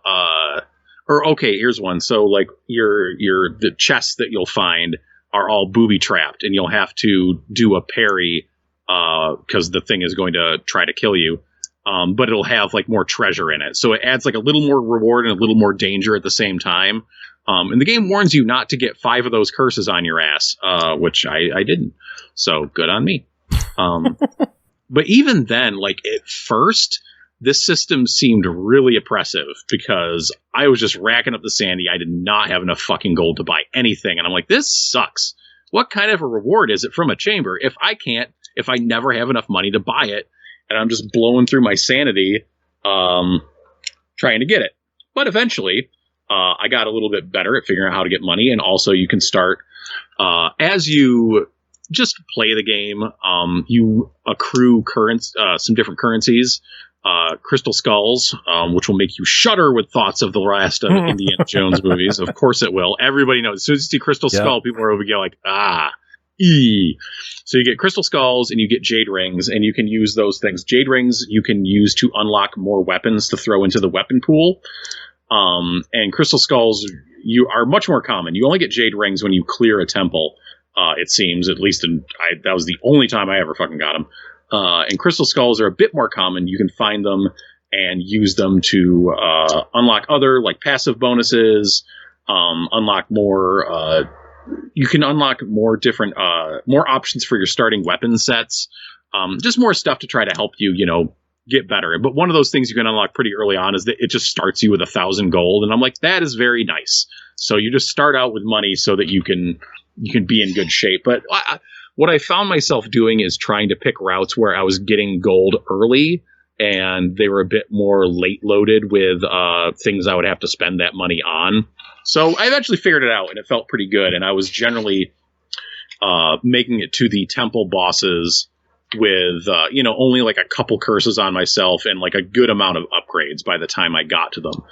here's one. So like the chests that you'll find are all booby trapped, and you'll have to do a parry, cause the thing is going to try to kill you. But it'll have like more treasure in it. So it adds like a little more reward and a little more danger at the same time. And the game warns you not to get 5 of those curses on your ass, which I didn't. So good on me. But even then, like at first, this system seemed really oppressive because I was just racking up the sandy. I did not have enough fucking gold to buy anything. And I'm like, this sucks. What kind of a reward is it from a chamber if I never have enough money to buy it, and I'm just blowing through my sanity trying to get it? But eventually, I got a little bit better at figuring out how to get money. And also you can start, as you just play the game, you accrue some different currencies. Crystal skulls, which will make you shudder with thoughts of the last of Indiana Jones movies. Of course it will. Everybody knows. As soon as you see crystal skull, people are over here like, So you get crystal skulls and you get jade rings, and you can use those things. Jade rings you can use to unlock more weapons to throw into the weapon pool. And crystal skulls are much more common. You only get jade rings when you clear a temple. It seems, at least that was the only time I ever fucking got them. And crystal skulls are a bit more common. You can find them and use them to unlock other like passive bonuses, unlock more. You can unlock more different, more options for your starting weapon sets. Just more stuff to try to help you, get better. But one of those things you can unlock pretty early on is that it just starts you with 1,000 gold. And I'm like, that is very nice. So you just start out with money so that you can be in good shape. But what I found myself doing is trying to pick routes where I was getting gold early, and they were a bit more late loaded with things I would have to spend that money on. So I eventually figured it out, and it felt pretty good. And I was generally making it to the temple bosses with, only like a couple curses on myself and like a good amount of upgrades by the time I got to them.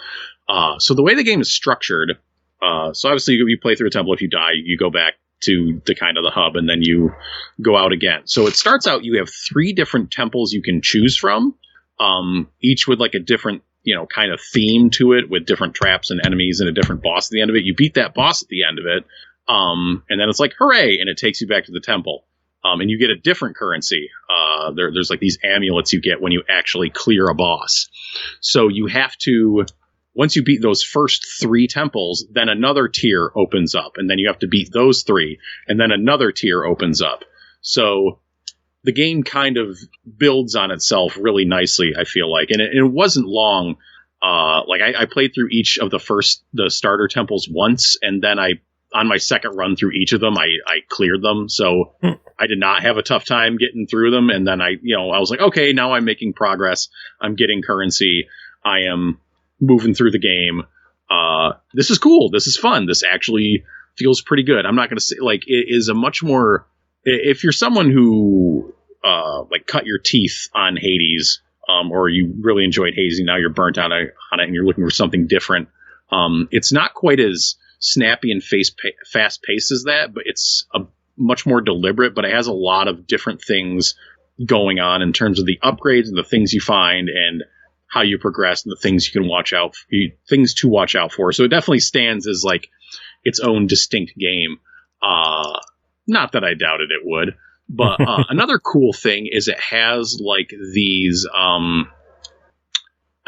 So the way the game is structured, so obviously you play through a temple. If you die, you go back to the kind of the hub and then you go out again. So it starts out, you have 3 different temples you can choose from, each with like a different, kind of theme to it, with different traps and enemies and a different boss at the end of it. You beat that boss at the end of it. And then it's like, hooray. And it takes you back to the temple. And you get a different currency. There's like these amulets you get when you actually clear a boss. So you have to, once you beat those first 3 temples, then another tier opens up, and then you have to beat those 3, and then another tier opens up. So the game kind of builds on itself really nicely, I feel like. And it wasn't long. I played through each of the starter temples once, and then on my second run through each of them, I cleared them. So I did not have a tough time getting through them. And then I was like, okay, now I'm making progress. I'm getting currency. I am moving through the game. This is cool. This is fun. This actually feels pretty good. I'm not going to say, like, it is a much more, if you're someone who cut your teeth on Hades, or you really enjoyed Hades and now you're burnt out on it and you're looking for something different, it's not quite as snappy and fast paced as that, but it's a much more deliberate, but it has a lot of different things going on in terms of the upgrades and the things you find and how you progress and the things you can things to watch out for. So it definitely stands as like its own distinct game. Not that I doubted it would, but another cool thing is it has like these, I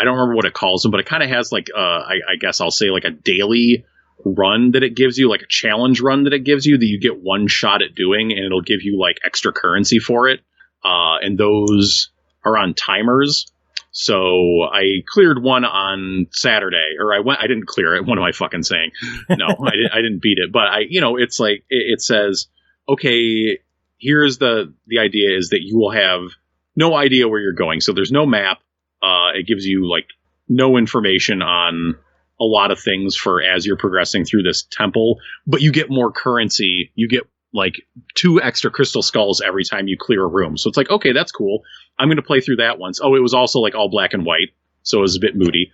don't remember what it calls them, but it kind of has like, I guess I'll say like a daily run that it gives you, like a challenge run that it gives you that you get one shot at doing, and it'll give you like extra currency for it. And those are on timers. So I cleared one on Saturday, or I didn't clear it. What am I fucking saying? No, I didn't beat it, but it's like, it says, okay, here's the idea is that you will have no idea where you're going. So there's no map. It gives you like no information on a lot of things for as you're progressing through this temple, but you get more currency. You get like 2 extra crystal skulls every time you clear a room. So it's like, okay, that's cool. I'm going to play through that once. Oh, it was also like all black and white, so it was a bit moody.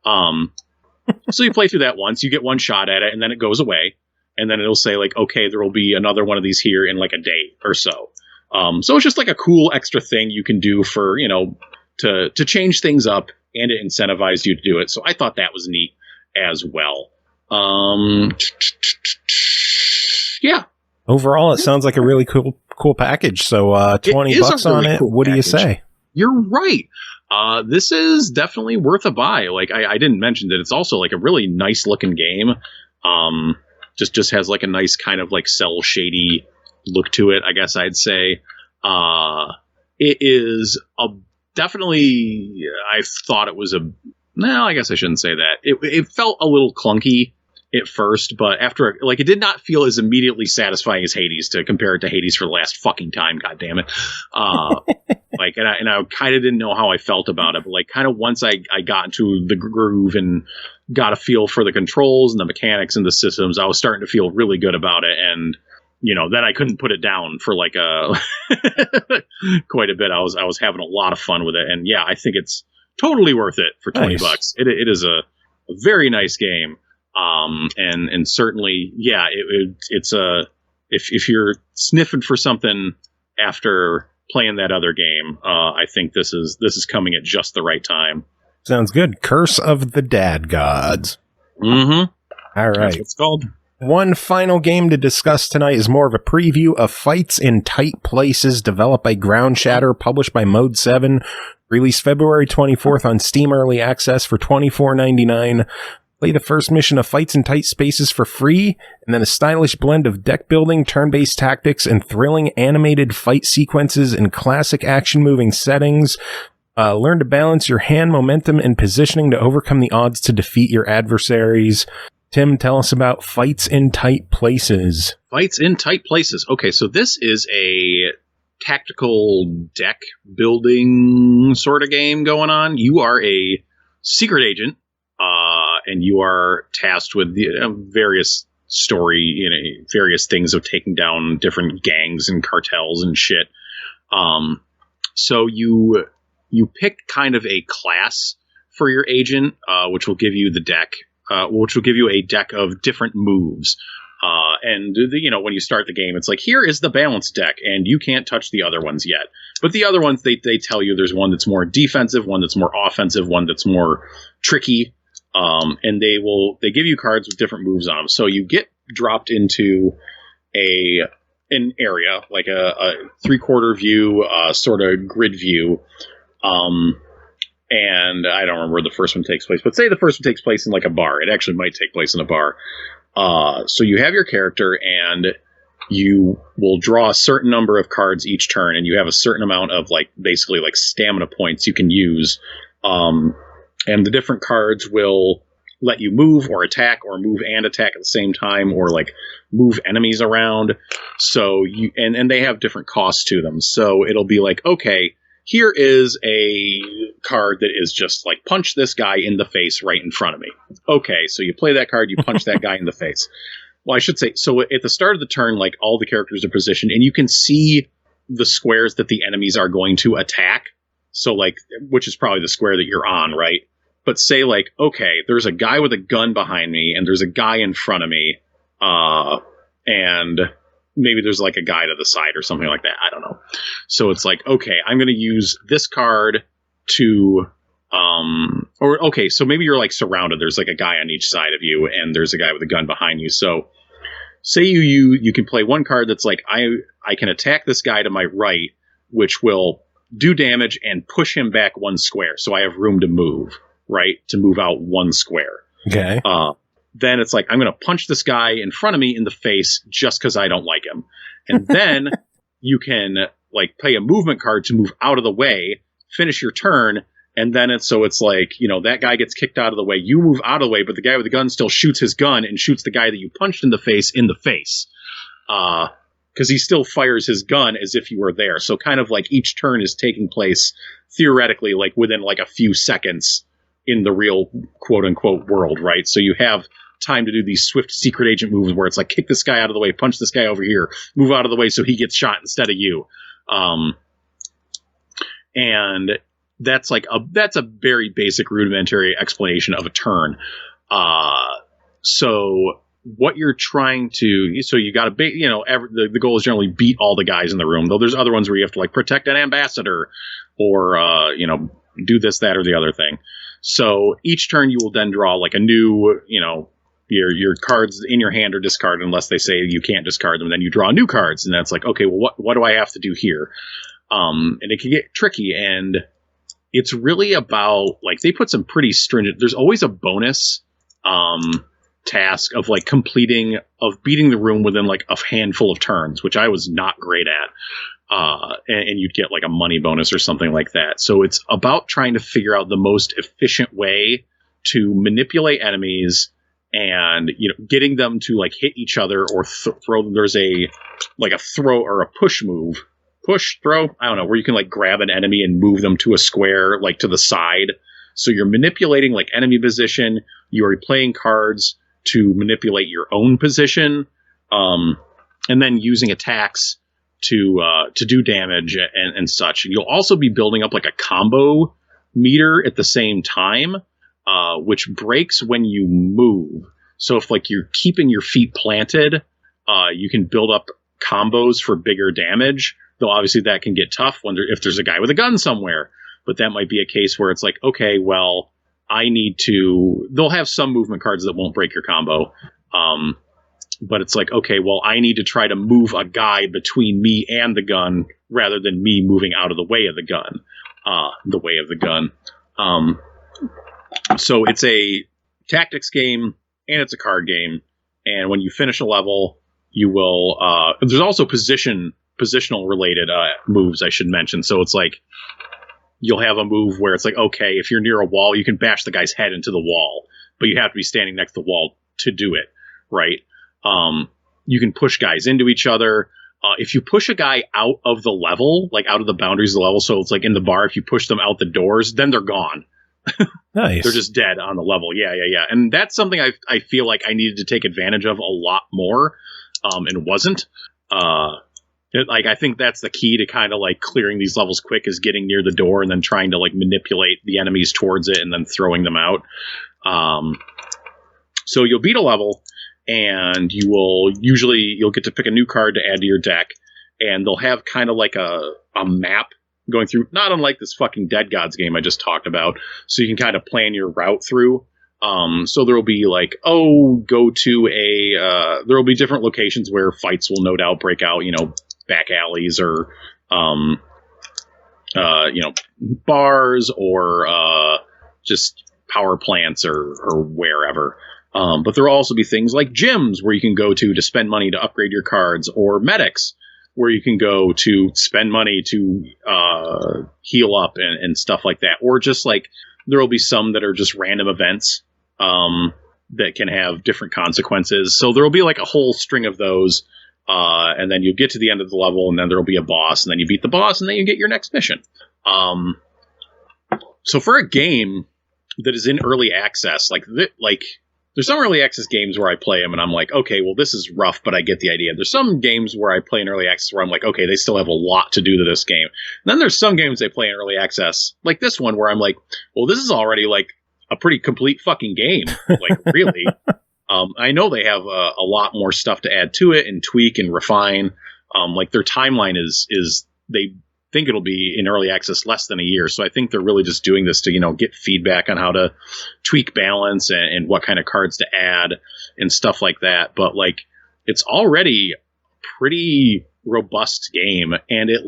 So you play through that once, you get one shot at it, and then it goes away. And then it'll say like, okay, there will be another one of these here in like a day or so. So it's just like a cool extra thing you can do for, to change things up, and it incentivizes you to do it. So I thought that was neat as well. Yeah. Overall, it sounds like a really cool package. So $20 on it. Cool what package. Do you say? You're right. This is definitely worth a buy. Like I didn't mention that it's also like a really nice looking game. Just has like a nice kind of like cell shady look to it, I guess I'd say. It is definitely, I thought it was I guess I shouldn't say that. It felt a little clunky at first, but after, like, it did not feel as immediately satisfying as Hades, to compare it to Hades for the last fucking time. God damn it. And I kind of didn't know how I felt about it, but like kind of once I got into the groove and got a feel for the controls and the mechanics and the systems, I was starting to feel really good about it. And, then I couldn't put it down for like quite a bit. I was having a lot of fun with it. And yeah, I think it's totally worth it for $20. Nice. It is a very nice game. And certainly, yeah, it's if you're sniffing for something after playing that other game, I think this is coming at just the right time. Sounds good. Curse of the Dad Gods. Mm-hmm. All right. That's what it's called. One final game to discuss tonight is more of a preview of Fights in Tight Places, developed by Ground Shatter, published by Mode 7, released February 24th on Steam Early Access for $24.99. Play the first mission of Fights in Tight Spaces for free, and then a stylish blend of deck building, turn-based tactics, and thrilling animated fight sequences in classic action-moving settings. Learn to balance your hand momentum and positioning to overcome the odds to defeat your adversaries. Tim, tell us about Fights in Tight Places. Fights in Tight Places. Okay, so this is a tactical deck building sort of game going on. You are a secret agent, and you are tasked with the various story, you know, various things of taking down different gangs and cartels and shit. So you pick kind of a class for your agent, which will give you the deck, which will give you a deck of different moves. And you know, when you start the game, it's like, here is the balanced deck, and you can't touch the other ones yet. But the other ones, they tell you there's one that's more defensive, one that's more offensive, one that's more tricky. And they give you cards with different moves on them. So you get dropped into an area, like a 3/4 view, sort of grid view. And I don't remember where the first one takes place, but say the first one takes place in like a bar. It actually might take place in a bar. So you have your character, and you will draw a certain number of cards each turn, and you have a certain amount of like basically like stamina points you can use. And the different cards will let you move or attack, or move and attack at the same time, or like move enemies around. So and they have different costs to them. So it'll be like, okay, here is a card that is just like, punch this guy in the face right in front of me. Okay, so you play that card, you punch that guy in the face. Well, I should say, so at the start of the turn, like all the characters are positioned, and you can see the squares that the enemies are going to attack. So like, which is probably the square that you're on, right? But say like, okay, there's a guy with a gun behind me, and there's a guy in front of me, and maybe there's like a guy to the side or something like that. I don't know. So it's like, okay, I'm going to use this card to, okay, so maybe you're like surrounded. There's like a guy on each side of you, and there's a guy with a gun behind you. So say you can play one card that's like, I can attack this guy to my right, which will do damage and push him back one square. So I have room to move, right? To move out one square. Okay. Then it's like, I'm going to punch this guy in front of me in the face just because I don't like him. And then you can like play a movement card to move out of the way, finish your turn. And then it's like, you know, that guy gets kicked out of the way. You move out of the way, but the guy with the gun still shoots his gun and shoots the guy that you punched in the face. Because he still fires his gun as if you were there. So kind of like each turn is taking place theoretically like within like a few seconds in the real quote unquote world, right? So you have time to do these swift secret agent moves where it's like, kick this guy out of the way, punch this guy over here, move out of the way so he gets shot instead of you. And that's like that's a very basic rudimentary explanation of a turn. So what you're trying to, so you got to the goal is generally beat all the guys in the room, though there's other ones where you have to like protect an ambassador or do this, that, or the other thing. So each turn you will then draw like a new, your cards in your hand are discarded unless they say you can't discard them. Then you draw new cards, and that's like, okay, well, what do I have to do here? And it can get tricky, and it's really about like, they put some pretty stringent, there's always a bonus task of like beating the room within like a handful of turns, which I was not great at. And you'd get like a money bonus or something like that. So it's about trying to figure out the most efficient way to manipulate enemies and, getting them to like hit each other or throw them. There's a throw or a push move, throw, I don't know, where you can like grab an enemy and move them to a square, like to the side. So you're manipulating like enemy position. You are playing cards to manipulate your own position. And then using attacks to do damage and such. And you'll also be building up like a combo meter at the same time, which breaks when you move. So if like you're keeping your feet planted, you can build up combos for bigger damage, though obviously that can get tough if there's a guy with a gun somewhere. But that might be a case where it's like, okay, well, they'll have some movement cards that won't break your combo. But it's like, okay, well, I need to try to move a guy between me and the gun rather than me moving out of the way of the gun. So it's a tactics game and it's a card game. And when you finish a level, you will. There's also positional related moves I should mention. So it's like you'll have a move where it's like, okay, if you're near a wall, you can bash the guy's head into the wall, but you have to be standing next to the wall to do it, right? You can push guys into each other. If you push a guy out of the level, like out of the boundaries of the level, so it's like in the bar, if you push them out the doors, then they're gone. Nice. They're just dead on the level. Yeah. And that's something I feel like I needed to take advantage of a lot more, and wasn't. I think that's the key to kind of like clearing these levels quick, is getting near the door and then trying to like manipulate the enemies towards it and then throwing them out. So you'll beat a level, and you'll get to pick a new card to add to your deck, and they'll have kind of like a map going through, not unlike this fucking Dead Gods game I just talked about. So you can kind of plan your route through. So there will be like, go to there will be different locations where fights will no doubt break out, back alleys or, bars or just power plants or wherever. But there will also be things like gyms where you can go to spend money to upgrade your cards, or medics where you can go to spend money to heal up and stuff like that. Or just like, there will be some that are just random events that can have different consequences. So there will be like a whole string of those. And then you'll get to the end of the level, and then there will be a boss, and then you beat the boss, and then you get your next mission. So for a game that is in early access, there's some early access games where I play them and I'm like, okay, well, this is rough, but I get the idea. There's some games where I play in early access where I'm like, okay, they still have a lot to do to this game. And then there's some games they play in early access, like this one, where I'm like, well, this is already like a pretty complete fucking game. Like, really? I know they have a lot more stuff to add to it and tweak and refine. Like their timeline is they think it'll be in early access less than a year. So I think they're really just doing this to, get feedback on how to tweak balance and what kind of cards to add and stuff like that. But like, it's already a pretty robust game, and it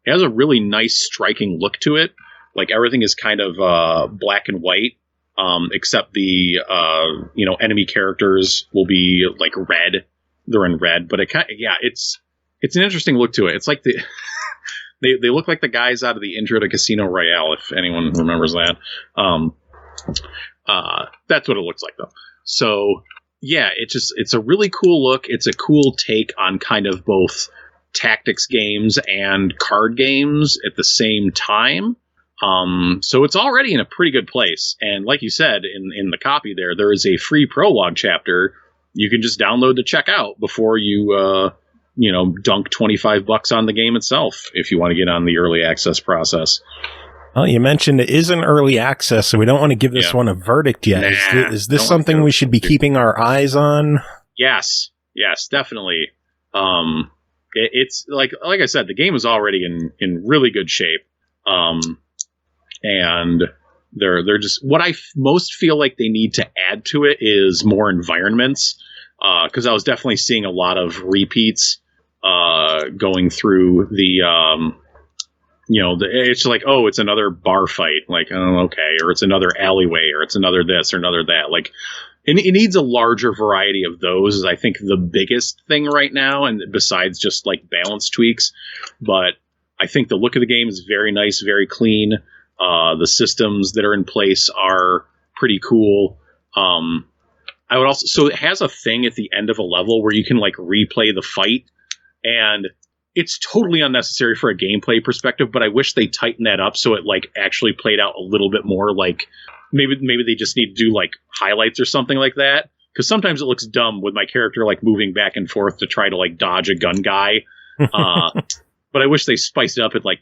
has a really nice striking look to it. Like everything is kind of black and white, except the enemy characters will be like red. They're in red, but it's an interesting look to it. It's like they look like the guys out of the intro to Casino Royale, if anyone remembers that. That's what it looks like, though. So yeah, it's a really cool look. It's a cool take on kind of both tactics games and card games at the same time. So it's already in a pretty good place. And like you said, in the copy there is a free prologue chapter you can just download to check out before you, dunk $25 on the game itself, if you want to get on the early access process. Well, you mentioned it is an early access, so we don't want to give this one a verdict yet. Is this something we should be keeping our eyes on? Yes, definitely. It's like I said, the game is already in really good shape. And they're just, what I most feel like they need to add to it is more environments. Cause I was definitely seeing a lot of repeats, going through the, it's like, oh, it's another bar fight. Like, oh, okay. Or it's another alleyway, or it's another this or another that. Like, it needs a larger variety of those, is I think the biggest thing right now. And besides just like balance tweaks, but I think the look of the game is very nice, very clean. The systems that are in place are pretty cool. I would also, so it has a thing at the end of a level where you can like replay the fight, and it's totally unnecessary for a gameplay perspective, but I wish they tightened that up so it like actually played out a little bit more. Like maybe they just need to do like highlights or something like that. Cause sometimes it looks dumb with my character like moving back and forth to try to like dodge a gun guy. But I wish they spiced it up and, like,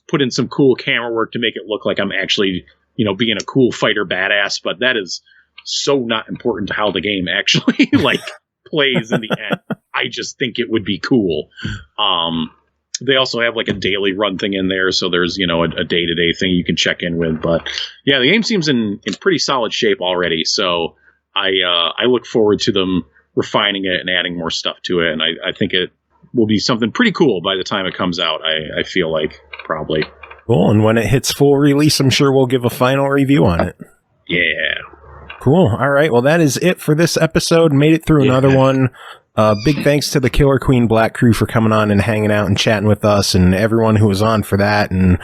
put in some cool camera work to make it look like I'm actually, being a cool fighter badass. But that is so not important to how the game actually, like, plays in the end. I just think it would be cool. They also have, like, a daily run thing in there. So there's, a day-to-day thing you can check in with. But, yeah, the game seems in pretty solid shape already. So I look forward to them refining it and adding more stuff to it. And I think it will be something pretty cool by the time it comes out. I feel like probably. Cool. And when it hits full release, I'm sure we'll give a final review on it. Yeah. Cool. All right. Well, that is it for this episode. Made it through another one. Big thanks to the Killer Queen Black Crew for coming on and hanging out and chatting with us, and everyone who was on for that. And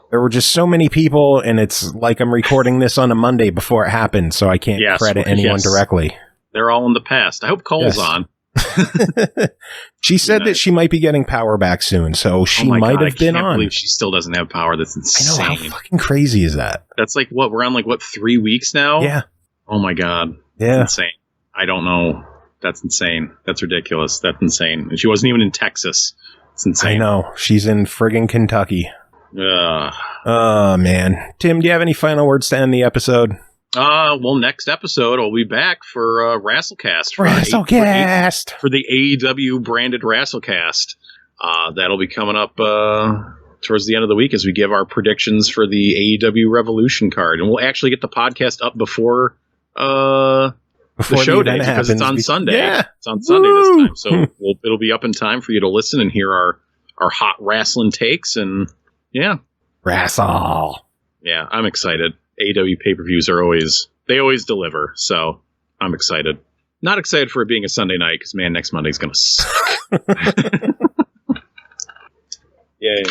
there were just so many people, and it's like I'm recording this on a Monday before it happened, so I can't credit anyone directly. They're all in the past. I hope Cole's on. She said that she might be getting power back soon, so she might have been on. I can't believe she still doesn't have power. That's insane. I know, how fucking crazy is that? That's like, we're on 3 weeks now? Yeah. Oh my god. Yeah. That's insane. I don't know. That's insane. That's ridiculous. That's insane. And she wasn't even in Texas. It's insane. I know. She's in friggin' Kentucky. Oh, man. Tim, do you have any final words to end the episode? Well, next episode, I'll be back for Rasslecast. For the AEW branded Rasslecast. That'll be coming up towards the end of the week as we give our predictions for the AEW Revolution card. And we'll actually get the podcast up before the show day because it's on Sunday. Yeah. It's on Sunday this time. So it'll be up in time for you to listen and hear our hot wrestling takes. And yeah. Wrestle. Yeah, I'm excited. AEW pay-per-views they always deliver, so I'm excited. Not excited for it being a Sunday night, because, man, next Monday's going to suck. Yay.